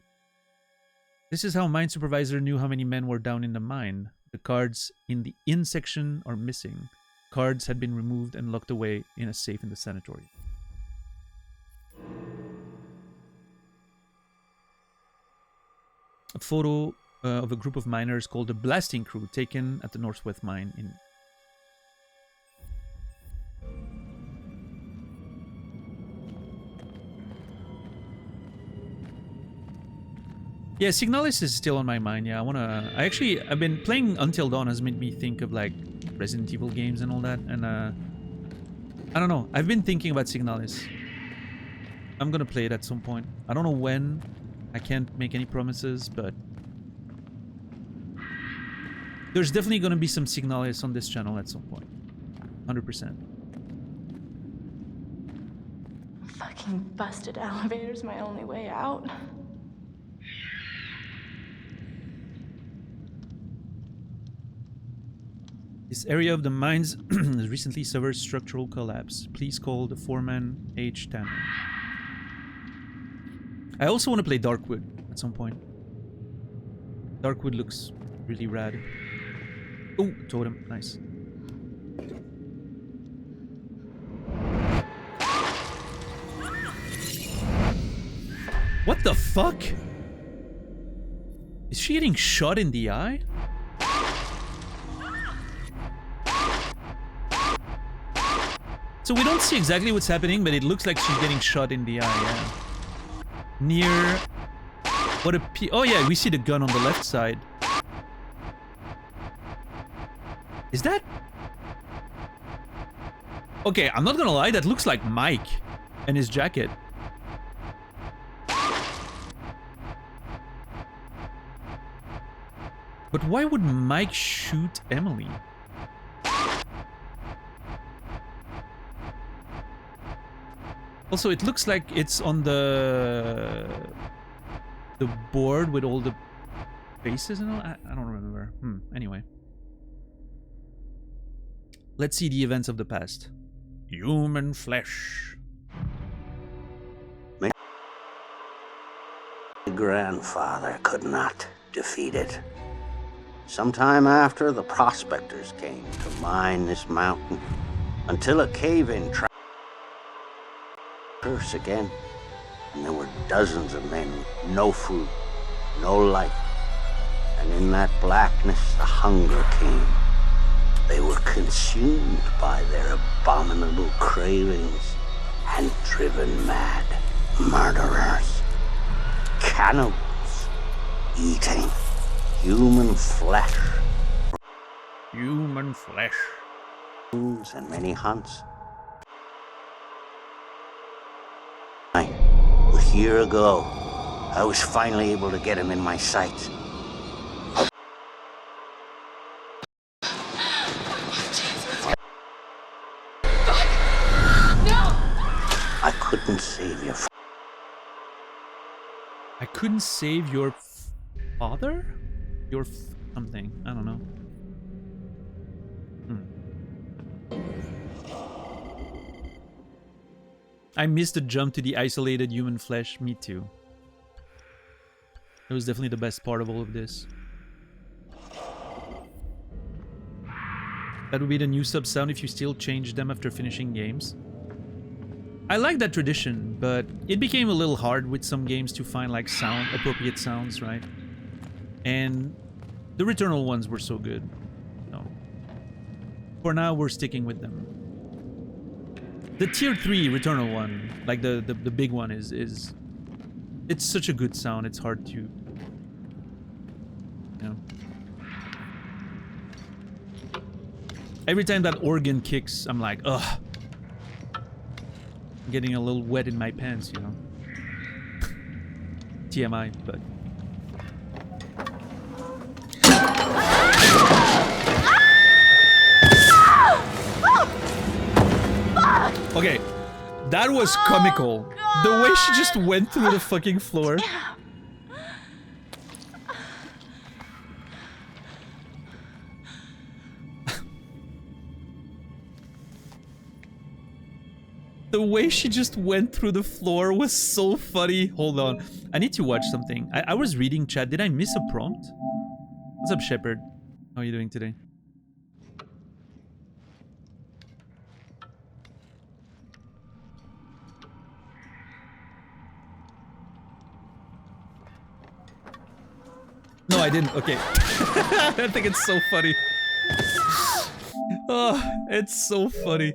[SPEAKER 1] This is how mine supervisor knew how many men were down in the mine. The cards in the in section are missing. Cards had been removed and locked away in a safe in the sanatorium. A photo of a group of miners called the Blasting Crew taken at the Northwest Mine in... Yeah, Signalis is still on my mind. Yeah, I've been playing Until Dawn has made me think of like Resident Evil games and all that, and I don't know. I've been thinking about Signalis. I'm gonna play it at some point. I don't know when. I can't make any promises, but there's definitely gonna be some Signalis on this channel at some point. 100%.
[SPEAKER 3] Fucking busted elevator's my only way out.
[SPEAKER 1] This area of the mines has recently suffered structural collapse. Please call the foreman H. Tanner. I also want to play Darkwood at some point. Darkwood looks really rad. Oh, totem. Nice. What the fuck? Is she getting shot in the eye? So we don't see exactly what's happening, but it looks like she's getting shot in the eye, yeah. Near... What a oh yeah, we see the gun on the left side. Is that... Okay, I'm not gonna lie, that looks like Mike and his jacket. But why would Mike shoot Emily? Also, it looks like it's on the board with all the faces and all. I don't remember. Anyway. Let's see the events of the past. Human flesh.
[SPEAKER 7] My grandfather could not defeat it. Sometime after, the prospectors came to mine this mountain until a cave-in curse again, and there were dozens of men with no food, no light, and in that blackness the hunger came. They were consumed by their abominable cravings and driven mad. Murderers, cannibals, eating human flesh.
[SPEAKER 1] Human flesh.
[SPEAKER 7] And many hunts. A year ago, I was finally able to get him in my sights. I couldn't save your
[SPEAKER 1] I couldn't save your father? Your something. I don't know. I missed the jump to the isolated human flesh. Me too. It was definitely the best part of all of this. That would be the new sub sound if you still change them after finishing games. I like that tradition, but it became a little hard with some games to find like appropriate sounds, right? And the Returnal ones were so good. So for now, we're sticking with them. The tier 3 Returnal one, like the big one, is it's such a good sound. It's hard to, you know. Every time that organ kicks, I'm like, ugh. Getting a little wet in my pants, you know. TMI, but. Okay, that was comical. The way she just went through the fucking floor. The way she just went through the floor was so funny. Hold on. I need to watch something. I was reading chat. Did I miss a prompt? What's up, Shepard? How are you doing today? No, I didn't. Okay. I think it's so funny. Oh, it's so funny.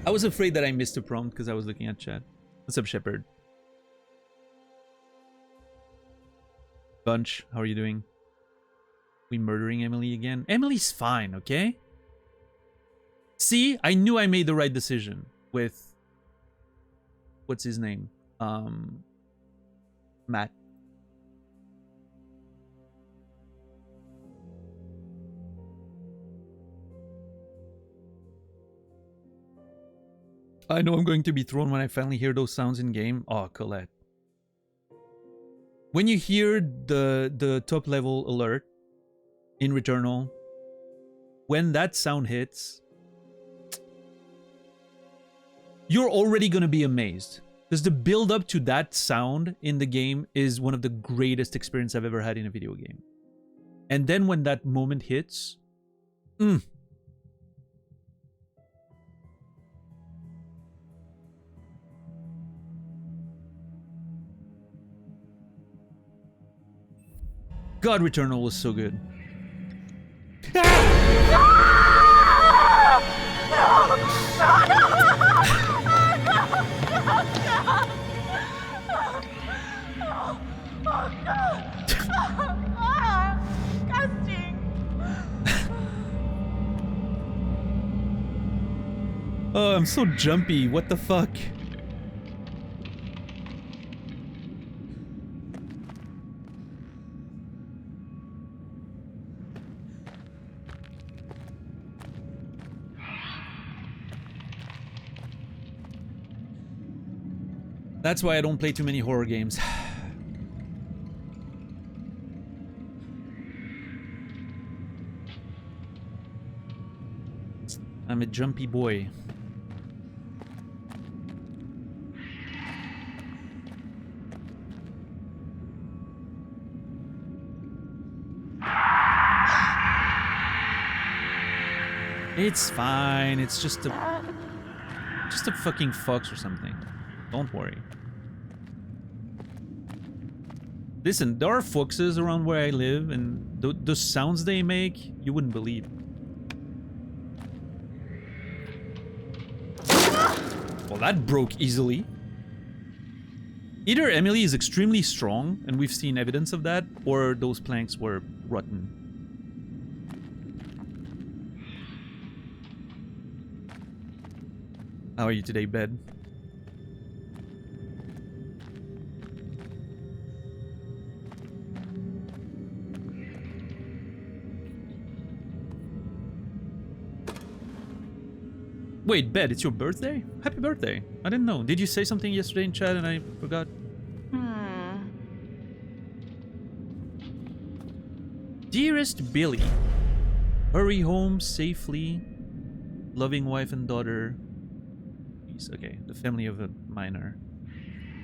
[SPEAKER 1] I was afraid that I missed a prompt because I was looking at chat. What's up, Shepard? Bunch, how are you doing? We murdering Emily again? Emily's fine, okay? See, I knew I made the right decision with... What's his name? Matt. I know I'm going to be thrown when I finally hear those sounds in game. Oh, Colette. When you hear the top level alert, in Returnal, when that sound hits, you're already going to be amazed. Because the build up to that sound in the game is one of the greatest experiences I've ever had in a video game. And then when that moment hits, God, Returnal was so good. Oh, I'm so jumpy. What the fuck? That's why I don't play too many horror games. I'm a jumpy boy. It's fine. It's just a fucking fox or something. Don't worry. Listen, there are foxes around where I live, and the sounds they make, you wouldn't believe. Well, that broke easily. Either Emily is extremely strong, and we've seen evidence of that, or those planks were rotten. How are you today, bed? Wait, bed, it's your birthday? Happy birthday. I didn't know. Did you say something yesterday in chat and I forgot? Dearest Billy, hurry home safely. Loving wife and daughter. Peace. Okay, the family of a minor.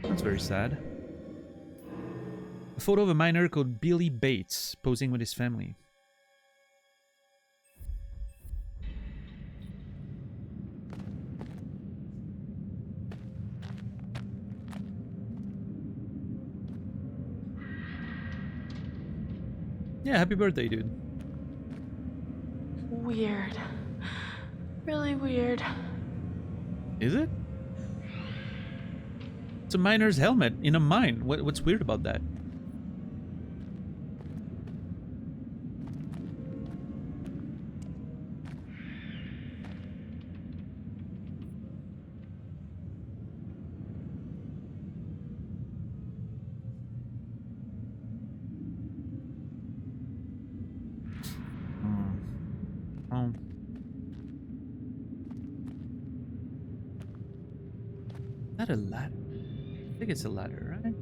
[SPEAKER 1] That's very sad. A photo of a minor called Billy Bates posing with his family. Yeah, happy birthday, dude.
[SPEAKER 3] Weird. Really weird.
[SPEAKER 1] Is it? It's a miner's helmet in a mine. What's weird about that? Is that a ladder? I think it's a ladder, right?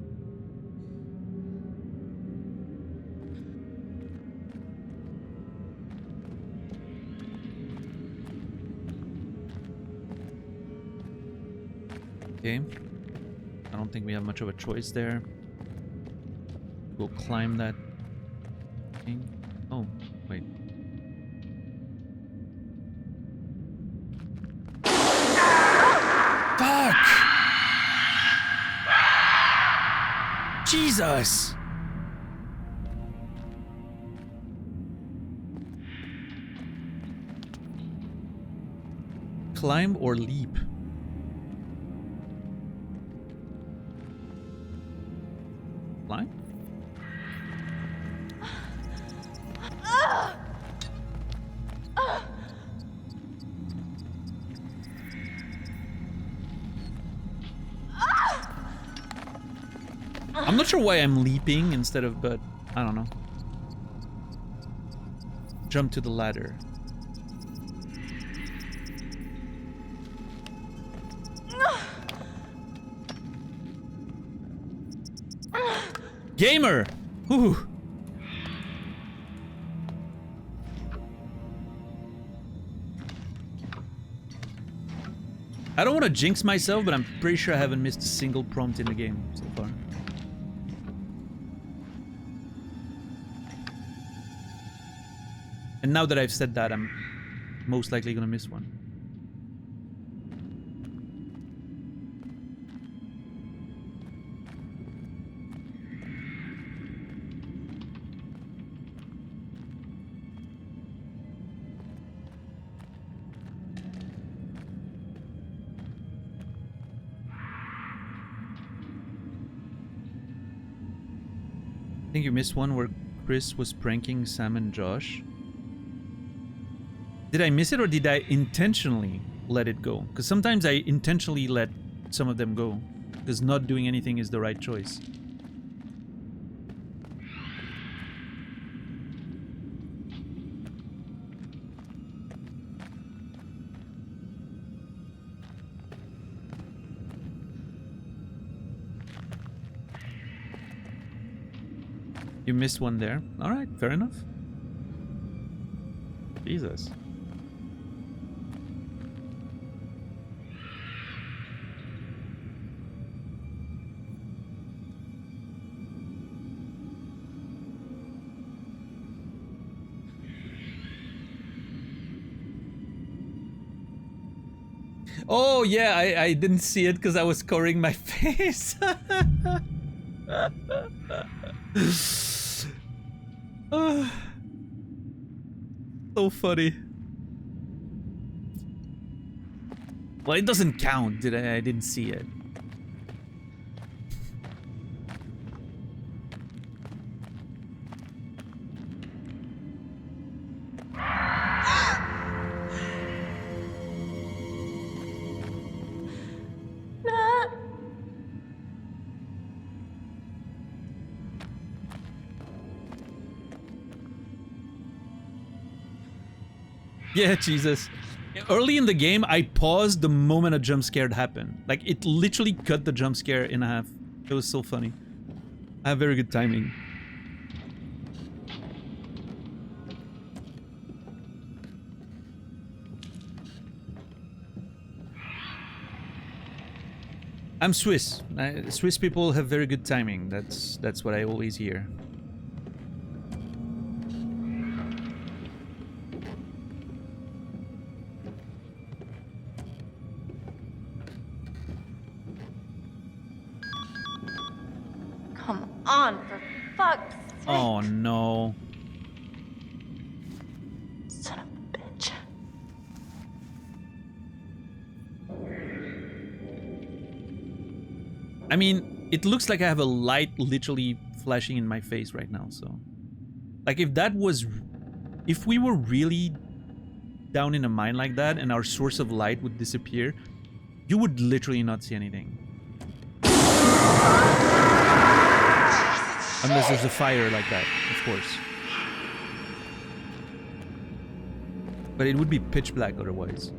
[SPEAKER 1] Okay. I don't think we have much of a choice there. We'll climb that thing. Oh, wait. Fuck! Jesus! Climb or leap? Climb? I'm not sure why I'm leaping instead of, but I don't know. Jump to the ladder. Gamer! Whew. I don't want to jinx myself, but I'm pretty sure I haven't missed a single prompt in the game so far. And now that I've said that, I'm most likely gonna miss one. I think you missed one where Chris was pranking Sam and Josh. Did I miss it or did I intentionally let it go? Because sometimes I intentionally let some of them go. Because not doing anything is the right choice. You missed one there. Alright, fair enough. Jesus. Oh yeah, I didn't see it because I was covering my face. So funny. Well, it doesn't count. I didn't see it. Yeah, Jesus. Early in the game, I paused the moment a jump scare happened. Like, it literally cut the jump scare in half. It was so funny. I have very good timing. I'm Swiss. Swiss people have very good timing. That's what I always hear.
[SPEAKER 3] Come on, for fuck's sake.
[SPEAKER 1] Oh no.
[SPEAKER 2] Son of a bitch.
[SPEAKER 1] I mean, it looks like I have a light literally flashing in my face right now, so... Like, if we were really down in a mine like that and our source of light would disappear, you would literally not see anything. Unless there's a fire like that, of course. But it would be pitch black otherwise.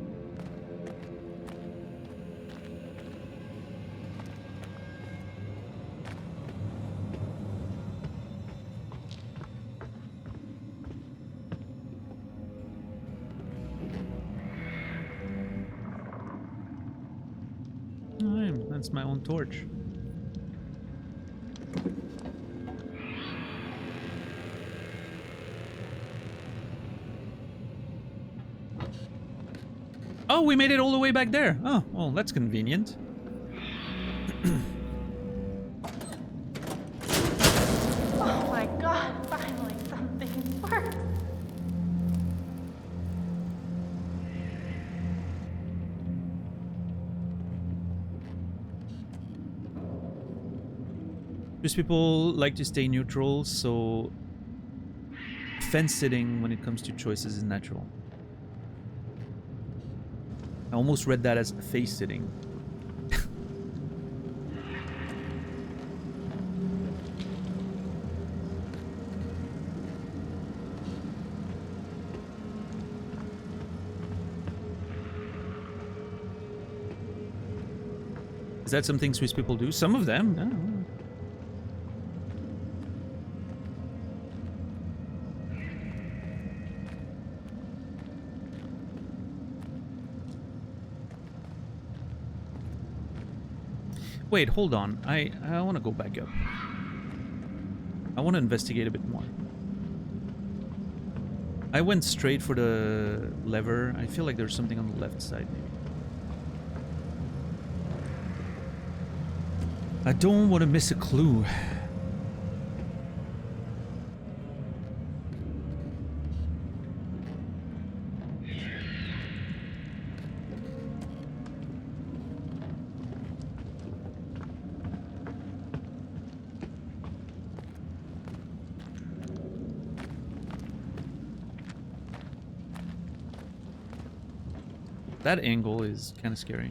[SPEAKER 1] Oh, that's my own torch. Oh, we made it all the way back there. Oh, well, that's convenient.
[SPEAKER 3] Oh my god, finally something works.
[SPEAKER 1] Most people like to stay neutral, so fence sitting when it comes to choices is natural. I almost read that as face sitting. Is that something Swiss people do? Some of them, yeah. Wait, hold on. I want to go back up. I want to investigate a bit more. I went straight for the lever. I feel like there's something on the left side, maybe. I don't want to miss a clue. That angle is kind of scary.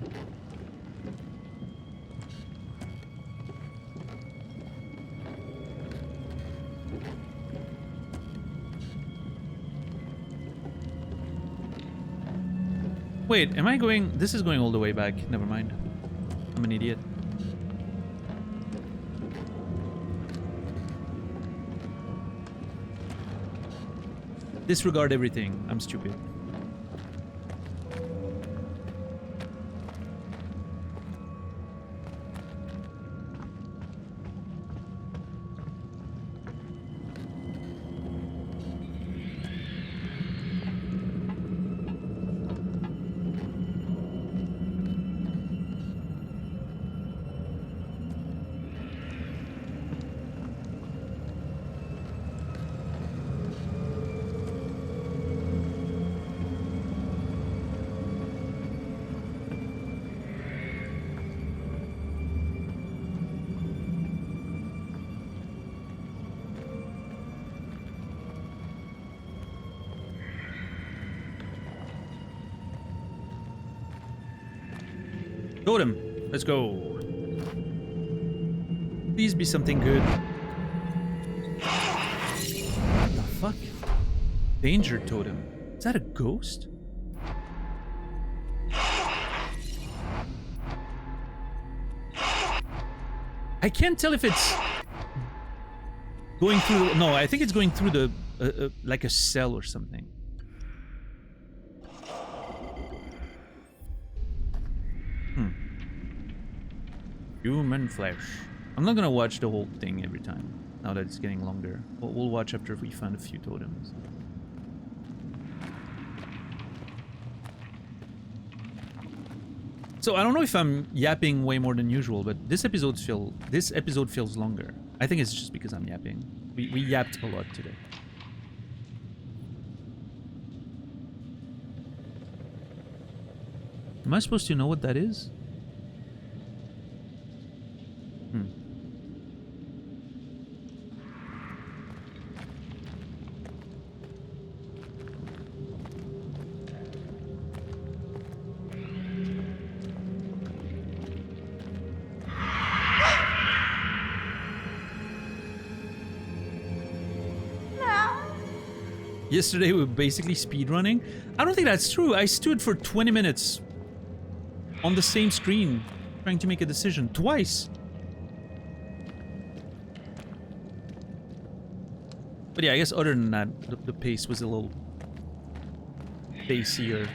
[SPEAKER 1] Wait, am I going... This is going all the way back. Never mind. I'm an idiot. Disregard everything. I'm stupid. Totem, let's go. Please be something good. What the fuck? Danger totem. Is that a ghost? I can't tell if it's going through. No, I think it's going through the like a cell or something. Human flesh. I'm not gonna watch the whole thing every time, now that it's getting longer. We'll watch after we find a few totems. So I don't know if I'm yapping way more than usual, but this episode feels longer. I think it's just because I'm yapping. We yapped a lot today. Am I supposed to know what that is? Yesterday we were basically speedrunning. I don't think that's true. I stood for 20 minutes on the same screen trying to make a decision twice. But yeah, I guess other than that, the pace was a little pacier.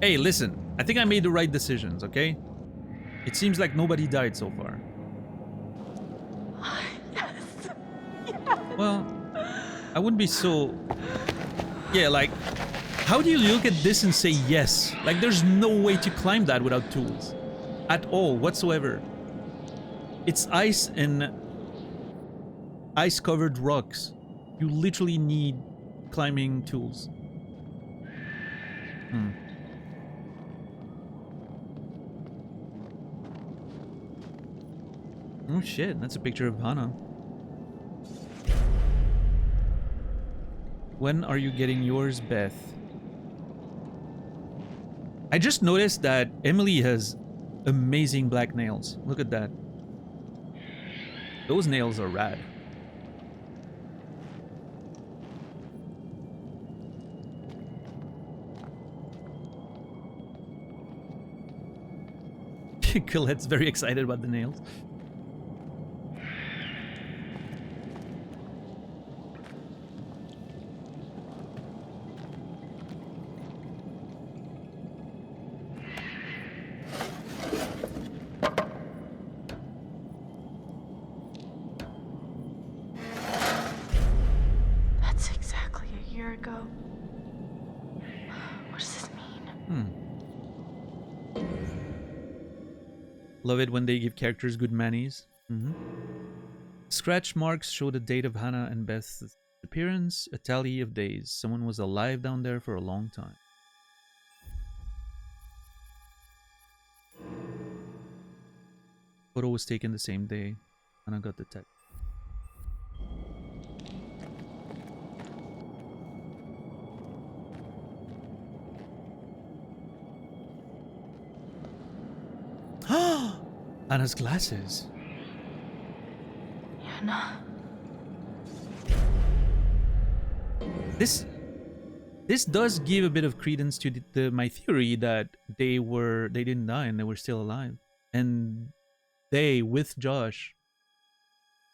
[SPEAKER 1] Hey, listen. I think I made the right decisions, okay? It seems like nobody died so far. Well, I wouldn't be so... Yeah, like... How do you look at this and say yes? Like, there's no way to climb that without tools. At all, whatsoever. It's ice and... ice-covered rocks. You literally need climbing tools. Oh shit, that's a picture of Hannah. When are you getting yours, Beth? I just noticed that Emily has amazing black nails. Look at that. Those nails are rad. Colette's very excited about the nails.
[SPEAKER 3] go. What does this mean?
[SPEAKER 1] Love it when they give characters good manis. Scratch marks show the date of Hannah and Beth's appearance, a tally of days. Someone was alive down there for a long time. Photo was taken the same day. Hannah got the text. Anna's glasses.
[SPEAKER 3] Anna.
[SPEAKER 1] This does give a bit of credence to my theory that they didn't die and they were still alive, and they with Josh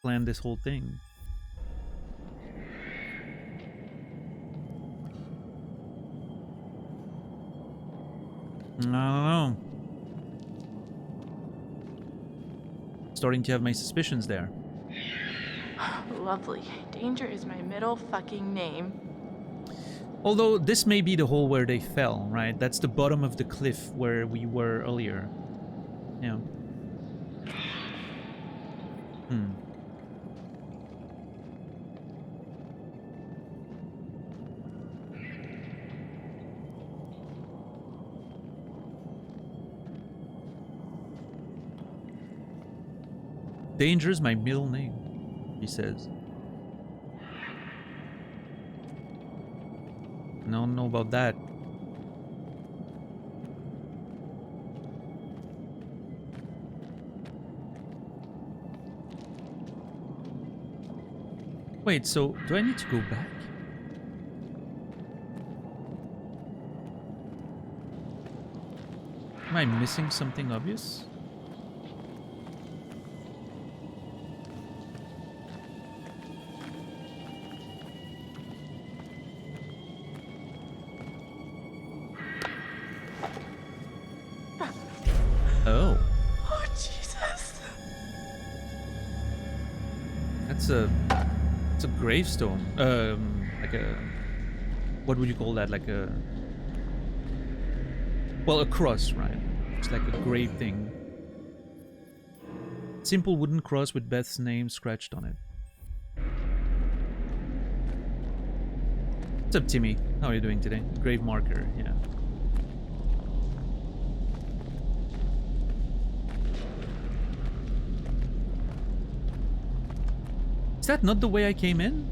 [SPEAKER 1] planned this whole thing. I don't know. Starting to have my suspicions there.
[SPEAKER 3] Lovely. Danger is my middle fucking name.
[SPEAKER 1] Although this may be the hole where they fell, right? That's the bottom of the cliff where we were earlier. Yeah. Danger is my middle name, he says. I don't know about that. Wait, so do I need to go back? Am I missing something obvious? Oh.
[SPEAKER 3] Oh, Jesus.
[SPEAKER 1] It's a gravestone. Like a, what would you call that? Like a, well, a cross, right? It's like a grave thing. Simple wooden cross with Beth's name scratched on it. What's up, Timmy? How are you doing today? Grave marker, yeah. Is that not the way I came in?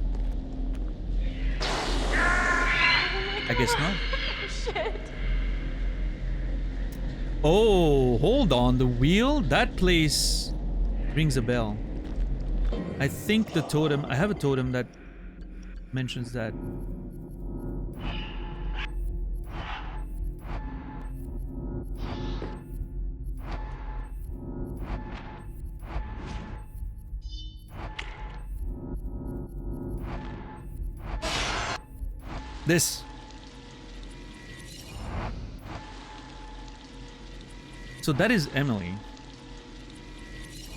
[SPEAKER 1] I guess not.
[SPEAKER 3] Shit.
[SPEAKER 1] Oh, hold on. The wheel? That place rings a bell. I think the totem... I have a totem that mentions that. This. So that is Emily.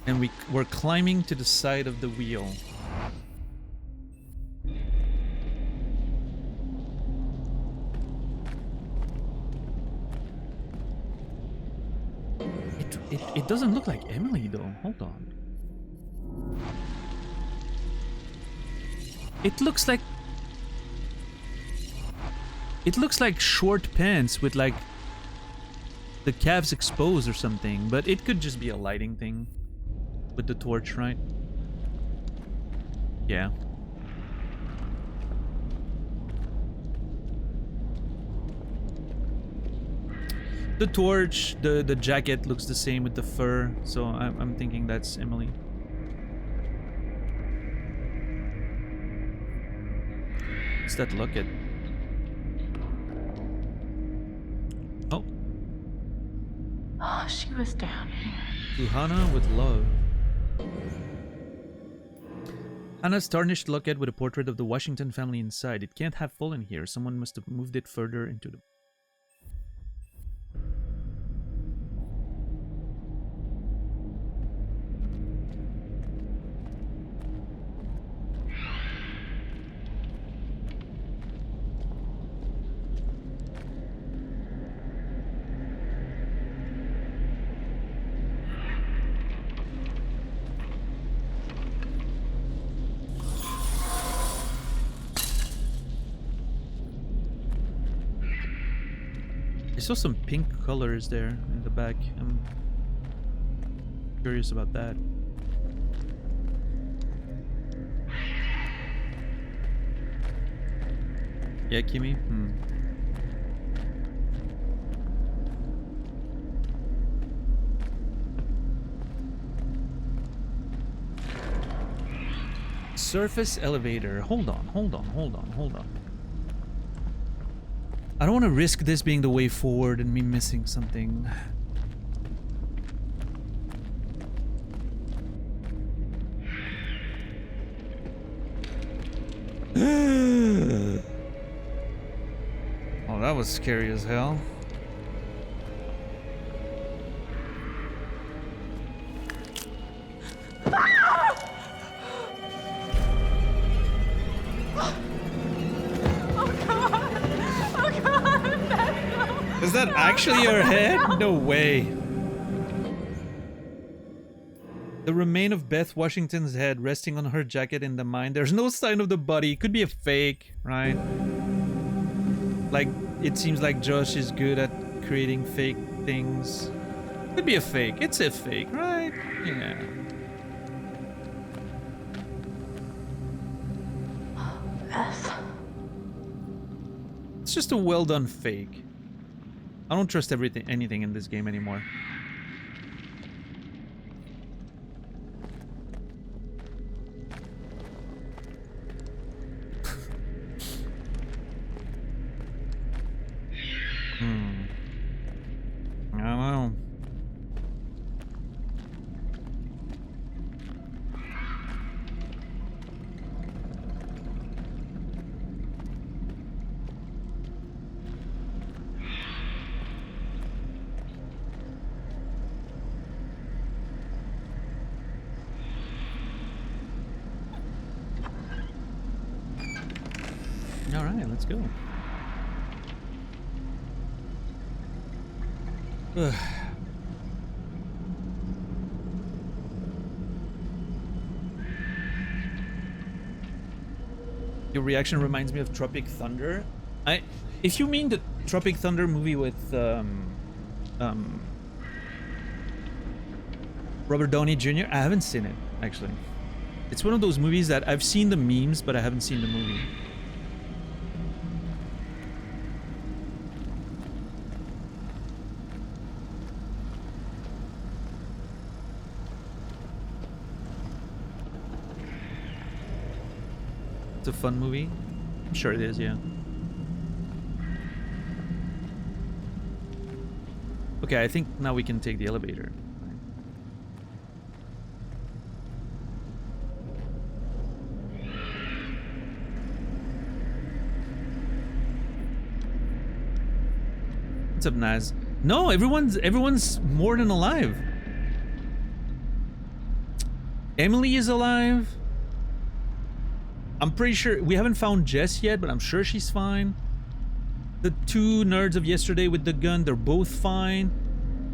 [SPEAKER 1] And we're climbing to the side of the wheel. It doesn't look like Emily though. Hold on. It looks like short pants with like the calves exposed or something, but it could just be a lighting thing with the torch, right? Yeah. The torch, the jacket looks the same with the fur, so I'm thinking that's Emily. What's that look at? Oh.
[SPEAKER 3] Oh, she was down here.
[SPEAKER 1] To Hannah with love. Hannah's tarnished locket with a portrait of the Washington family inside. It can't have fallen here. Someone must have moved it further into the... I saw some pink colors there in the back. I'm curious about that. Yeah, Kimmy? Surface elevator. Hold on. I don't want to risk this being the way forward and me missing something. Oh, that was scary as hell. Is that actually your head? No way. The remain of Beth Washington's head resting on her jacket in the mine. There's no sign of the body. Could be a fake, right? Like, it seems like Josh is good at creating fake things. Could be a fake. It's a fake, right? Yeah.
[SPEAKER 3] Beth.
[SPEAKER 1] It's just a well done fake. I don't trust anything in this game anymore. I don't know. All right, let's go. Ugh. Your reaction reminds me of Tropic Thunder. If you mean the Tropic Thunder movie with Robert Downey Jr., I haven't seen it actually. It's one of those movies that I've seen the memes, but I haven't seen the movie. It's a fun movie. I'm sure it is, yeah. Okay, I think now we can take the elevator. What's up, Naz? No, everyone's more than alive. Emily is alive. I'm pretty sure we haven't found Jess yet, but I'm sure she's fine. The two nerds of yesterday with the gun, they're both fine.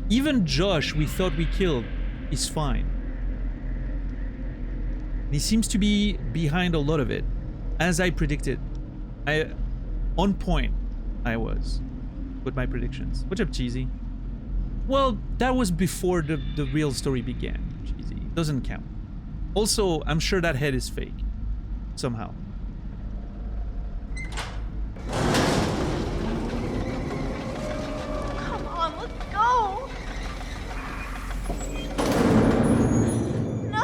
[SPEAKER 1] Even Josh, we thought we killed, is fine. He seems to be behind a lot of it, as I predicted. On point, I was with my predictions. What's up, Cheesy? Well, that was before the real story began, Cheesy. Doesn't count. Also, I'm sure that head is fake. Somehow.
[SPEAKER 3] Come on, let's go. No.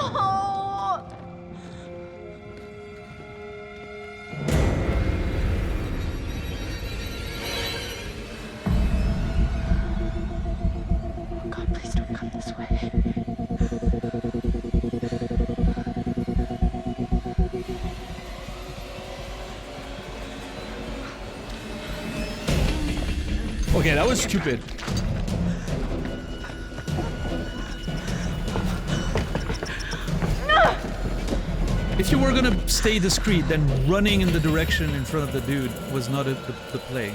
[SPEAKER 3] God, please don't come this way.
[SPEAKER 1] Okay, that was stupid. If you were gonna stay discreet, then running in the direction in front of the dude was not the play.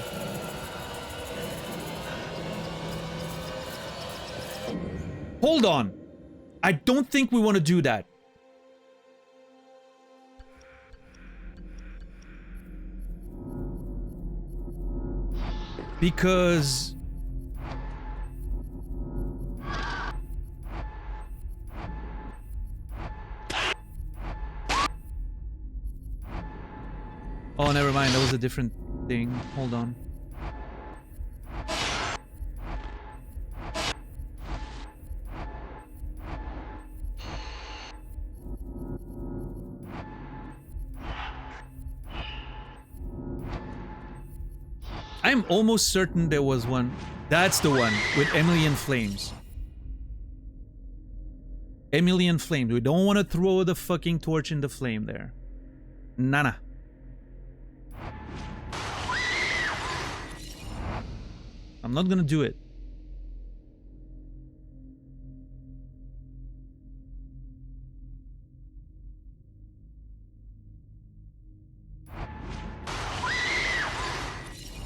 [SPEAKER 1] Hold on. I don't think we want to do that. Because Oh, never mind. That was a different thing. Hold on. I'm almost certain there was one. That's the one with Emily in Flames. Emily in Flames. We don't want to throw the fucking torch in the flame there. Nana. I'm not gonna do it.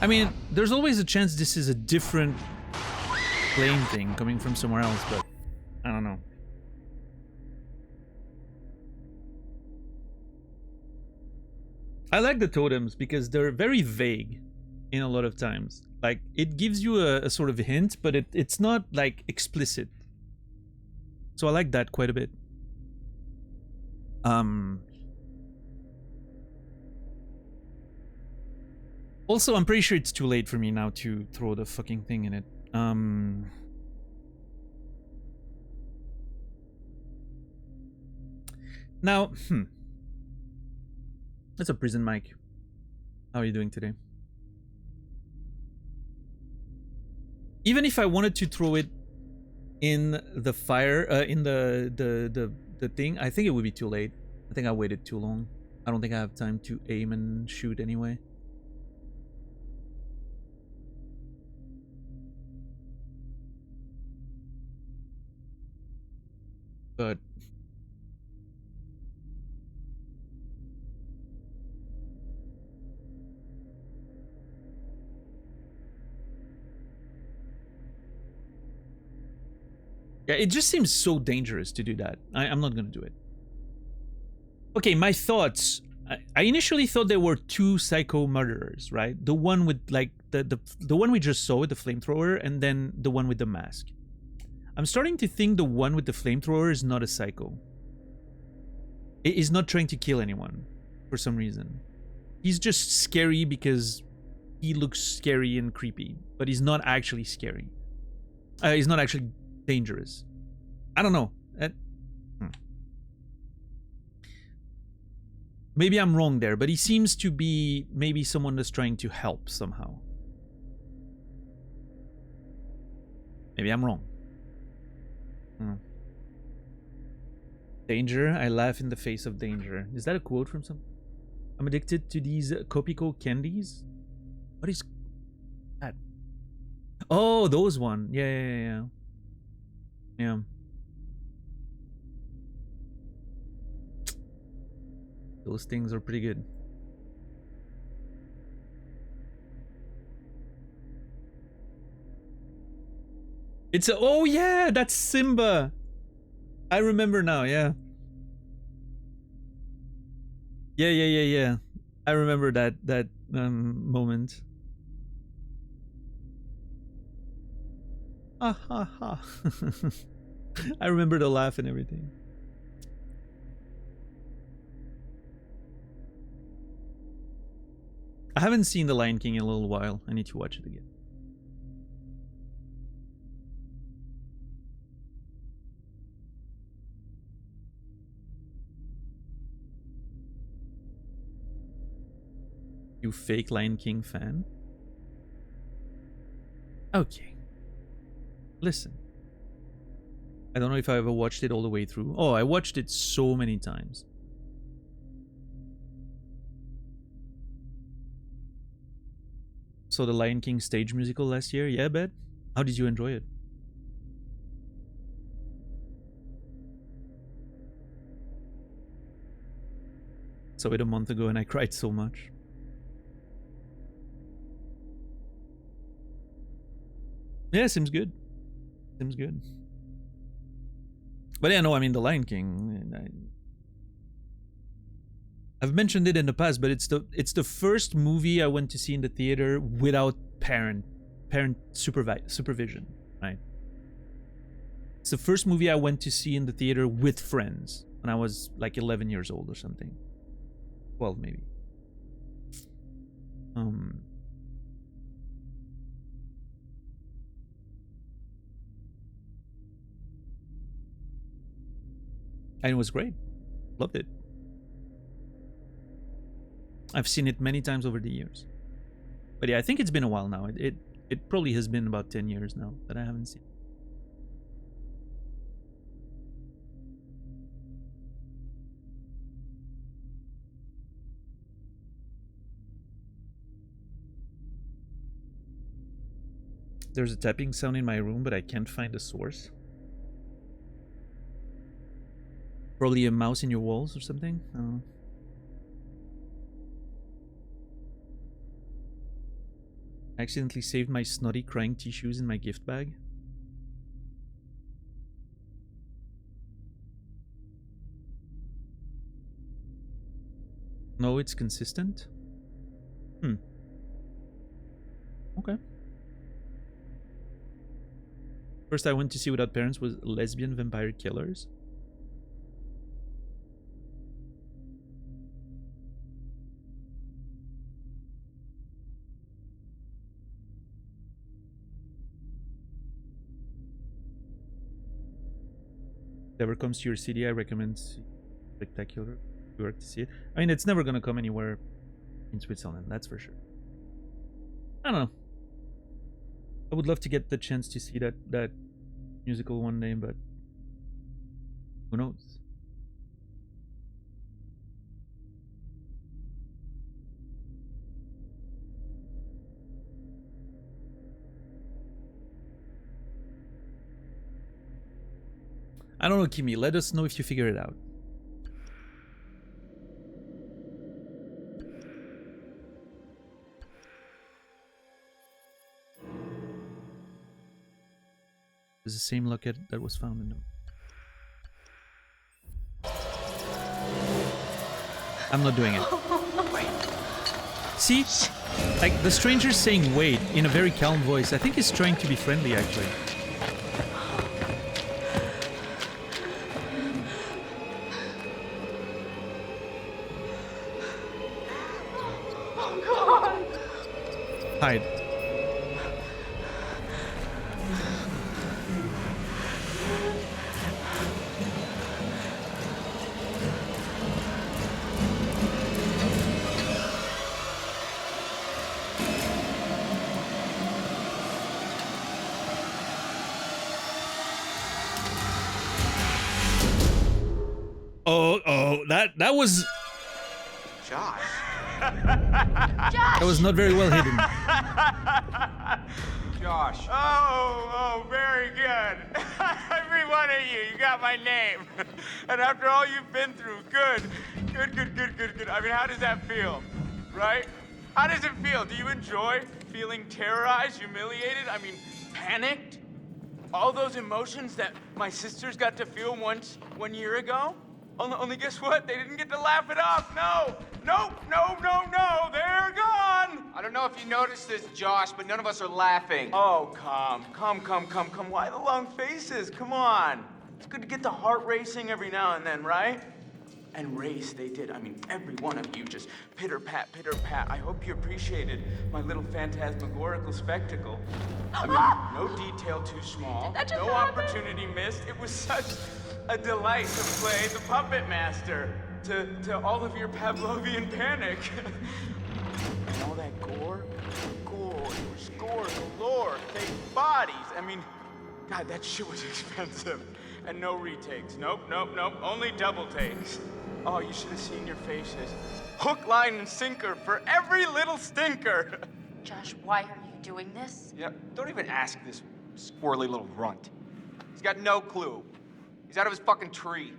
[SPEAKER 1] I mean, there's always a chance this is a different flame thing coming from somewhere else, but I don't know. I like the totems because they're very vague in a lot of times. Like, it gives you a sort of hint, but it's not, like, explicit. So I like that quite a bit. Also, I'm pretty sure it's too late for me now to throw the fucking thing in it. Now, That's a prison mic. How are you doing today? Even if I wanted to throw it in the fire, in the thing, I think it would be too late. I think I waited too long. I don't think I have time to aim and shoot anyway. But yeah, it just seems so dangerous to do that. I'm not gonna do it. Okay, my thoughts. I initially thought there were two psycho murderers, right? The one with like the one we just saw with the flamethrower, and then the one with the mask. I'm starting to think the one with the flamethrower is not a psycho. He's not trying to kill anyone for some reason. He's just scary because he looks scary and creepy, but he's not actually scary. He's not actually dangerous. I don't know. Maybe I'm wrong there, but he seems to be maybe someone that's trying to help somehow. Maybe I'm wrong. Danger, I laugh in the face of danger. Is that a quote from some? I'm addicted to these Kopiko candies. What is that? Oh, those one. Yeah. Those things are pretty good. It's a, oh yeah, that's Simba. I remember now, yeah. Yeah. I remember that moment. Ha ha ha. I remember the laugh and everything. I haven't seen The Lion King in a little while. I need to watch it again. You fake Lion King fan? Okay. Listen. I don't know if I ever watched it all the way through. Oh, I watched it so many times. So the Lion King stage musical last year? Yeah, Bet? How did you enjoy it? Saw it a month ago and I cried so much. Yeah, seems good. Seems good. But yeah, no, I mean, The Lion King, I've mentioned it in the past, but it's the first movie I went to see in the theater without parent supervision, right? It's the first movie I went to see in the theater with friends when I was like 11 years old or something. 12 maybe. And it was great. Loved it. I've seen it many times over the years. But yeah, I think it's been a while now. It probably has been about 10 years now that I haven't seen it. There's a tapping sound in my room, but I can't find the source. Probably a mouse in your walls or something? I don't know. I accidentally saved my snotty crying tissues in my gift bag. No, it's consistent. Okay. First I went to see Without Parents was Lesbian Vampire Killers. Whatever comes to your city, I recommend Spectacular. You work to see it. I mean, it's never gonna come anywhere in Switzerland, that's for sure. I don't know. I would love to get the chance to see that musical one day, but who knows? I don't know, Kimi. Let us know if you figure it out. It's the same locket that was found in them. I'm not doing it. See? Like, the stranger's saying wait in a very calm voice. I think he's trying to be friendly, actually. Hide. Oh, that was...
[SPEAKER 6] Josh.
[SPEAKER 1] That was not very well hidden.
[SPEAKER 6] Josh.
[SPEAKER 8] Oh, very good. Every one of you, you got my name. And after all you've been through, good. I mean, how does that feel, right? How does it feel? Do you enjoy feeling terrorized, humiliated? I mean, panicked? All those emotions that my sisters got to feel 1 year ago? Only guess what? They didn't get to laugh it off. No, they're gone.
[SPEAKER 6] I don't know if you noticed this, Josh, but none of us are laughing.
[SPEAKER 8] Oh, come. Why the long faces? Come on. It's good to get the heart racing every now and then, right? And race they did. I mean, every one of you just pitter-pat, pitter-pat. I hope you appreciated my little phantasmagorical spectacle. I mean, no detail too small, no opportunity missed. It was such a delight to play the puppet master to all of your Pavlovian panic. And all that gore, score galore, fake bodies. I mean, God, that shit was expensive. And no retakes. Nope. Only double takes. Oh, you should have seen your faces. Hook, line, and sinker for every little stinker.
[SPEAKER 2] Josh, why are you doing this?
[SPEAKER 6] Yeah, don't even ask this squirrely little runt. He's got no clue. He's out of his fucking tree.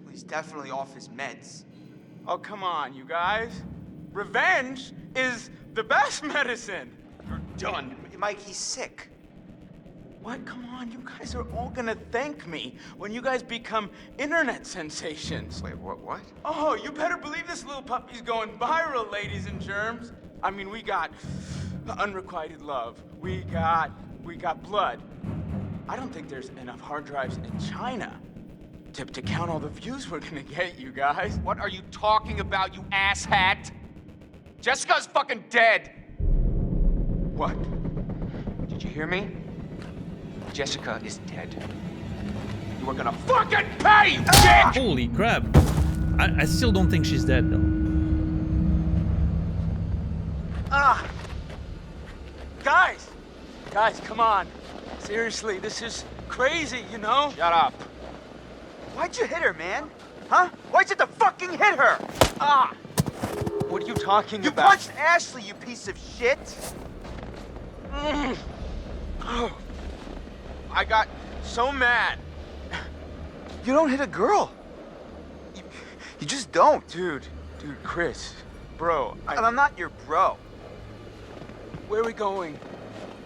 [SPEAKER 9] Well, he's definitely off his meds.
[SPEAKER 8] Oh, come on, you guys. Revenge is the best medicine.
[SPEAKER 6] You're done.
[SPEAKER 9] Mike, he's sick.
[SPEAKER 8] What? Come on, you guys are all gonna thank me when you guys become internet sensations.
[SPEAKER 6] Wait, what?
[SPEAKER 8] Oh, you better believe this little puppy's going viral, ladies and germs. I mean, we got unrequited love. We got blood. I don't think there's enough hard drives in China to count all the views we're gonna get, you guys.
[SPEAKER 6] What are you talking about, you asshat?
[SPEAKER 8] Jessica's fucking dead! What? Did you hear me? Jessica is dead. You are gonna fucking pay, you dick!
[SPEAKER 1] Holy crap. I still don't think she's dead, though.
[SPEAKER 8] Ah! Guys! Guys, come on. Seriously, this is crazy, you know? Shut up.
[SPEAKER 9] Why'd you hit her, man? Huh? Why'd you have to fucking hit her?
[SPEAKER 8] Ah! What are you talking
[SPEAKER 9] You
[SPEAKER 8] about?
[SPEAKER 9] punched Ashley, you piece of shit!
[SPEAKER 8] Oh. I got so mad.
[SPEAKER 9] You don't hit a girl. You just don't.
[SPEAKER 8] Dude, Chris. Bro,
[SPEAKER 9] And I'm not your bro.
[SPEAKER 8] where are we going?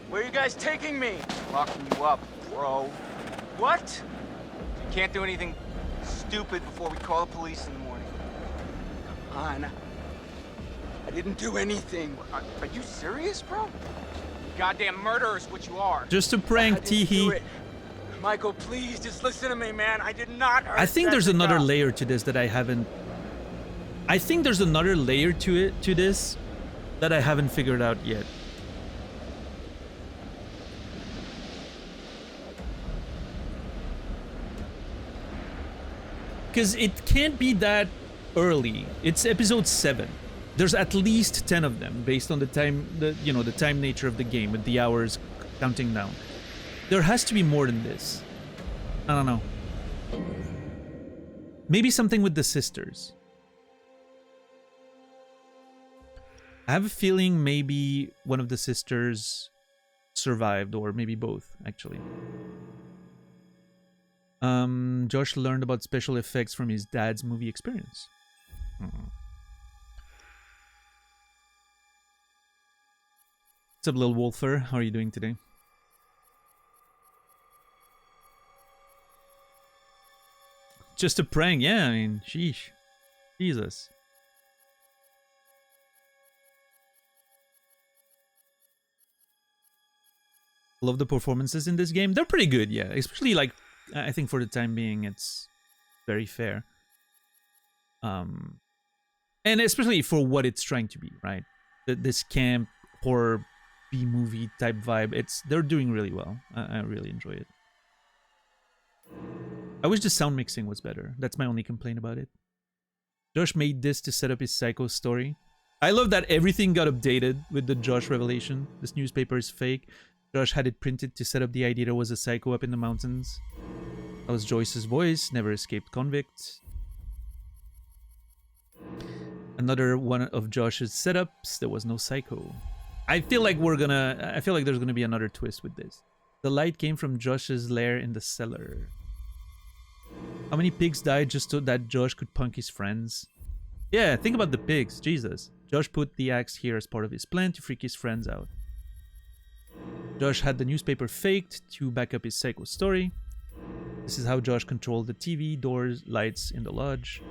[SPEAKER 8] Where are you guys taking me?
[SPEAKER 9] Locking you up, bro.
[SPEAKER 8] What?
[SPEAKER 9] You can't do anything stupid before we call the police in the morning.
[SPEAKER 8] Come on. I didn't do anything.
[SPEAKER 9] Are you serious, bro?
[SPEAKER 8] Goddamn murderer is what you are.
[SPEAKER 1] Just a prank,
[SPEAKER 8] I didn't do
[SPEAKER 1] Teehee.
[SPEAKER 8] it. Michael, please, just listen to me, man. I did not hurt
[SPEAKER 1] I think there's
[SPEAKER 8] Jessica.
[SPEAKER 1] another layer to this that I haven't... I think there's another layer to this that I haven't figured out yet. Because it can't be that early. It's episode 7. There's at least 10 of them based on the time, the time nature of the game with the hours counting down. There has to be more than this. I don't know. Maybe something with the sisters. I have a feeling maybe one of the sisters survived, or maybe both, actually. Josh learned about special effects from his dad's movie experience. What's up, Lil Wolfer? How are you doing today? Just a prank, yeah, I mean, sheesh. Jesus. Love the performances in this game. They're pretty good, yeah. Especially, like, I think for the time being, it's very fair. And especially for what it's trying to be, right? This camp horror B-movie type vibe, they're doing really well. I really enjoy it. I wish the sound mixing was better. That's my only complaint about it. Josh made this to set up his Psycho story. I love that everything got updated with the Josh revelation. This newspaper is fake. Josh had it printed to set up the idea there was a psycho up in the mountains. That was Joyce's voice, never escaped convict. Another one of Josh's setups, there was no psycho. I feel like there's gonna be another twist with this. The light came from Josh's lair in the cellar. How many pigs died just so that Josh could punk his friends? Yeah, think about the pigs, Jesus. Josh put the axe here as part of his plan to freak his friends out. Josh had the newspaper faked to back up his psycho story. This is how Josh controlled the TV, doors, lights in the lodge.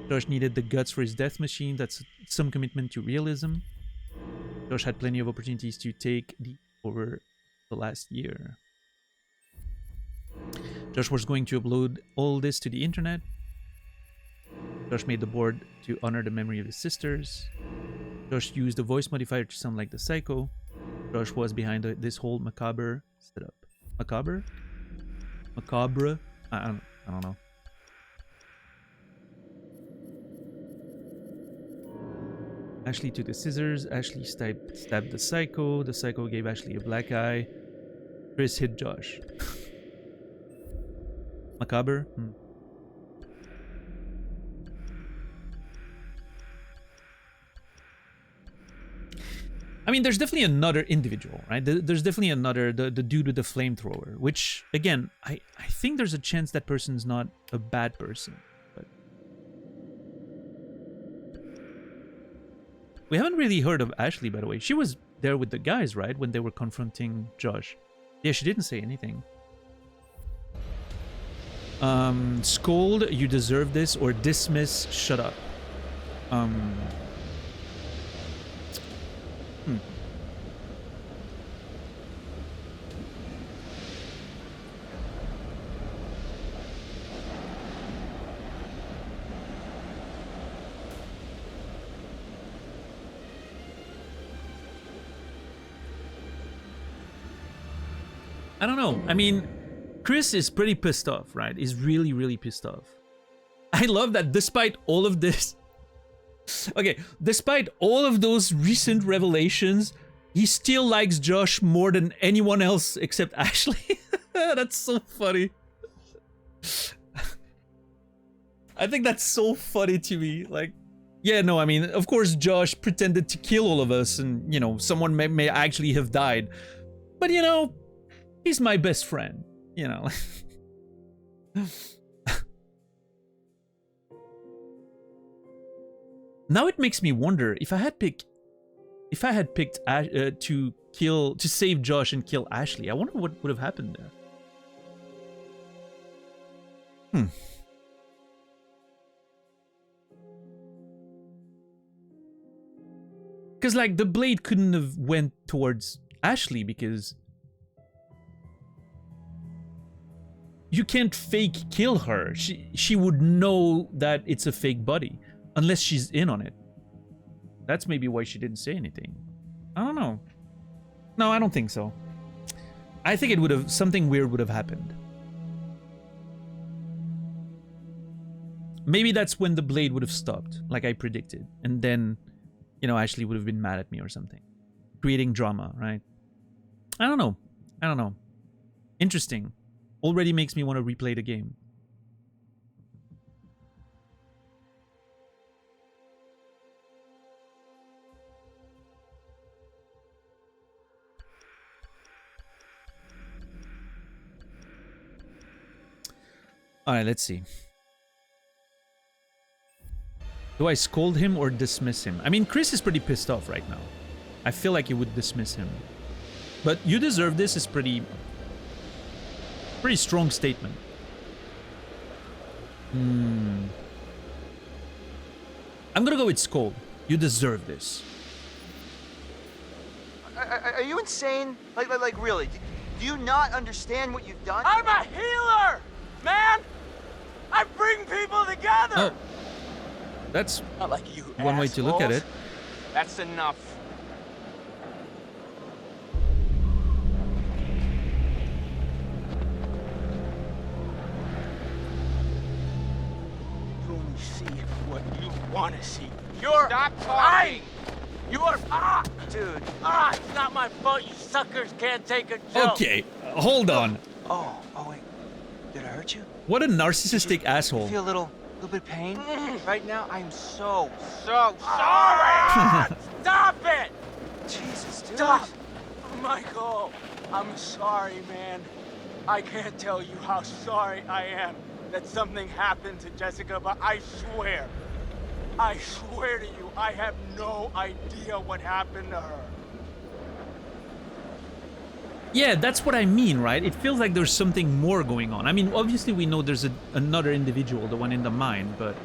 [SPEAKER 1] Josh needed the guts for his death machine. That's some commitment to realism. Josh had plenty of opportunities to take over the last year. Josh was going to upload all this to the internet. Josh made the board to honor the memory of his sisters. Josh used the voice modifier to sound like the psycho. Josh was behind this whole macabre setup. Macabre? Macabre? I don't know. Ashley took the scissors. Ashley stabbed the psycho. The psycho gave Ashley a black eye. Chris hit Josh. Macabre? I mean, there's definitely another individual, right? There's definitely another, the dude with the flamethrower, which, again, I think there's a chance that person's not a bad person. But we haven't really heard of Ashley, by the way. She was there with the guys, right? When they were confronting Josh. Yeah, she didn't say anything. Scold, you deserve this, or dismiss, shut up. I don't know. I mean, Chris is pretty pissed off, right? He's really, really pissed off. I love that despite all of this... Okay, despite all of those recent revelations, he still likes Josh more than anyone else except Ashley. That's so funny. I think that's so funny to me. Like, yeah, no, I mean, of course Josh pretended to kill all of us and, you know, someone may actually have died. But, you know, he's my best friend, you know. Now it makes me wonder if I had picked to save Josh and kill Ashley. I wonder what would have happened there. Because, like, the blade couldn't have went towards Ashley because you can't fake kill her. She would know that it's a fake body unless she's in on it. That's maybe why she didn't say anything. I don't know. No, I don't think so. I think it would have, something weird would have happened. Maybe that's when the blade would have stopped, like I predicted, and then, you know, Ashley would have been mad at me or something. Creating drama, right? I don't know. I don't know. Interesting. Already makes me want to replay the game. Alright, let's see. Do I scold him or dismiss him? I mean, Chris is pretty pissed off right now. I feel like he would dismiss him. But you deserve this is pretty strong statement. I'm gonna go with scold. You deserve this.
[SPEAKER 9] Are you insane? Like really? Do you not understand what you've done?
[SPEAKER 8] I'm a healer, man. I bring people together.
[SPEAKER 1] Oh, that's
[SPEAKER 8] Not like you
[SPEAKER 1] one way to look at it.
[SPEAKER 8] That's enough. You only see what you want to see. You're stop talking. You are
[SPEAKER 9] Dude.
[SPEAKER 8] it's not my fault. You suckers can't take a joke.
[SPEAKER 1] Okay, hold on.
[SPEAKER 9] Oh wait. Did I hurt you?
[SPEAKER 1] What a narcissistic asshole.
[SPEAKER 9] Feel a little bit of pain right now? I'm so
[SPEAKER 8] sorry. Stop it.
[SPEAKER 9] Jesus, dude.
[SPEAKER 8] Stop! Michael, I'm sorry, man. I can't tell you how sorry I am that something happened to Jessica, but I swear to you, I have no idea what happened to her.
[SPEAKER 1] Yeah, that's what I mean, right? It feels like there's something more going on. I mean, obviously we know there's another individual, the one in the mine, but...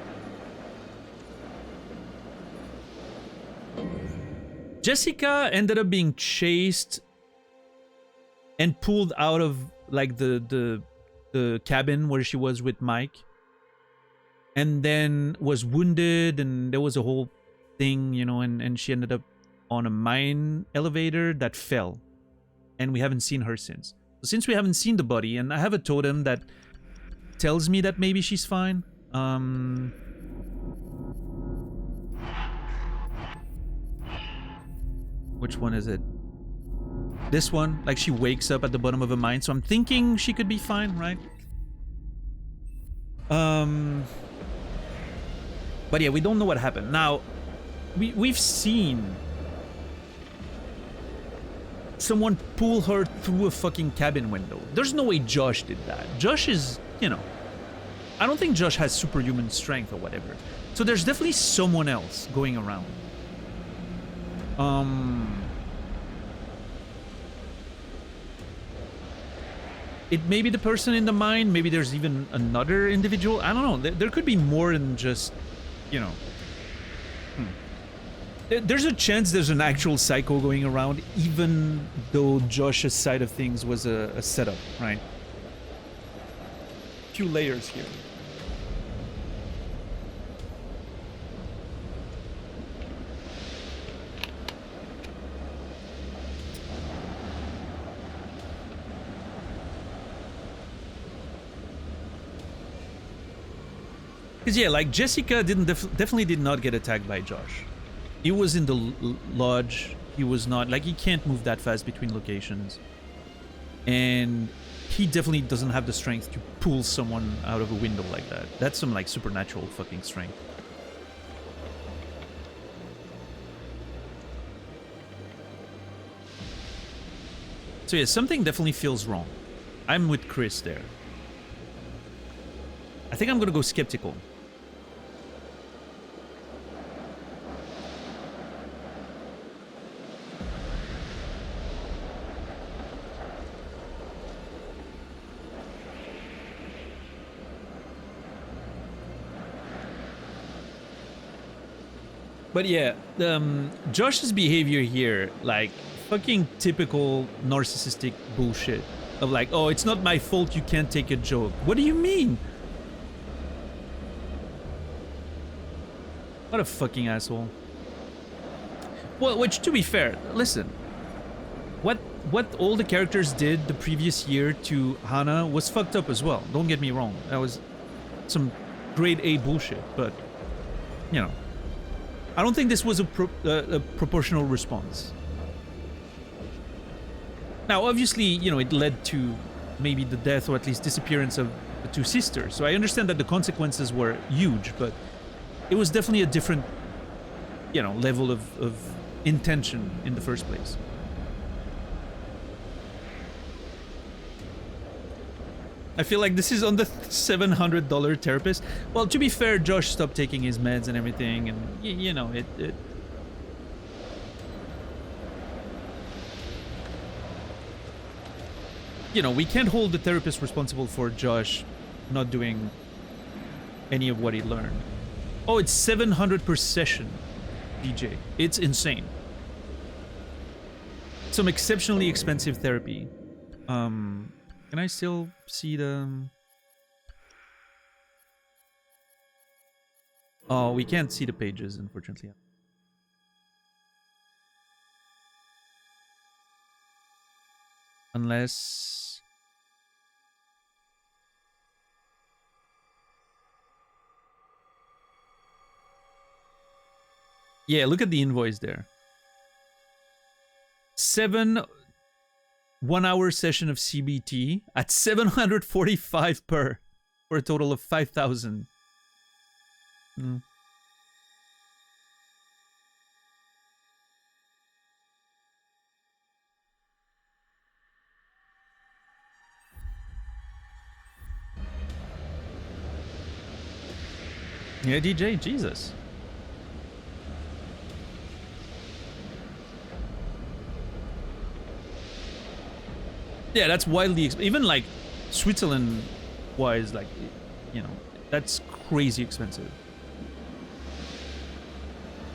[SPEAKER 1] Jessica ended up being chased and pulled out of, like, the cabin where she was with Mike. And then was wounded, and there was a whole thing, you know, and she ended up on a mine elevator that fell. And we haven't seen her since. So since we haven't seen the body, and I have a totem that tells me that maybe she's fine. Which one is it? This one, like she wakes up at the bottom of a mine, so I'm thinking she could be fine, right? But yeah, we don't know what happened. Now, we've seen someone pull her through a fucking cabin window. There's no way Josh did that. Josh is, you know, I don't think Josh has superhuman strength or whatever. So there's definitely someone else going around. It may be the person in the mine. Maybe there's even another individual. I don't know. There could be more than just, you know. There's a chance there's an actual psycho going around, even though Josh's side of things was a setup, right? Few layers here. Because yeah, like Jessica definitely did not get attacked by Josh. He was in the lodge. He was not, like, he can't move that fast between locations. And he definitely doesn't have the strength to pull someone out of a window like that. That's some, like, supernatural fucking strength. So yeah, something definitely feels wrong. I'm with Chris there. I think I'm gonna go skeptical. But yeah, Josh's behavior here, like, fucking typical narcissistic bullshit. Of like, oh, it's not my fault you can't take a joke. What do you mean? What a fucking asshole. Well, which, to be fair, listen. What all the characters did the previous year to Hana was fucked up as well. Don't get me wrong. That was some grade A bullshit, but, you know. I don't think this was a proportional response. Now, obviously, you know, it led to maybe the death or at least disappearance of the two sisters. So I understand that the consequences were huge, but it was definitely a different, you know, level of intention in the first place. I feel like this is on the $700 therapist. Well, to be fair, Josh stopped taking his meds and everything, and you know, it you know, we can't hold the therapist responsible for Josh not doing any of what he learned. Oh, it's $700 per session, DJ. It's insane. Some exceptionally expensive therapy. Can I still see the... Oh, we can't see the pages, unfortunately. Unless... Yeah, look at the invoice there. 1-hour session of CBT at $745 per, for a total of $5,000. Yeah, DJ, Jesus. Yeah, that's wildly even like Switzerland wise, like, you know, that's crazy expensive.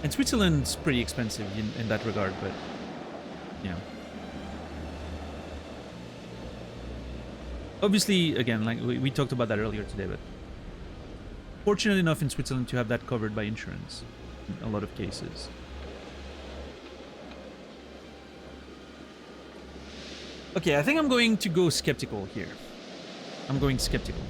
[SPEAKER 1] And Switzerland's pretty expensive in that regard, but you know. Obviously, again, like we talked about that earlier today, but fortunate enough in Switzerland to have that covered by insurance in a lot of cases. Okay, I think I'm going to go skeptical here. I'm going skeptical.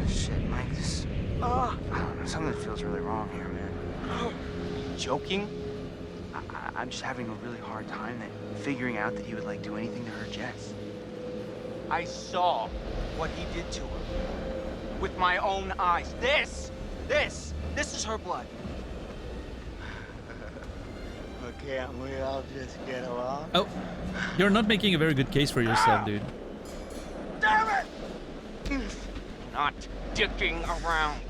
[SPEAKER 4] Shit, Mike, this... I don't know, something feels really wrong here, man. Are you joking? I'm just having a really hard time figuring out that he would, like, do anything to hurt Jess.
[SPEAKER 8] I saw what he did to her with my own eyes. This is her blood.
[SPEAKER 7] But can't we all just get along?
[SPEAKER 1] Oh, you're not making a very good case for yourself, dude.
[SPEAKER 8] Damn it! Not dicking around.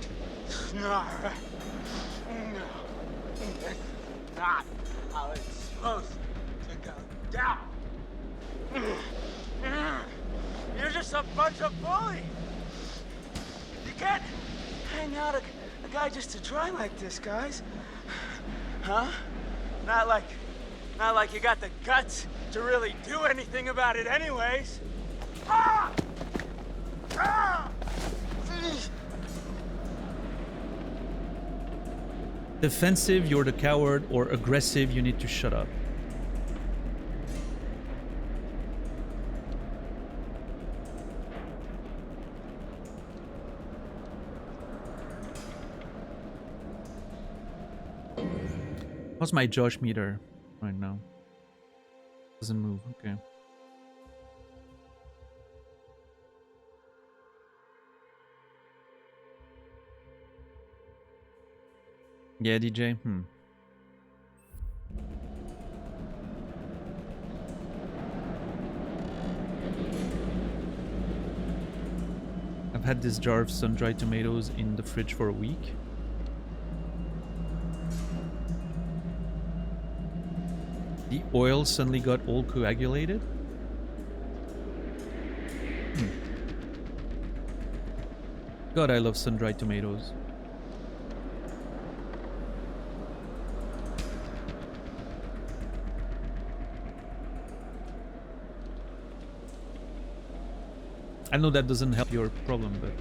[SPEAKER 7] No. That's not how it's supposed to go down. You're just a bunch of bullies. You can't hang out a guy just to dry like this, guys. Huh?
[SPEAKER 8] Not like you got the guts to really do anything about it anyways. Ah! Ah!
[SPEAKER 1] Defensive, you're the coward, or aggressive, you need to shut up. How's my Josh meter right now? Doesn't move, okay. Yeah, DJ? I've had this jar of sun-dried tomatoes in the fridge for a week. The oil suddenly got all coagulated? God, I love sun-dried tomatoes. I know that doesn't help your problem, but...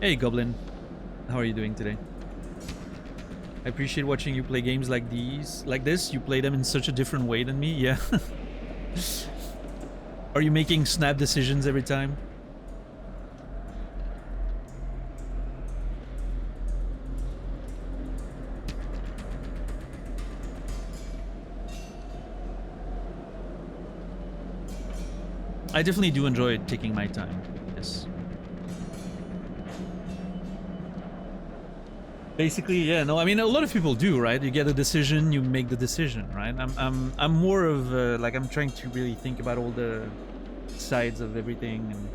[SPEAKER 1] Hey, Goblin. How are you doing today? I appreciate watching you play games like these. Like this, you play them in such a different way than me, yeah. Are you making snap decisions every time? I definitely do enjoy taking my time, yes. Basically, yeah, no, I mean, a lot of people do, right? You get a decision, you make the decision, right? I'm more of, like, I'm trying to really think about all the sides of everything. And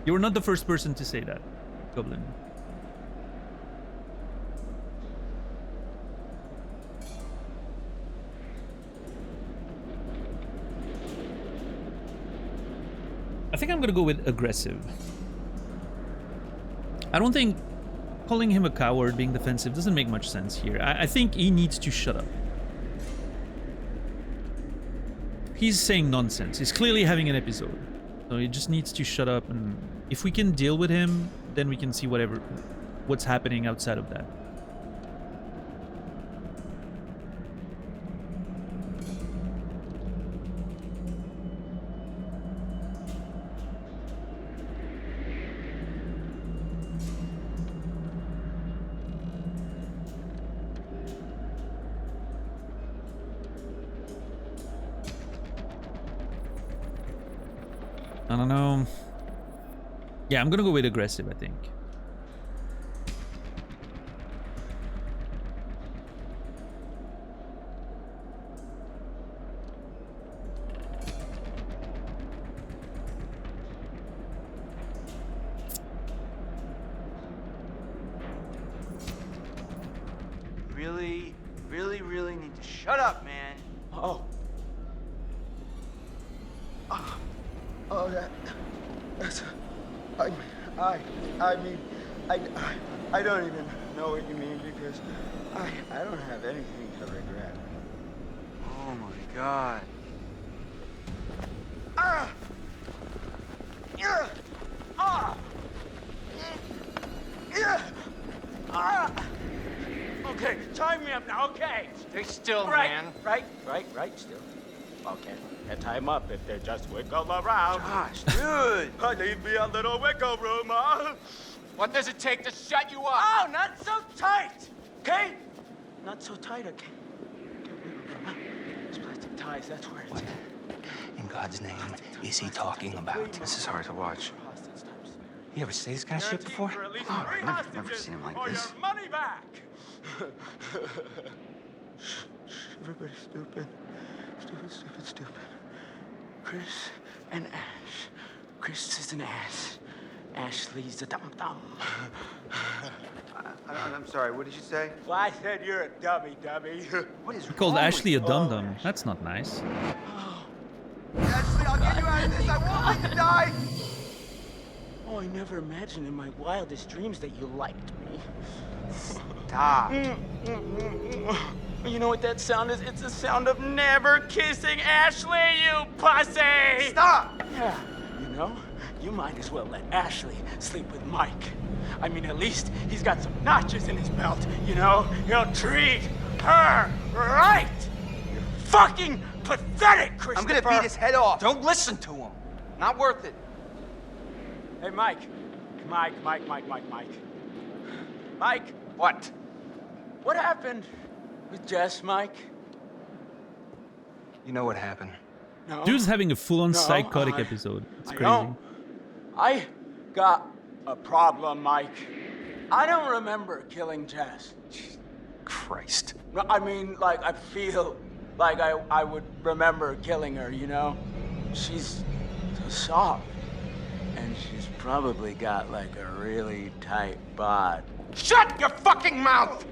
[SPEAKER 1] you were not the first person to say that, Goblin. I think I'm gonna go with aggressive. I don't think calling him a coward, being defensive, doesn't make much sense here. I think he needs to shut up. He's saying nonsense. He's clearly having an episode. So he just needs to shut up, and if we can deal with him, then we can see what's happening outside of that. I don't know. Yeah, I'm gonna go with aggressive, I think.
[SPEAKER 8] Really need to shut up, man.
[SPEAKER 9] That's... I don't even know what you mean, because I don't have anything to regret.
[SPEAKER 4] Oh my God.
[SPEAKER 8] Okay, tie me up now, okay?
[SPEAKER 6] Stay still,
[SPEAKER 8] Right,
[SPEAKER 6] man.
[SPEAKER 8] right, still. Okay, and tie him up if they just wiggle around.
[SPEAKER 4] Gosh, dude.
[SPEAKER 8] Leave me a little wiggle room, huh?
[SPEAKER 6] What does it take to shut you up?
[SPEAKER 8] Oh, not so tight, okay? Not so tight, okay? These plastic ties, that's where it's at.
[SPEAKER 4] In God's name, is he talking about? This is hard to watch. You ever see this kind of shit before? Oh, I've never seen him like this.
[SPEAKER 8] Your money back.
[SPEAKER 9] Everybody's stupid. Stupid. Chris and Ash.
[SPEAKER 8] Chris is an ass. Ashley's a dum-dum.
[SPEAKER 4] I'm sorry, what did you say?
[SPEAKER 8] Well, I said you're a dummy.
[SPEAKER 4] What is
[SPEAKER 1] He called
[SPEAKER 4] wrong
[SPEAKER 1] Ashley a
[SPEAKER 4] with you?
[SPEAKER 1] dum-dum. That's not nice.
[SPEAKER 8] die this. I won't let you die. Oh, I never imagined in my wildest dreams that you liked me.
[SPEAKER 4] Stop.
[SPEAKER 8] You know what that sound is? It's the sound of never kissing Ashley, you pussy!
[SPEAKER 4] Stop!
[SPEAKER 8] Yeah, you know, you might as well let Ashley sleep with Mike. I mean, at least he's got some notches in his belt, you know? He'll treat her right! You're fucking pathetic, Christopher!
[SPEAKER 4] I'm gonna beat his head off.
[SPEAKER 6] Don't listen to him. Not worth it.
[SPEAKER 8] Hey, Mike. Mike. Mike,
[SPEAKER 6] What?
[SPEAKER 8] what happened with Jess, Mike?
[SPEAKER 6] You know what happened.
[SPEAKER 8] No.
[SPEAKER 1] Dude's having a full-on
[SPEAKER 8] No,
[SPEAKER 1] psychotic
[SPEAKER 8] I-
[SPEAKER 1] episode. It's
[SPEAKER 8] I
[SPEAKER 1] crazy.
[SPEAKER 8] don't. I got a problem, Mike. I don't remember killing Jess.
[SPEAKER 6] Christ.
[SPEAKER 8] No, I mean, like, I feel like I would remember killing her, you know? She's so soft. And she's probably got, like, a really tight bod.
[SPEAKER 6] Shut your fucking mouth!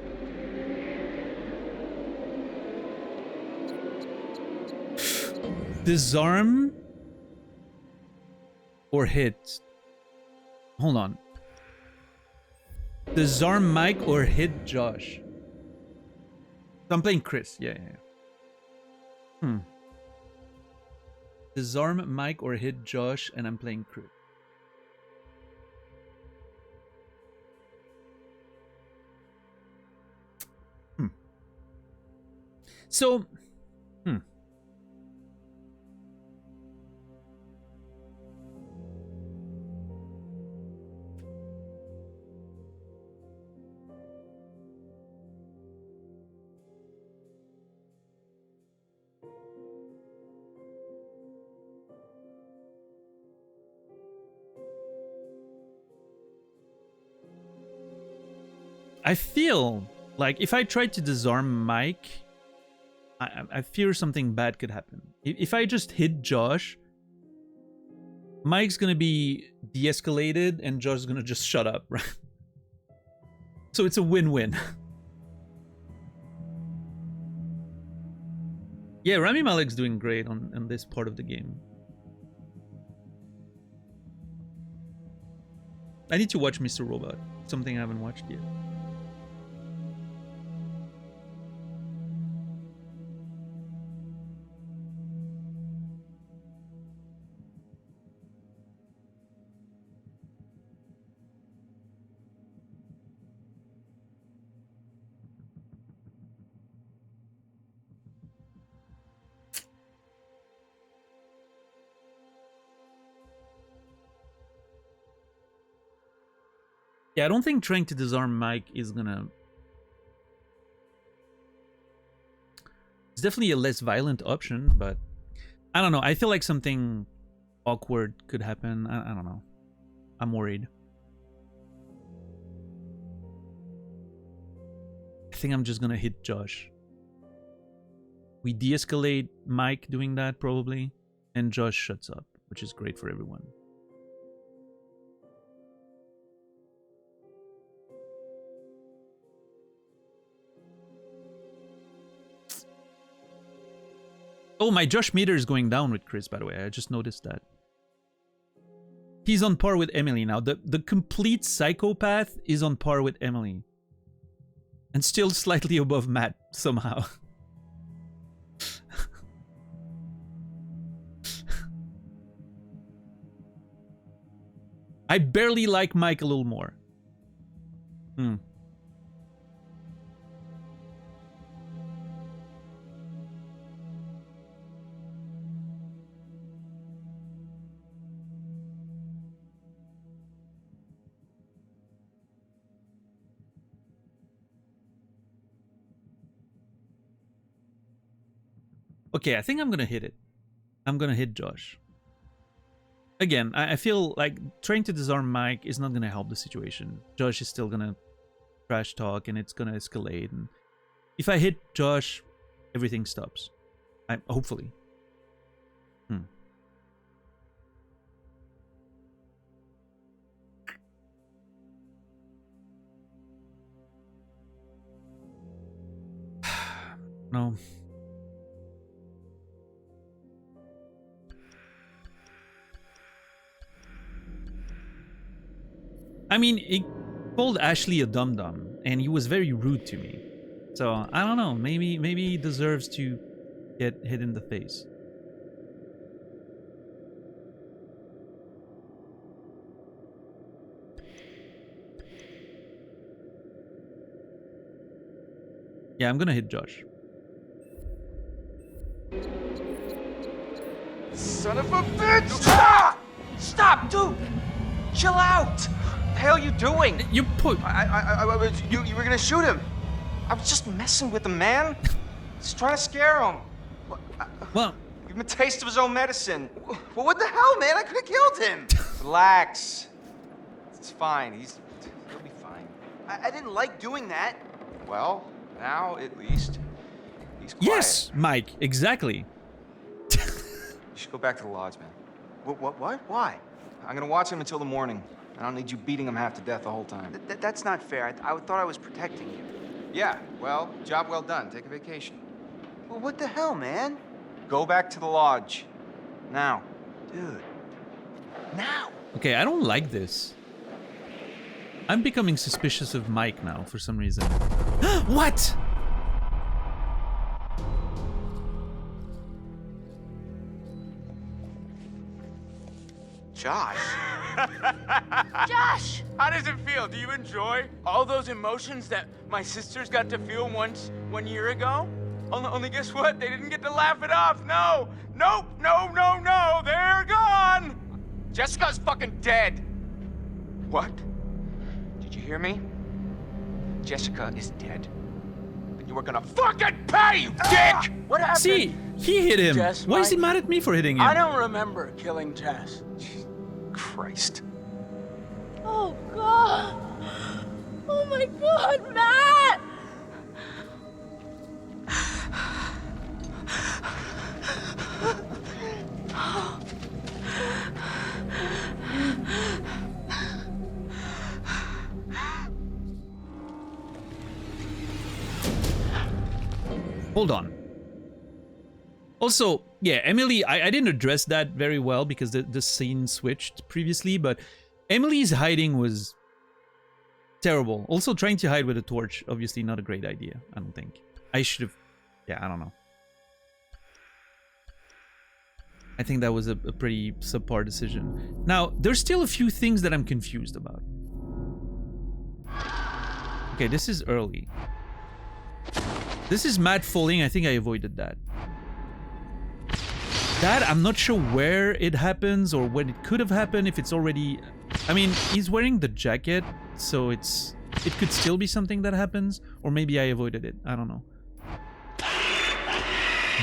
[SPEAKER 1] Disarm or hit? Hold on. Disarm Mike or hit Josh? I'm playing Chris. Yeah. Disarm Mike or hit Josh, and I'm playing Chris. So, I feel like if I tried to disarm Mike, I fear something bad could happen. If I just hit Josh, Mike's gonna be de-escalated and Josh's gonna just shut up, right? So it's a win-win. Yeah, Rami Malek's doing great on this part of the game. I need to watch Mr. Robot. Something I haven't watched yet. Yeah, I don't think trying to disarm Mike is gonna... It's definitely a less violent option, but... I don't know, I feel like something awkward could happen. I don't know. I'm worried. I think I'm just gonna hit Josh. We de-escalate Mike doing that, probably. And Josh shuts up, which is great for everyone. Oh, my Josh meter is going down with Chris, by the way. I just noticed that. He's on par with Emily now. The complete psychopath is on par with Emily. And still slightly above Matt, somehow. I barely like Mike a little more. Okay, I think I'm gonna hit it. I'm gonna hit Josh. Again, I feel like trying to disarm Mike is not gonna help the situation. Josh is still gonna trash talk and it's gonna escalate. And if I hit Josh, everything stops. Hopefully. No. I mean, he called Ashley a dum-dum, and he was very rude to me. So, I don't know. Maybe he deserves to get hit in the face. Yeah, I'm gonna hit Josh.
[SPEAKER 8] Son of a bitch! Stop! Stop, dude! Chill out! The hell you doing?
[SPEAKER 1] You put...
[SPEAKER 8] You were gonna shoot him. I was just messing with him, man. Just trying to scare him.
[SPEAKER 1] Well...
[SPEAKER 8] Give him a taste of his own medicine. Well, what the hell, man? I could have killed him. Relax. It's fine. He'll be fine.
[SPEAKER 4] I didn't like doing that.
[SPEAKER 8] Well, now at least he's quiet.
[SPEAKER 1] Yes, Mike, exactly.
[SPEAKER 8] You should go back to the lodge, man.
[SPEAKER 4] What? Why?
[SPEAKER 8] I'm gonna watch him until the morning. I don't need you beating him half to death the whole time.
[SPEAKER 4] That's not fair. I thought I was protecting you.
[SPEAKER 8] Yeah, well, job well done. Take a vacation.
[SPEAKER 4] Well, what the hell, man?
[SPEAKER 8] Go back to the lodge. Now.
[SPEAKER 4] Dude. Now?
[SPEAKER 1] Okay, I don't like this. I'm becoming suspicious of Mike now for some reason. What?
[SPEAKER 4] Josh.
[SPEAKER 2] Josh!
[SPEAKER 8] How does it feel? Do you enjoy all those emotions that my sisters got to feel 1 year ago? Only guess what? They didn't get to laugh it off. No! Nope! No! They're gone! Jessica's fucking dead. What? Did you hear me? Jessica is dead. And you are gonna fucking pay, you dick!
[SPEAKER 3] What happened?
[SPEAKER 1] See, he hit him.
[SPEAKER 3] Jess,
[SPEAKER 1] Why is he
[SPEAKER 3] Mike?
[SPEAKER 1] mad at me for hitting him?
[SPEAKER 3] I don't remember killing Jess.
[SPEAKER 8] Christ.
[SPEAKER 2] Oh, God. Oh, my God, Matt!
[SPEAKER 1] Hold on. Also, yeah, Emily, I didn't address that very well because the scene switched previously, but Emily's hiding was terrible. Also, trying to hide with a torch, obviously not a great idea, I don't think. I should have... Yeah, I don't know. I think that was a pretty subpar decision. Now, there's still a few things that I'm confused about. Okay, this is early. This is Matt falling. I think I avoided that. That, I'm not sure where it happens or when it could have happened, if it's already... I mean, he's wearing the jacket, so it could still be something that happens, or maybe I avoided it. I don't know.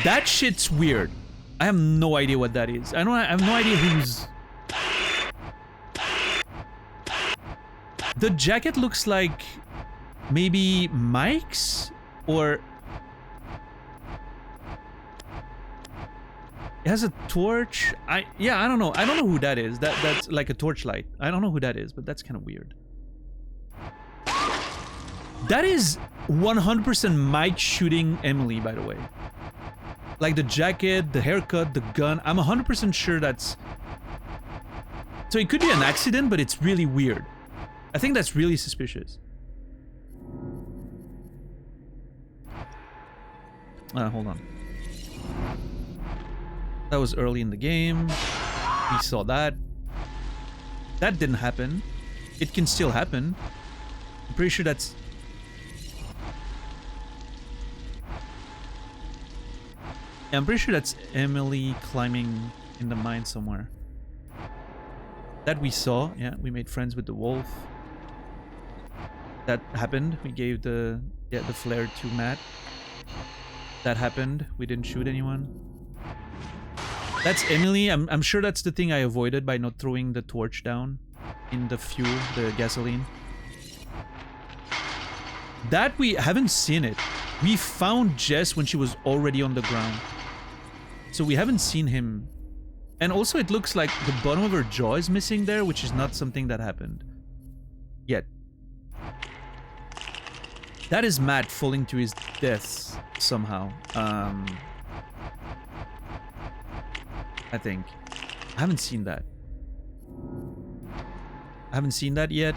[SPEAKER 1] That shit's weird. I have no idea what that is. I have no idea who's... The jacket looks like maybe Mike's, or... It has a torch. Yeah, I don't know. I don't know who that is. That's like a torchlight. I don't know who that is, but that's kind of weird. That is 100% Mike shooting Emily, by the way. Like the jacket, the haircut, the gun. I'm 100% sure that's... So it could be an accident, but it's really weird. I think that's really suspicious. Hold on. That was early in the game. We saw that. That didn't happen. It can still happen. I'm pretty sure that's... Yeah, I'm pretty sure that's Emily climbing in the mine somewhere. That we saw. Yeah, we made friends with the wolf. That happened. We gave the flare to Matt. That happened. We didn't shoot anyone. That's Emily. I'm sure that's the thing I avoided by not throwing the torch down in the fuel, the gasoline. That we haven't seen it. We found Jess when she was already on the ground. So we haven't seen him. And also it looks like the bottom of her jaw is missing there, which is not something that happened yet. That is Matt falling to his death somehow. I think. I haven't seen that. I haven't seen that yet.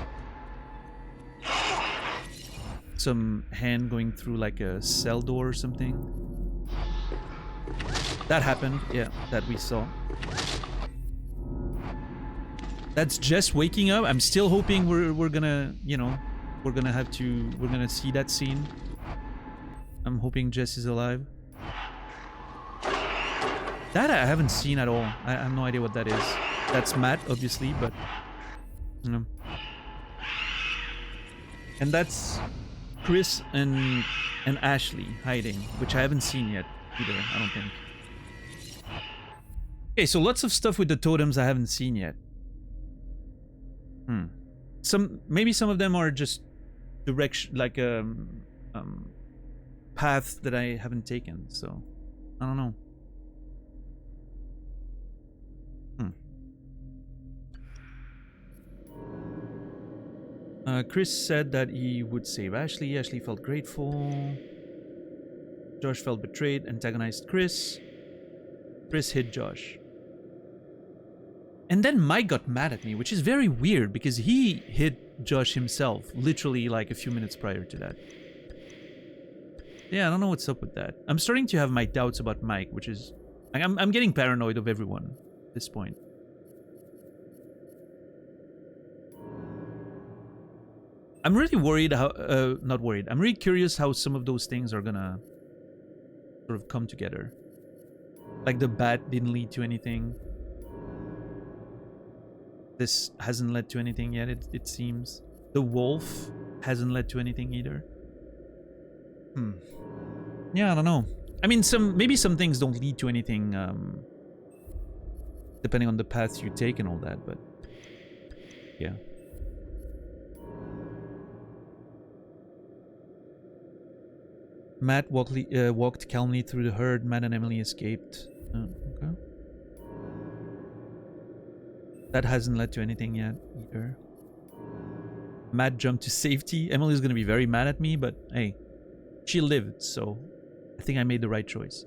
[SPEAKER 1] some hand going through like a cell door or something. That happened, yeah, that we saw. That's Jess waking up. I'm still hoping we're gonna, you know, we're gonna see that scene. I'm hoping Jess is alive. That I haven't seen at all. I have no idea what that is. That's Matt, obviously, but you know. And that's Chris and Ashley hiding, which I haven't seen yet either, I don't think. Okay, so lots of stuff with the totems I haven't seen yet. Maybe some of them are just direction, like paths that I haven't taken, so I don't know. Chris said that he would save Ashley. Ashley felt grateful. Josh felt betrayed, antagonized Chris. Chris hit Josh. And then Mike got mad at me, which is very weird because he hit Josh himself, literally like a few minutes prior to that. Yeah, I don't know what's up with that. I'm starting to have my doubts about Mike, which is... I'm getting paranoid of everyone at this point. I'm really worried how... not worried. I'm really curious how some of those things are gonna sort of come together. Like the bat didn't lead to anything. This hasn't led to anything yet, it seems. The wolf hasn't led to anything either. Yeah, I don't know. I mean, maybe some things don't lead to anything, depending on the path you take and all that, but yeah. Matt walked calmly through the herd. Matt and Emily escaped. Okay. That hasn't led to anything yet either. Matt jumped to safety. Emily's gonna be very mad at me, but hey, she lived, so I think I made the right choice.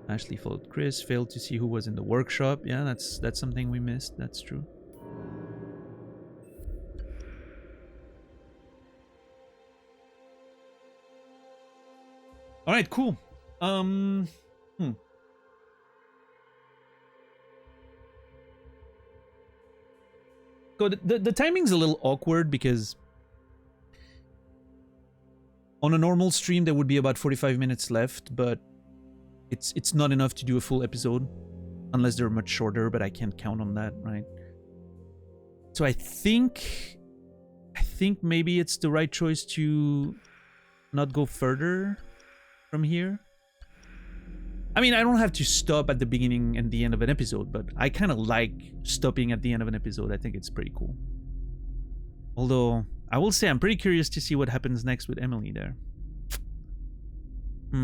[SPEAKER 1] Ashley followed Chris, failed to see who was in the workshop. Yeah, that's something we missed. That's true. All right, cool. So the timing's a little awkward because on a normal stream there would be about 45 minutes left, but it's not enough to do a full episode unless they're much shorter, but I can't count on that, right? So I think maybe it's the right choice to not go further from here. I mean, I don't have to stop at the beginning and the end of an episode, but I kind of like stopping at the end of an episode. I think it's pretty cool. Although, I will say I'm pretty curious to see what happens next with Emily there. I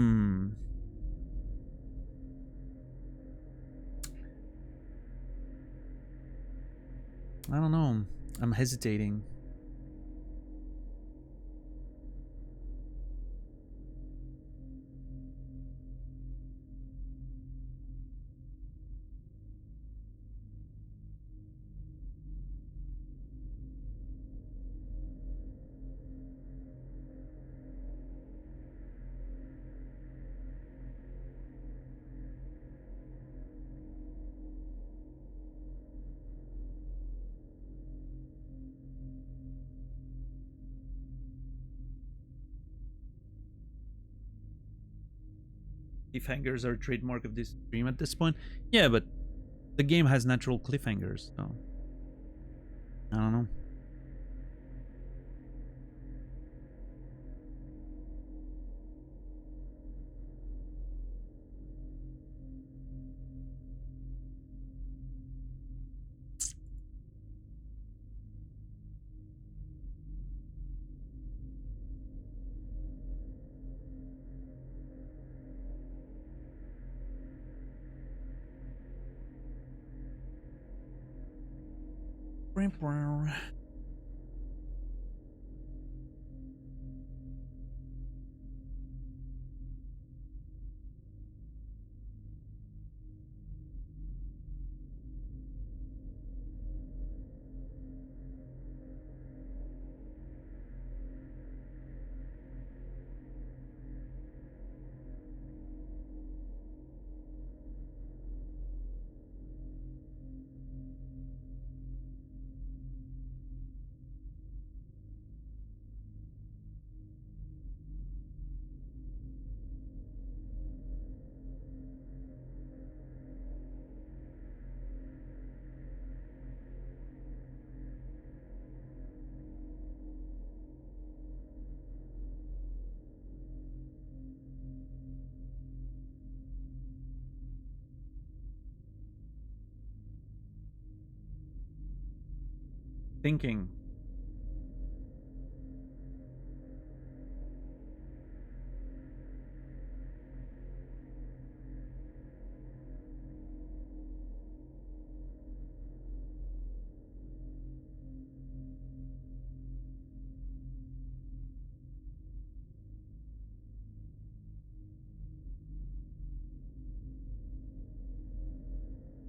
[SPEAKER 1] don't know. I'm hesitating. Cliffhangers are a trademark of this stream at this point. Yeah, but the game has natural cliffhangers, so I don't know. thinking.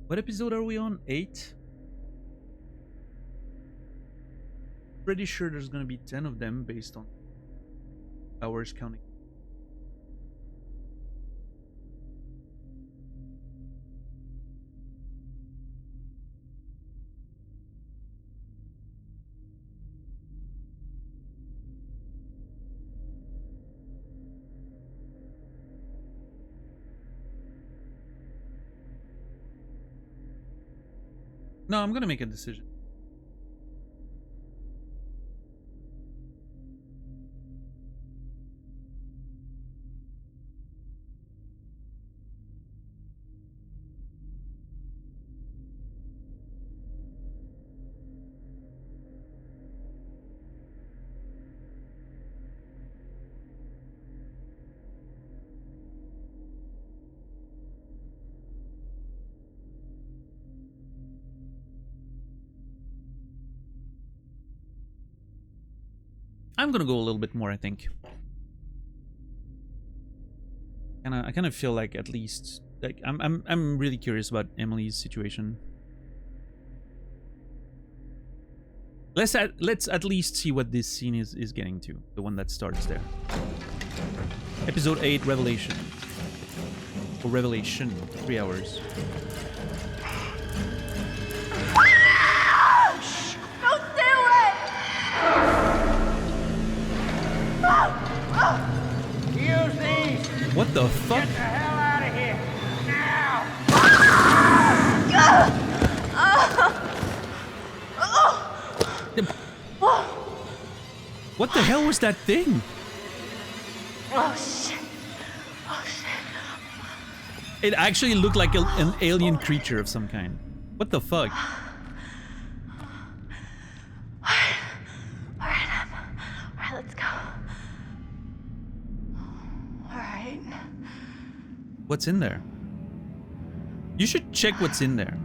[SPEAKER 1] What episode are we on? 8? Pretty sure there's gonna be 10 of them based on hours counting. No, I'm gonna make a decision. I'm gonna go a little bit more, I think. I kind of feel like at least like I'm really curious about Emily's situation. Let's at least see what this scene is getting to, the one that starts there. Episode 8, Revelation. Or Revelation, 3 hours.
[SPEAKER 3] Don't do it!
[SPEAKER 7] Use these!
[SPEAKER 1] What the fuck?
[SPEAKER 7] Get the hell out of here! Now!
[SPEAKER 1] What the hell was that thing?
[SPEAKER 3] Oh shit. Oh shit.
[SPEAKER 1] It actually looked like an alien creature of some kind. What the fuck?
[SPEAKER 3] Alright, let's go. Alright.
[SPEAKER 1] What's in there? You should check what's in there.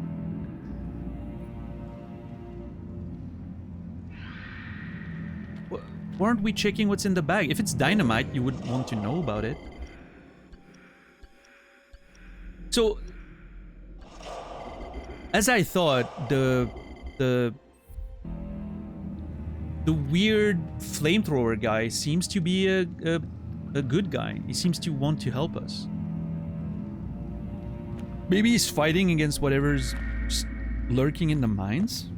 [SPEAKER 1] Weren't we checking what's in the bag? If it's dynamite, you would want to know about it. So, as I thought, the weird flamethrower guy seems to be a good guy. He seems to want to help us. Maybe he's fighting against whatever's lurking in the mines?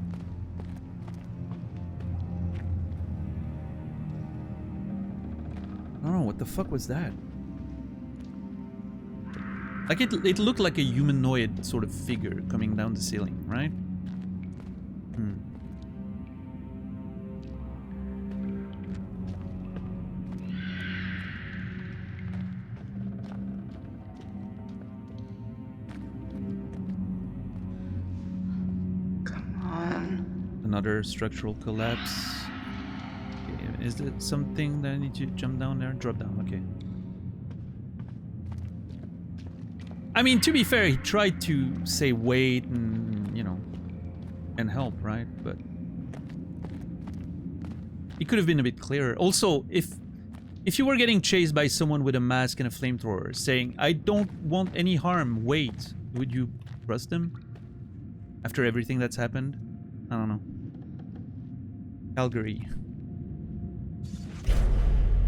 [SPEAKER 1] I don't know, what the fuck was that? Like it looked like a humanoid sort of figure coming down the ceiling, right?
[SPEAKER 8] Come on.
[SPEAKER 1] Another structural collapse. Okay, is that something that I need to jump down there? Drop down, okay. I mean, to be fair, he tried to say wait and, you know, and help, right? But he could have been a bit clearer. Also, if you were getting chased by someone with a mask and a flamethrower saying, I don't want any harm, wait, would you trust them? After everything that's happened? I don't know. Calgary.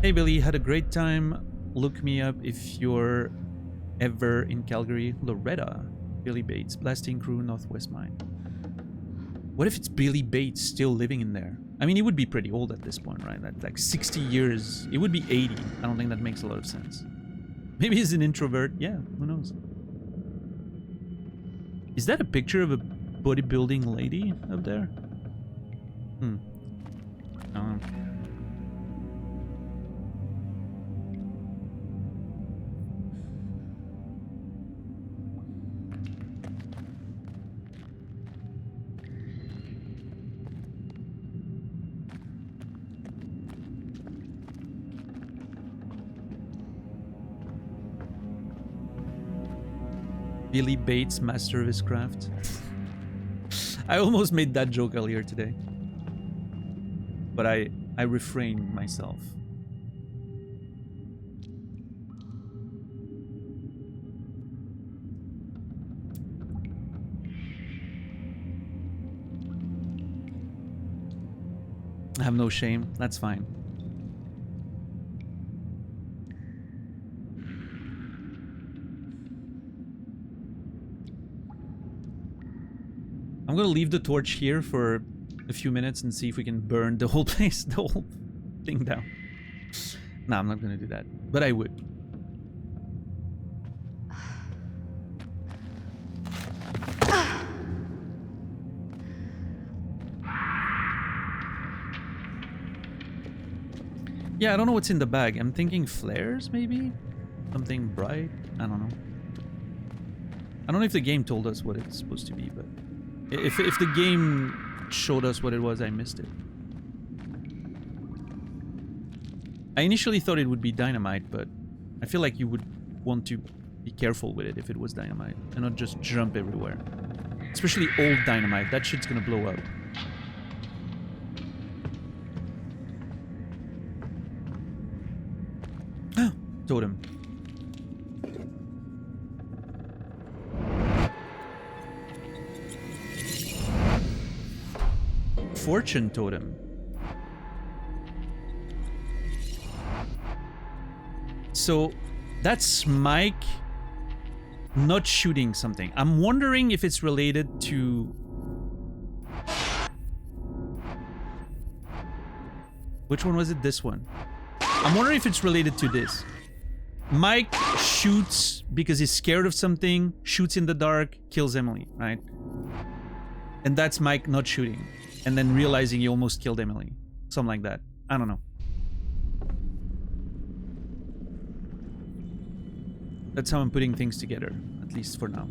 [SPEAKER 1] Hey Billy, had a great time. Look me up if you're ever in Calgary. Loretta. Billy Bates, blasting crew, Northwest Mine. What if it's Billy Bates still living in there? I mean, he would be pretty old at this point, right? That's like 60 years. It would be 80. I don't think that makes a lot of sense. Maybe he's an introvert. Yeah, who knows? Is that a picture of a bodybuilding lady up there? I don't know. Billy Bates, master of his craft. I almost made that joke earlier today. But I refrained myself. I have no shame. That's fine. I'm gonna leave the torch here for a few minutes and see if we can burn the whole place, the whole thing down. No, I'm not gonna do that. But I would. Yeah, I don't know what's in the bag. I'm thinking flares, maybe? Something bright? I don't know. I don't know if the game told us what it's supposed to be, but... If the game showed us what it was, I missed it. I initially thought it would be dynamite, but I feel like you would want to be careful with it if it was dynamite, and not just jump everywhere. Especially old dynamite. That shit's gonna blow up. Totem. Fortune totem. So that's Mike not shooting something. I'm wondering if it's related to... Which one was it? This one. I'm wondering if it's related to this. Mike shoots because he's scared of something, shoots in the dark, kills Emily, right? And that's Mike not shooting. And then realizing he almost killed Emily. Something like that. I don't know. That's how I'm putting things together, at least for now.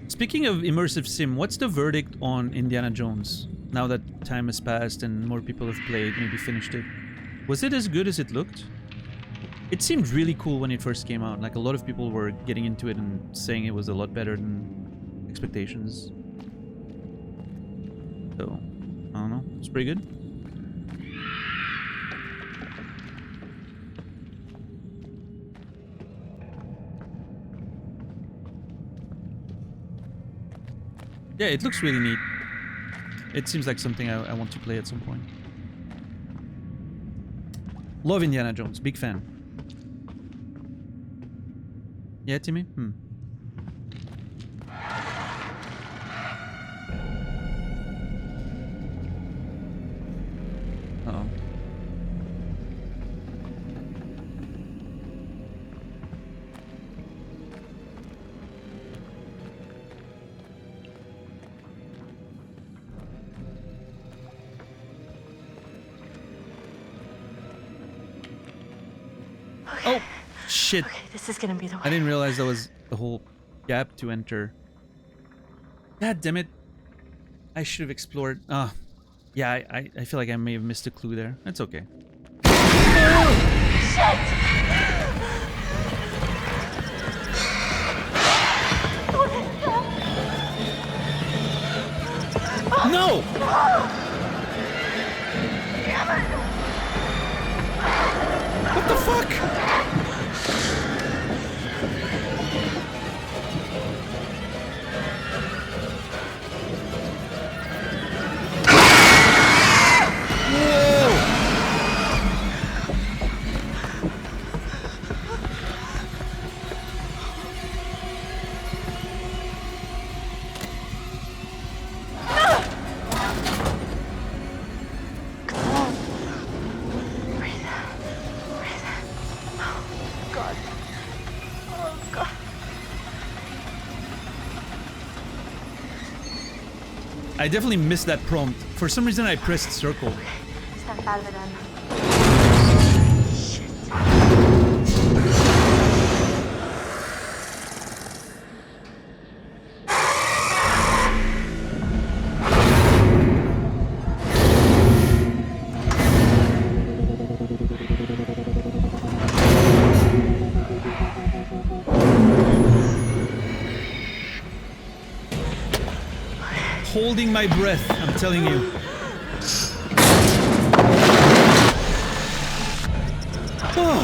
[SPEAKER 1] Speaking of immersive sim, what's the verdict on Indiana Jones? Now that time has passed and more people have played, maybe finished it. Was it as good as it looked? It seemed really cool when it first came out. Like, a lot of people were getting into it and saying it was a lot better than expectations. So, I don't know. It's pretty good. Yeah, it looks really neat. It seems like something I want to play at some point. Love Indiana Jones. Big fan. Yeah, Timmy? Uh-oh. Oh, shit.
[SPEAKER 2] Okay, this is gonna be the way.
[SPEAKER 1] I didn't realize there was a whole gap to enter. God damn it. I should have explored. Yeah, I feel like I may have missed a clue there. That's okay. No! What the fuck? I definitely missed that prompt. For some reason I pressed circle.
[SPEAKER 2] Snap out of it, Em. Shit.
[SPEAKER 1] holding my breath, I'm telling you. Oh.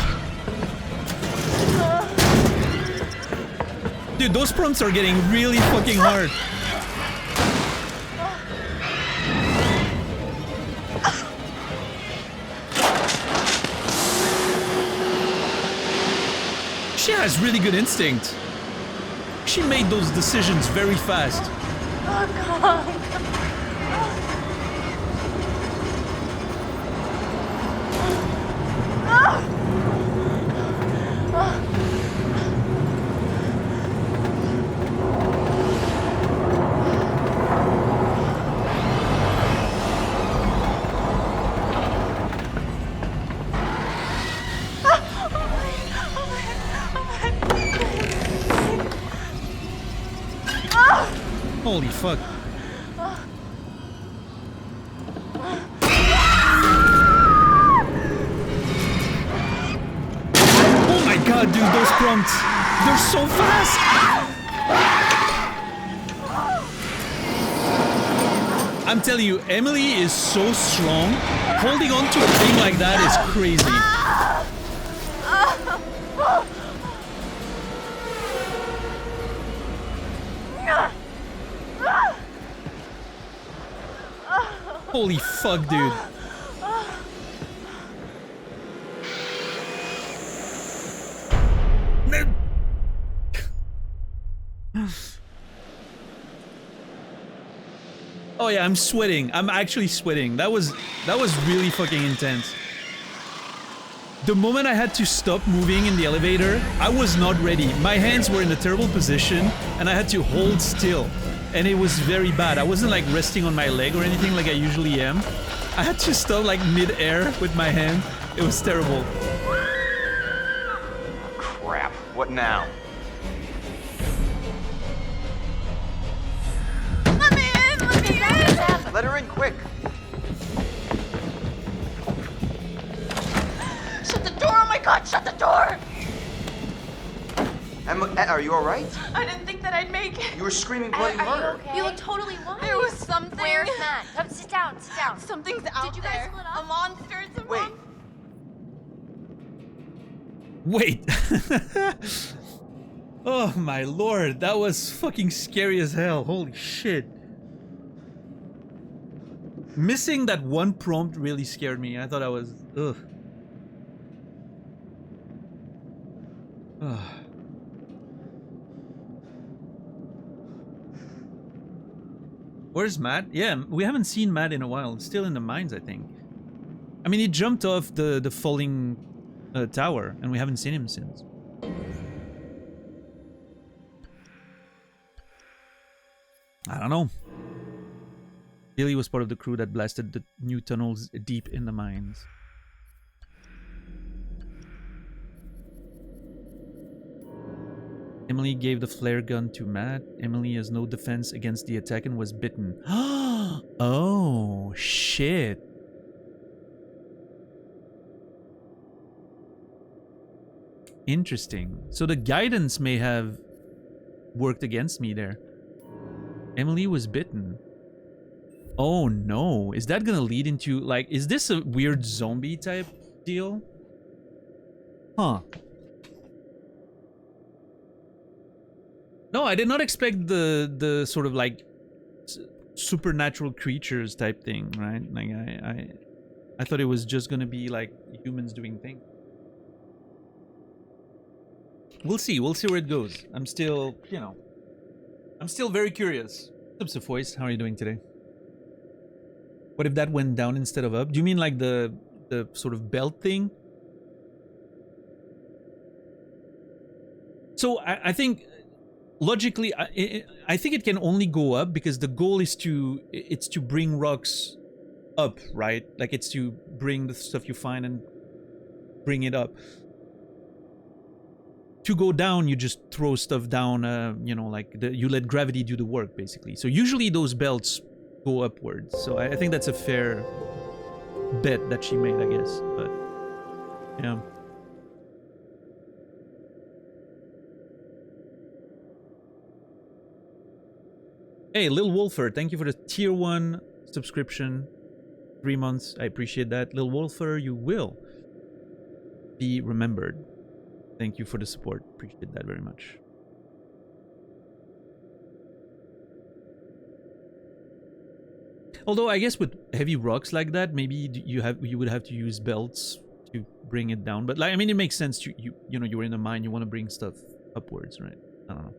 [SPEAKER 1] Dude, those prompts are getting really fucking hard. She has really good instinct. She made those decisions very fast.
[SPEAKER 3] Oh, God.
[SPEAKER 1] Holy fuck. Oh my god, dude, those prompts. They're so fast. I'm telling you, Emily is so strong. Holding on to a thing like that is crazy. Holy fuck, dude. Oh yeah, I'm sweating. I'm actually sweating. That was really fucking intense. The moment I had to stop moving in the elevator, I was not ready. My hands were in a terrible position and I had to hold still. And it was very bad. I wasn't like resting on my leg or anything like I usually am. I had to stop like mid-air with my hand. It was terrible.
[SPEAKER 6] Crap. What now?
[SPEAKER 3] Let me in! Let me in!
[SPEAKER 6] Let her in quick.
[SPEAKER 3] Shut the door! Oh my God! Shut the door!
[SPEAKER 6] Emma, are you all right?
[SPEAKER 3] I didn't think that I'd make it.
[SPEAKER 6] You were screaming bloody
[SPEAKER 2] Are you
[SPEAKER 6] murder.
[SPEAKER 2] okay?
[SPEAKER 10] You look totally wild.
[SPEAKER 3] There was something.
[SPEAKER 2] Where's Matt? Come sit down, sit down.
[SPEAKER 3] Something's out
[SPEAKER 2] Did you guys
[SPEAKER 3] there.
[SPEAKER 2] split up?
[SPEAKER 3] A monster. It's a
[SPEAKER 6] Wait.
[SPEAKER 1] Wait. Oh my lord, that was fucking scary as hell. Holy shit. Missing that one prompt really scared me. I thought I was... Ugh. Ugh. Where's Matt? Yeah, we haven't seen Matt in a while. It's still in the mines, I think. I mean, he jumped off the falling tower, and we haven't seen him since. I don't know. Billy was part of the crew that blasted the new tunnels deep in the mines. Emily gave the flare gun to Matt. Emily has no defense against the attack and was bitten. Oh, shit. Interesting. So the guidance may have worked against me there. Emily was bitten. Oh no. Is that gonna lead into, like, is this a weird zombie type deal? Huh. No, I did not expect the sort of like supernatural creatures type thing, right? Like I thought it was just gonna be like humans doing things. We'll see where it goes. I'm still, you know, I'm still very curious. What's up, Voice? How are you doing today? What if that went down instead of up? Do you mean like the sort of belt thing? So I think logically, I think it can only go up because the goal is to bring rocks up, right? Like it's to bring the stuff you find and bring it up. To go down, you just throw stuff down, you know, like you let gravity do the work, basically. So usually those belts go upwards. So I think that's a fair bet that she made, I guess. But yeah. Hey, Lil Wolfer, thank you for the tier 1 subscription. 3 months, I appreciate that. Lil Wolfer, you will be remembered. Thank you for the support. Appreciate that very much. Although I guess with heavy rocks like that, maybe you would have to use belts to bring it down. But like, I mean, it makes sense. You know, you're in a mine. You want to bring stuff upwards, right? I don't know.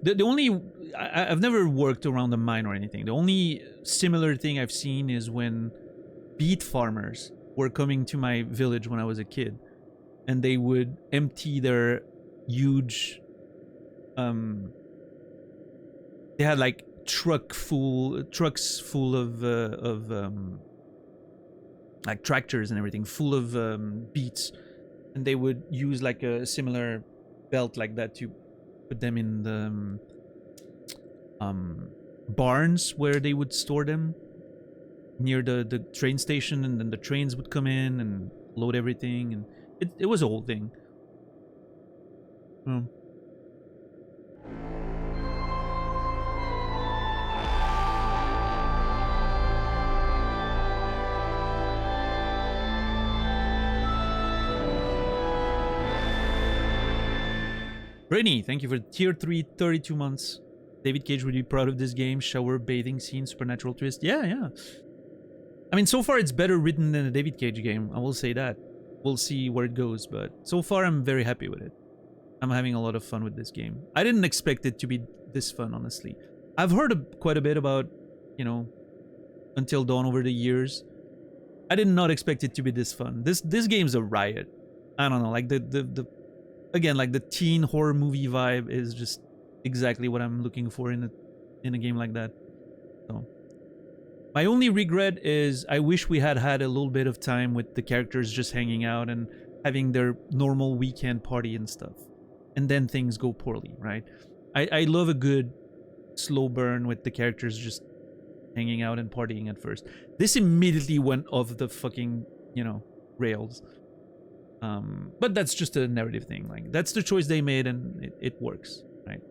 [SPEAKER 1] The only I've never worked around a mine or anything. The only similar thing I've seen is when beet farmers were coming to my village when I was a kid, and they would empty their huge they had like trucks full of like tractors and everything full of beets, and they would use like a similar belt like that to put them in the barns where they would store them near the train station, and then the trains would come in and load everything, and it was a whole thing. Brittany, thank you for tier 3, 32 months. David Cage would be proud of this game. Shower, bathing scene, supernatural twist. Yeah. I mean, so far it's better written than a David Cage game. I will say that. We'll see where it goes, but so far I'm very happy with it. I'm having a lot of fun with this game. I didn't expect it to be this fun, honestly. I've heard quite a bit about, you know, Until Dawn over the years. I did not expect it to be this fun. This game's a riot. I don't know, like again, like the teen horror movie vibe is just exactly what I'm looking for in a game like that. So my only regret is I wish we had a little bit of time with the characters just hanging out and having their normal weekend party and stuff. And then things go poorly, right? I love a good slow burn with the characters just hanging out and partying at first. This immediately went off the fucking, you know, rails. But that's just a narrative thing. Like, that's the choice they made, and it works, right?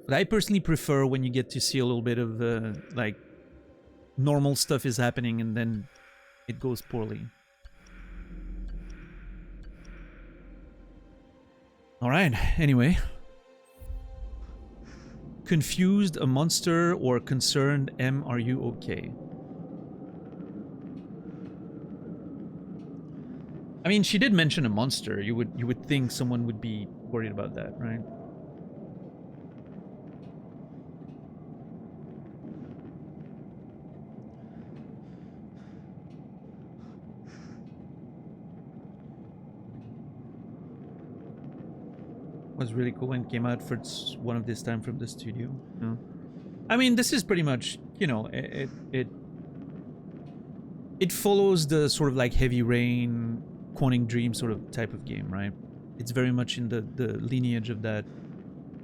[SPEAKER 1] But I personally prefer when you get to see a little bit of like normal stuff is happening and then it goes poorly. All right. Anyway, confused, a monster, or concerned? M, are you okay? I mean, she did mention a monster. You would think someone would be worried about that, right? Was really cool when it came out for one of this time from the studio. No, I mean, this is pretty much, you know, it follows the sort of like Heavy Rain, Quantic Dream sort of type of game, right? It's very much in the lineage of that.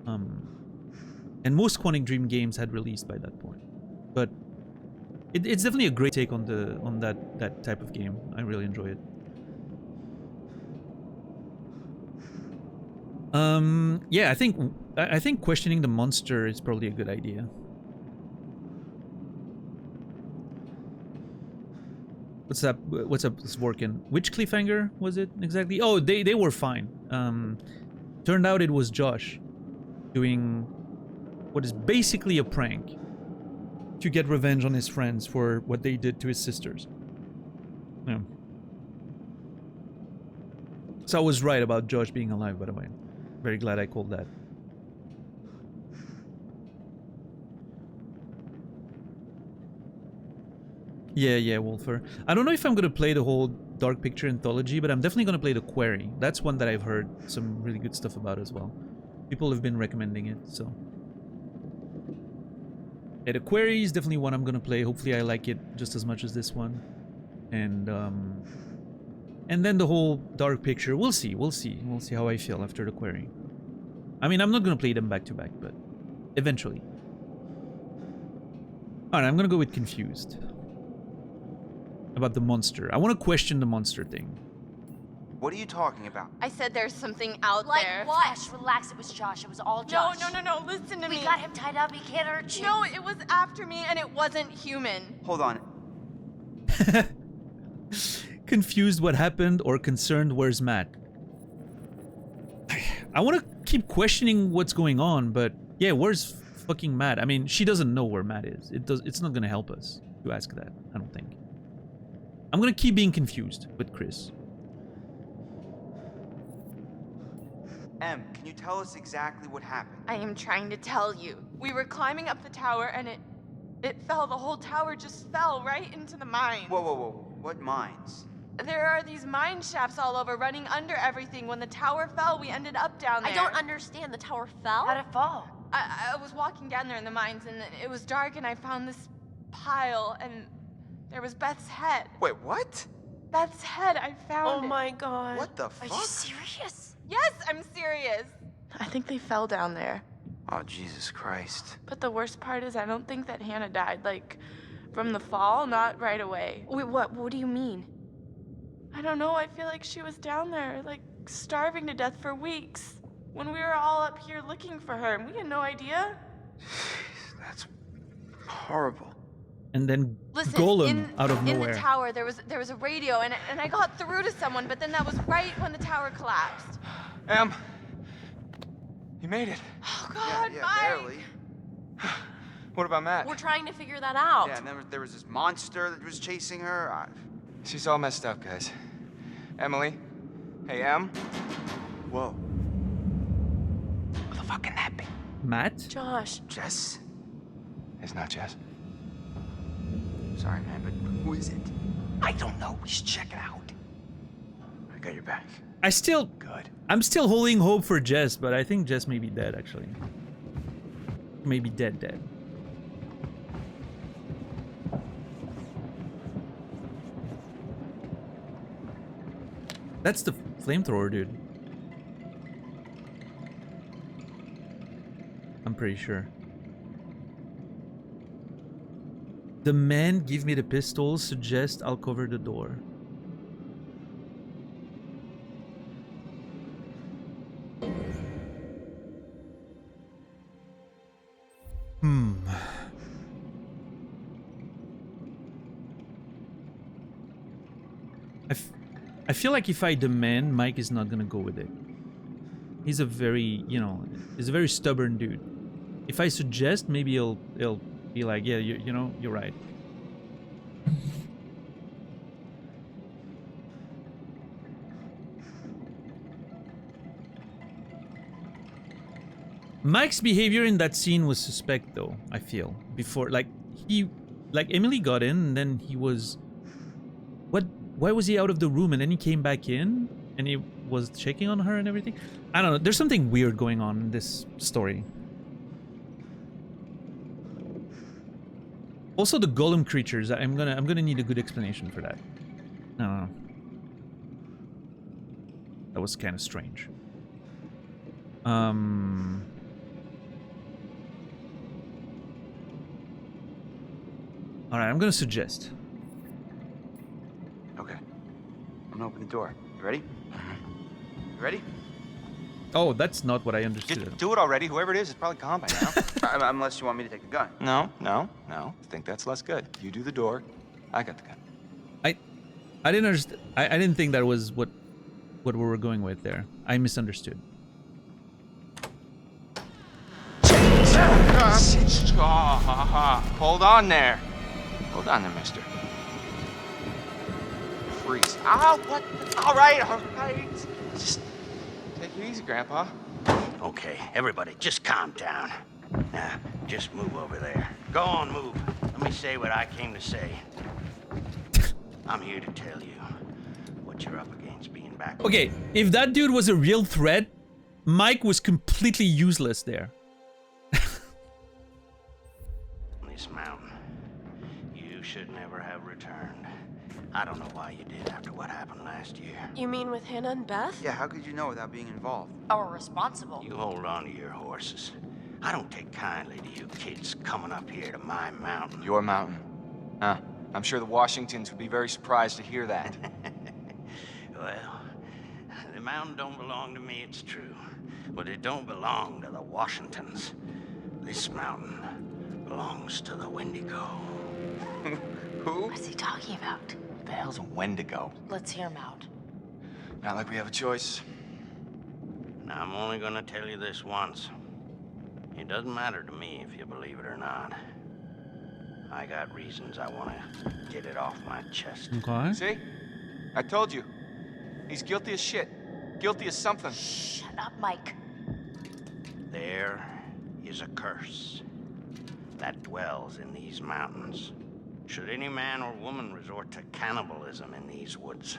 [SPEAKER 1] And most Quantic Dream games had released by that point, but it's definitely a great take on that type of game. I really enjoy it. Yeah, I think questioning the monster is probably a good idea. What's up? What's up, Zvorkin? Which cliffhanger was it exactly? Oh, they were fine. Turned out it was Josh doing what is basically a prank to get revenge on his friends for what they did to his sisters. Yeah. So I was right about Josh being alive, by the way. Very glad I called that. Yeah, Wolfer. I don't know if I'm gonna play the whole Dark Picture Anthology, but I'm definitely gonna play the Quarry. That's one that I've heard some really good stuff about as well. People have been recommending it, so. Yeah, the Quarry is definitely one I'm gonna play. Hopefully I like it just as much as this one. And then the whole Dark Picture, we'll see how I feel after the Quarry. I mean, I'm not gonna play them back to back, but eventually. Alright, I'm gonna go with Confused. About the monster. I want to question the monster thing.
[SPEAKER 4] What are you talking about?
[SPEAKER 3] I said there's something out
[SPEAKER 2] Like
[SPEAKER 3] there.
[SPEAKER 2] what? Ash, relax. It was Josh. It was all Josh.
[SPEAKER 3] No. Listen to me.
[SPEAKER 2] We got him tied up. He can't hurt you.
[SPEAKER 3] No, it was after me, and it wasn't human.
[SPEAKER 4] Hold on.
[SPEAKER 1] Confused what happened or concerned where's Matt? I want to keep questioning what's going on, but yeah, where's fucking Matt? I mean, she doesn't know where Matt is. It's not gonna help us to ask that, I don't think. I'm gonna keep being confused with Chris.
[SPEAKER 4] Em, can you tell us exactly what happened?
[SPEAKER 3] I am trying to tell you. We were climbing up the tower, and it fell. The whole tower just fell right into the mine.
[SPEAKER 4] Whoa. What mines?
[SPEAKER 3] There are these mine shafts all over, running under everything. When the tower fell, we ended up down there.
[SPEAKER 2] I don't understand. The tower fell? How'd it fall?
[SPEAKER 3] I was walking down there in the mines, and it was dark, and I found this pile, and there was Beth's head.
[SPEAKER 6] Wait, what?
[SPEAKER 3] Beth's head, I found it.
[SPEAKER 2] my god.
[SPEAKER 4] What the
[SPEAKER 2] Are
[SPEAKER 4] fuck?
[SPEAKER 2] you serious?
[SPEAKER 3] Yes, I'm serious. I think they fell down there.
[SPEAKER 4] Oh, Jesus Christ.
[SPEAKER 3] But the worst part is I don't think that Hannah died, like, from the fall, not right away.
[SPEAKER 2] Wait, what? What do you mean?
[SPEAKER 3] I don't know, I feel like she was down there, like, starving to death for weeks. When we were all up here looking for her, and we had no idea.
[SPEAKER 4] That's horrible.
[SPEAKER 1] And then
[SPEAKER 3] Listen,
[SPEAKER 1] Golem out of
[SPEAKER 3] in
[SPEAKER 1] nowhere.
[SPEAKER 3] the tower, there was a radio, and I got through to someone, but then that was right when the tower collapsed.
[SPEAKER 6] Em, you made it.
[SPEAKER 3] Oh God,
[SPEAKER 4] yeah,
[SPEAKER 3] Mike!
[SPEAKER 4] barely.
[SPEAKER 6] What about Matt?
[SPEAKER 2] We're trying to figure that out.
[SPEAKER 4] Yeah, and then there was this monster that was chasing her.
[SPEAKER 6] She's all messed up, guys. Emily? Hey, Em?
[SPEAKER 4] Whoa.
[SPEAKER 6] Who the fuck can that be?
[SPEAKER 1] Matt?
[SPEAKER 2] Josh.
[SPEAKER 4] Jess?
[SPEAKER 6] It's not Jess.
[SPEAKER 4] Sorry, man, but who is it?
[SPEAKER 6] I don't know. We should check it out.
[SPEAKER 4] I got your back.
[SPEAKER 6] Good.
[SPEAKER 1] I'm still holding hope for Jess, but I think Jess may be dead, actually. Maybe dead. That's the flamethrower, dude. I'm pretty sure. The man give me the pistol, suggest I'll cover the door. I feel like if I demand, Mike is not gonna go with it. He's a very, he's a very stubborn dude. If I suggest, maybe he'll be like, yeah, you're right. Mike's behavior in that scene was suspect, though, I feel. Before, like Emily got in, and then he was... Why was he out of the room, and then he came back in, and he was checking on her and everything? I don't know, there's something weird going on in this story. Also, the golem creatures, I'm gonna need a good explanation for that. I don't know. That was kind of strange. Alright, I'm gonna suggest.
[SPEAKER 4] Okay. I'm gonna open the door. You ready? You ready?
[SPEAKER 1] Oh, that's not what I understood.
[SPEAKER 6] Do it already. Whoever it is probably gone by now.
[SPEAKER 4] Unless you want me to take the gun.
[SPEAKER 6] No. I think that's less good. You do the door. I got the gun.
[SPEAKER 1] I didn't understand. I didn't think that was what we were going with there. I misunderstood.
[SPEAKER 6] Hold on there. Hold on there, mister. Freeze. Ow, what? All right. Just take it easy, Grandpa.
[SPEAKER 7] Okay, everybody, just calm down. Now, just move over there. Go on, move. Let me say what I came to say. I'm here to tell you what you're up against being back.
[SPEAKER 1] Okay, if that dude was a real threat, Mike was completely useless there.
[SPEAKER 7] This mountain, you should never have returned. I don't know why you did after what happened last year.
[SPEAKER 2] You mean with Hannah and Beth?
[SPEAKER 4] Yeah, how could you know without being involved?
[SPEAKER 2] Or responsible?
[SPEAKER 7] You hold on to your horses. I don't take kindly to you kids coming up here to my mountain.
[SPEAKER 6] Your mountain. Huh. I'm sure the Washingtons would be very surprised to hear that.
[SPEAKER 7] Well, mountain don't belong to me, it's true. But it don't belong to the Washingtons. This mountain belongs to the Wendigo.
[SPEAKER 8] Who?
[SPEAKER 2] What's he talking about?
[SPEAKER 8] What the hell's a Wendigo?
[SPEAKER 2] Let's hear him out.
[SPEAKER 8] Not like we have a choice.
[SPEAKER 7] Now, I'm only gonna tell you this once. It doesn't matter to me if you believe it or not. I got reasons I want to get it off my chest.
[SPEAKER 1] Okay.
[SPEAKER 8] See? I told you. He's guilty as shit. Guilty as something.
[SPEAKER 2] Shut up, Mike.
[SPEAKER 7] There is a curse that dwells in these mountains. Should any man or woman resort to cannibalism in these woods,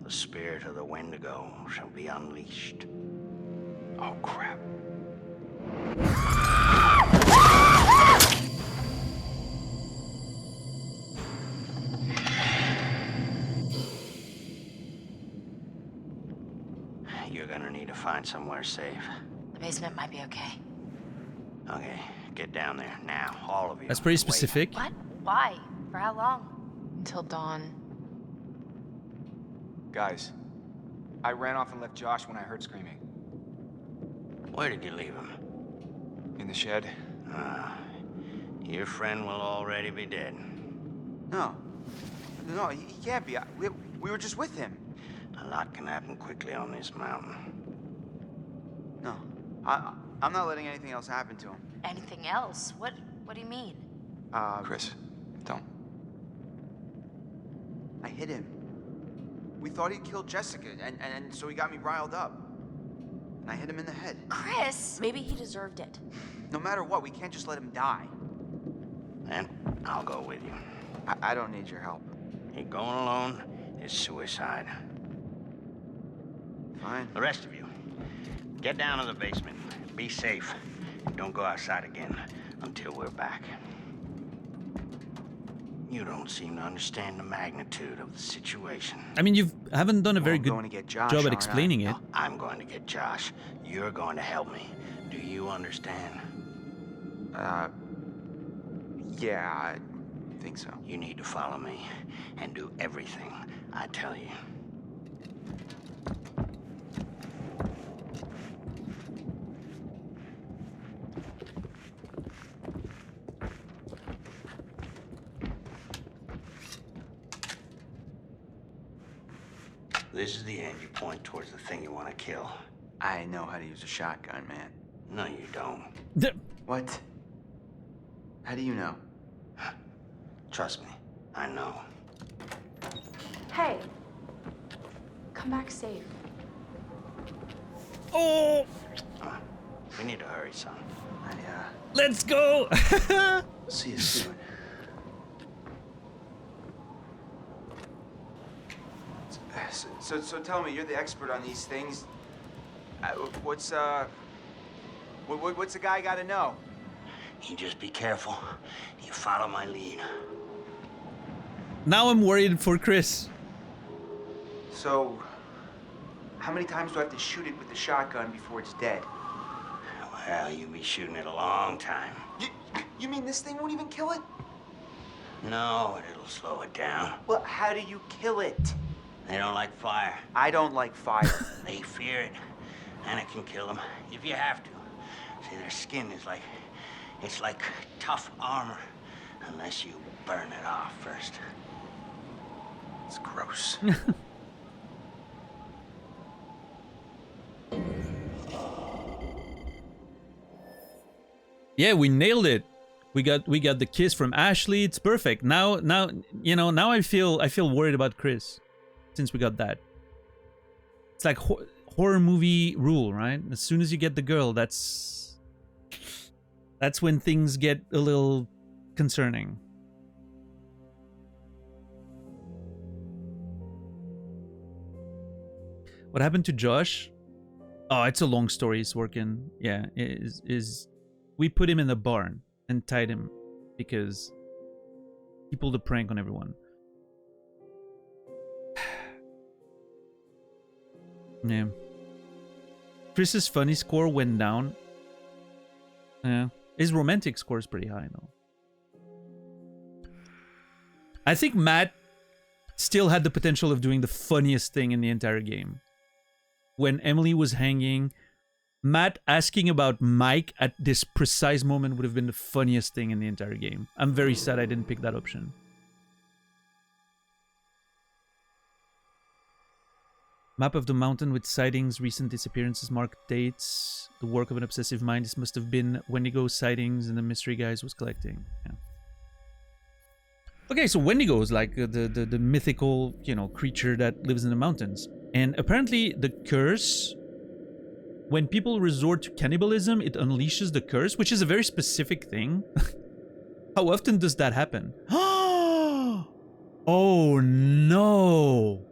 [SPEAKER 7] the spirit of the Wendigo shall be unleashed.
[SPEAKER 8] Oh, crap.
[SPEAKER 7] You're gonna need to find somewhere safe.
[SPEAKER 2] The basement might be okay.
[SPEAKER 7] Okay, get down there now, all of you.
[SPEAKER 1] That's pretty
[SPEAKER 7] Wait.
[SPEAKER 1] specific.
[SPEAKER 2] What? Why? For how long? Until dawn.
[SPEAKER 8] Guys, I ran off and left Josh when I heard screaming.
[SPEAKER 7] Where did you leave him?
[SPEAKER 8] In the shed.
[SPEAKER 7] Your friend will already be dead.
[SPEAKER 4] No. No, he can't be. We were just with him.
[SPEAKER 7] A lot can happen quickly on this mountain.
[SPEAKER 4] No. I'm not letting anything else happen to him.
[SPEAKER 2] Anything else? What do you mean?
[SPEAKER 8] Chris, don't.
[SPEAKER 4] I hit him. We thought he'd killed Jessica, and so he got me riled up. And I hit him in the head.
[SPEAKER 2] Chris! Maybe he deserved it.
[SPEAKER 4] No matter what, we can't just let him die.
[SPEAKER 7] And I'll go with you.
[SPEAKER 4] I don't need your help.
[SPEAKER 7] He going alone is suicide.
[SPEAKER 4] Fine.
[SPEAKER 7] The rest of you, get down to the basement. Be safe. Don't go outside again until we're back. You don't seem to understand the magnitude of the situation.
[SPEAKER 1] I mean, you haven't done a very
[SPEAKER 4] I'm
[SPEAKER 1] good
[SPEAKER 4] going to get Josh,
[SPEAKER 1] job at
[SPEAKER 4] aren't I?
[SPEAKER 1] explaining it.
[SPEAKER 7] No, I'm going to get Josh. You're going to help me. Do you understand?
[SPEAKER 4] Yeah, I think so.
[SPEAKER 7] You need to follow me and do everything I tell you. This is the end you point towards the thing you want to kill.
[SPEAKER 4] I know how to use a shotgun, man.
[SPEAKER 7] No, you don't.
[SPEAKER 4] What? How do you know?
[SPEAKER 7] Trust me, I know.
[SPEAKER 2] Hey! Come back safe.
[SPEAKER 1] Oh,
[SPEAKER 7] We need to hurry, son.
[SPEAKER 1] let's go.
[SPEAKER 4] See you soon. So tell me, you're the expert on these things. What's a guy got to know?
[SPEAKER 7] You just be careful. You follow my lead.
[SPEAKER 1] Now I'm worried for Chris.
[SPEAKER 4] So, how many times do I have to shoot it with the shotgun before it's dead?
[SPEAKER 7] Well, you'll be shooting it a long time.
[SPEAKER 4] You mean this thing won't even kill it?
[SPEAKER 7] No, but it'll slow it down.
[SPEAKER 4] Well, how do you kill it?
[SPEAKER 7] They don't like fire.
[SPEAKER 4] I don't like fire.
[SPEAKER 7] They fear it, and it can kill them if you have to. See, their skin is like, it's like tough armor, unless you burn it off first.
[SPEAKER 4] It's gross.
[SPEAKER 1] Yeah, we nailed it. We got the kiss from Ashley. It's perfect. Now you know. Now I feel worried about Chris, since we got that. It's like horror movie rule, right? As soon as you get the girl, that's when things get a little concerning. What happened to Josh? Oh, it's a long story. He's working. Yeah, is we put him in the barn and tied him because he pulled a prank on everyone. Yeah. Chris's funny score went down. Yeah. His romantic score is pretty high though. I think Matt still had the potential of doing the funniest thing in the entire game. when Emily was hanging. Matt asking about Mike at this precise moment would have been the funniest thing in the entire game. I'm very sad I didn't pick that option. Map of the mountain with sightings, recent disappearances, marked dates. The work of an obsessive mind. This must have been Wendigo sightings and the mystery guys was collecting. Yeah. Okay, so Wendigo is like the mythical, you know, creature that lives in the mountains. And apparently the curse, when people resort to cannibalism, it unleashes the curse, which is a very specific thing. How often does that happen? Oh no!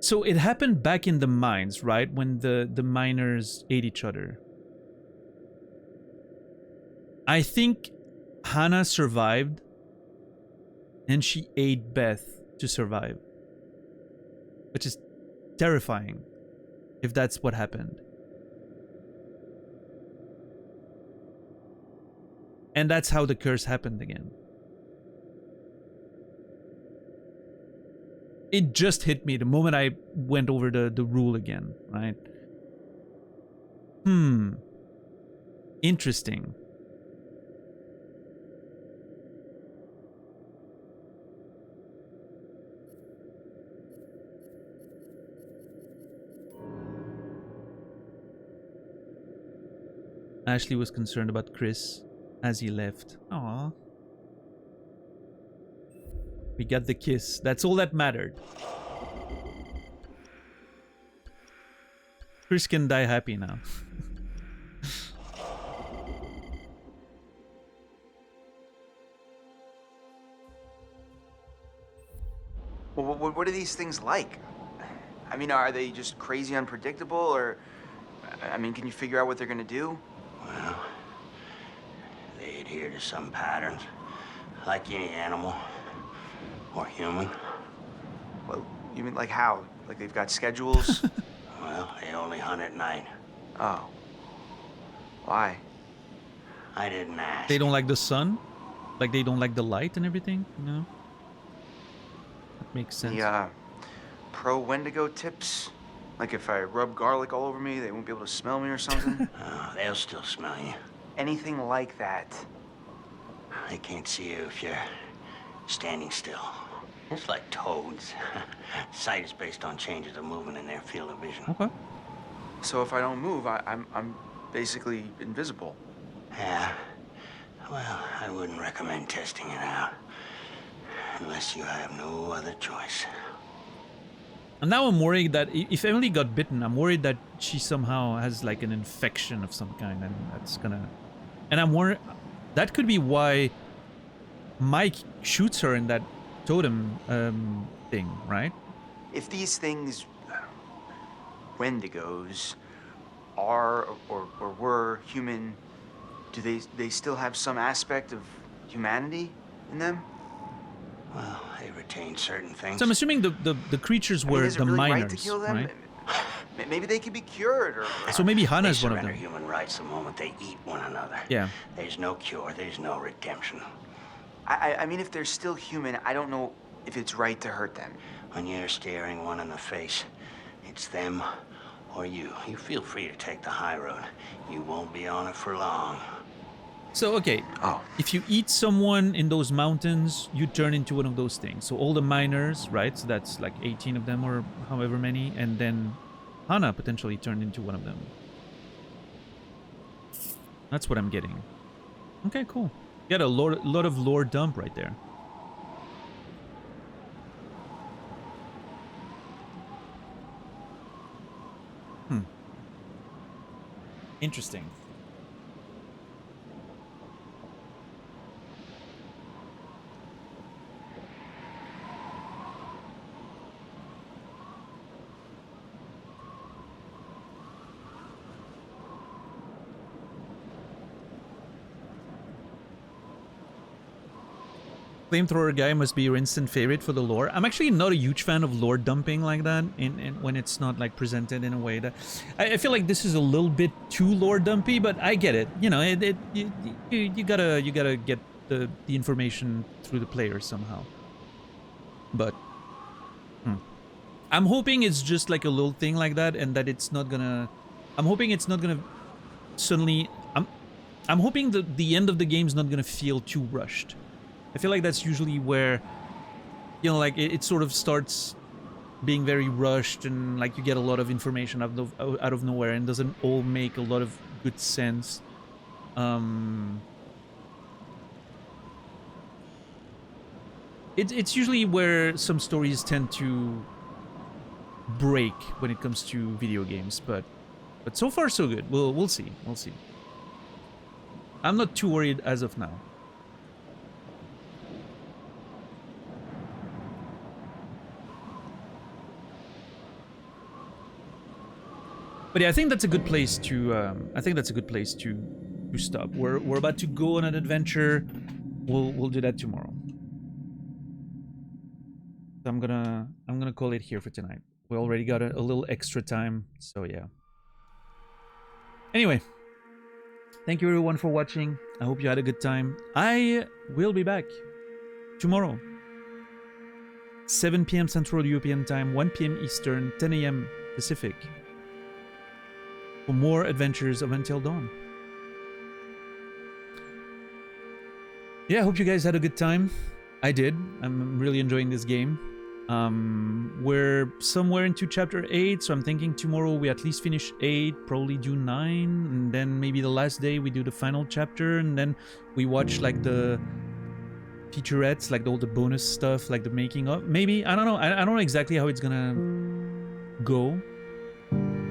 [SPEAKER 1] So it happened back in the mines, right? When the miners ate each other. I think Hannah survived and she ate Beth to survive. Which is terrifying if that's what happened. And that's how the curse happened again. It just hit me the moment I went over the rule again, right? Interesting. Ashley was concerned about Chris as he left. Aww. We got the kiss. That's all that mattered. Chris can die happy now.
[SPEAKER 4] Well, what are these things like? I mean, are they just crazy unpredictable, or... I mean, can you figure out what they're gonna do?
[SPEAKER 7] Well, they adhere to some patterns, like any animal or human.
[SPEAKER 4] Well, you mean like how? Like they've got schedules?
[SPEAKER 7] Well, they only hunt at night.
[SPEAKER 4] Oh. Why?
[SPEAKER 7] I didn't ask.
[SPEAKER 1] They don't like the sun? Like they don't like the light and everything? No? That makes sense.
[SPEAKER 4] The, pro Wendigo tips? Like if I rub garlic all over me, they won't be able to smell me or something?
[SPEAKER 7] Oh, they'll still smell you.
[SPEAKER 4] Anything like that?
[SPEAKER 7] They can't see you if you're standing still. It's like toads. Sight is based on changes of movement in their field of vision.
[SPEAKER 1] Okay.
[SPEAKER 4] So if I don't move, I'm basically invisible.
[SPEAKER 7] Yeah. Well, I wouldn't recommend testing it out. Unless you have no other choice.
[SPEAKER 1] And now I'm worried that if Emily got bitten, I'm worried that she somehow has like an infection of some kind, and that's gonna... And I'm worried... That could be why Mike shoots her in that totem thing, right?
[SPEAKER 4] If these things, Wendigos, are or were human, do they still have some aspect of humanity in them?
[SPEAKER 7] Well, they retain certain things.
[SPEAKER 1] So I'm assuming the creatures were
[SPEAKER 4] is it
[SPEAKER 1] the
[SPEAKER 4] really
[SPEAKER 1] miners,
[SPEAKER 4] right to kill them?
[SPEAKER 1] right?
[SPEAKER 4] Maybe they could be cured, or...
[SPEAKER 1] So maybe
[SPEAKER 7] They
[SPEAKER 1] Hannah's one of
[SPEAKER 7] surrender
[SPEAKER 1] them.
[SPEAKER 7] human rights the moment they eat one another.
[SPEAKER 1] Yeah.
[SPEAKER 7] There's no cure, there's no redemption.
[SPEAKER 4] I mean, if they're still human, I don't know if it's right to hurt them.
[SPEAKER 7] When you're staring one in the face, it's them or you. You feel free to take the high road. You won't be on it for long.
[SPEAKER 1] So, okay,
[SPEAKER 4] Oh.
[SPEAKER 1] if you eat someone in those mountains, you turn into one of those things. So all the miners, right? So that's like 18 of them or however many. And then Hannah potentially turned into one of them. That's what I'm getting. Okay, cool. Got a lot of lore dump right there. Interesting. Flamethrower guy must be your instant favorite for the lore. I'm actually not a huge fan of lore dumping like that, when it's not like presented in a way that I feel like this is a little bit too lore dumpy, but I get it. You know, you gotta get the information through the player somehow. But I'm hoping it's just like a little thing like that, and that it's not gonna. I'm hoping it's not gonna suddenly. I'm hoping that the end of the game's not gonna feel too rushed. I feel like that's usually where, you know, like it sort of starts being very rushed, and like you get a lot of information out of nowhere, and doesn't all make a lot of good sense. It's usually where some stories tend to break when it comes to video games, but so far so good. We'll see. We'll see. I'm not too worried as of now. But yeah, I think that's a good place to. I think that's a good place to stop. We're about to go on an adventure. We'll do that tomorrow. So I'm gonna call it here for tonight. We already got a little extra time, so yeah. Anyway, thank you everyone for watching. I hope you had a good time. I will be back tomorrow, 7 p.m. Central European Time, 1 p.m. Eastern, 10 a.m. Pacific, for more adventures of Until Dawn. Yeah, I hope you guys had a good time. I did. I'm really enjoying this game. We're somewhere into chapter 8, so I'm thinking tomorrow we at least finish 8, probably do 9, and then maybe the last day we do the final chapter, and then we watch like the featurettes, like all the bonus stuff, like the making of. Maybe, I don't know. I don't know exactly how it's gonna go.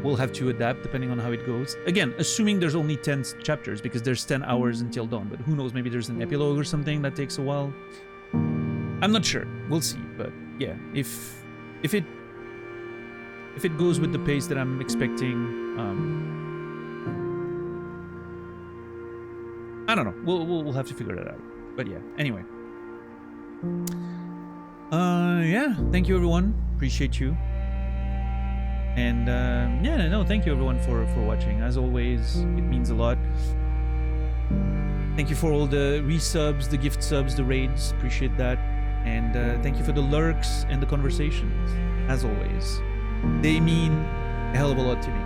[SPEAKER 1] We'll have to adapt depending on how it goes. Again, assuming there's only 10 chapters, because there's 10 hours until dawn, but who knows, maybe there's an epilogue or something that takes a while. I'm not sure. We'll see, but yeah, if it goes with the pace that I'm expecting, I don't know. We'll have to figure that out. But yeah, anyway. Yeah, thank you everyone. Appreciate you. And yeah, no, thank you everyone for watching. As always, it means a lot. Thank you for all the resubs, the gift subs, the raids. Appreciate that. And thank you for the lurks and the conversations, as always. They mean a hell of a lot to me.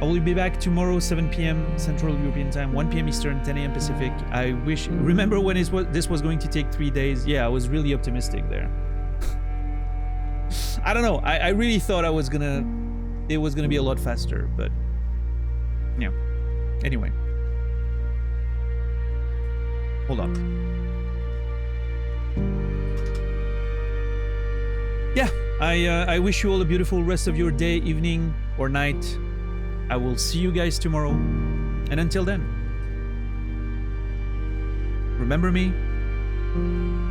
[SPEAKER 1] I will be back tomorrow, 7 p.m. Central European Time, 1 p.m. Eastern, 10 a.m. Pacific. I wish... Remember when this was going to take 3 days? Yeah, I was really optimistic there. I don't know. I really thought it was gonna be a lot faster, but... Yeah. Anyway. Hold on. Yeah, I wish you all a beautiful rest of your day, evening, or night. I will see you guys tomorrow. And until then, remember me,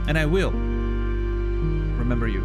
[SPEAKER 1] and I will remember you.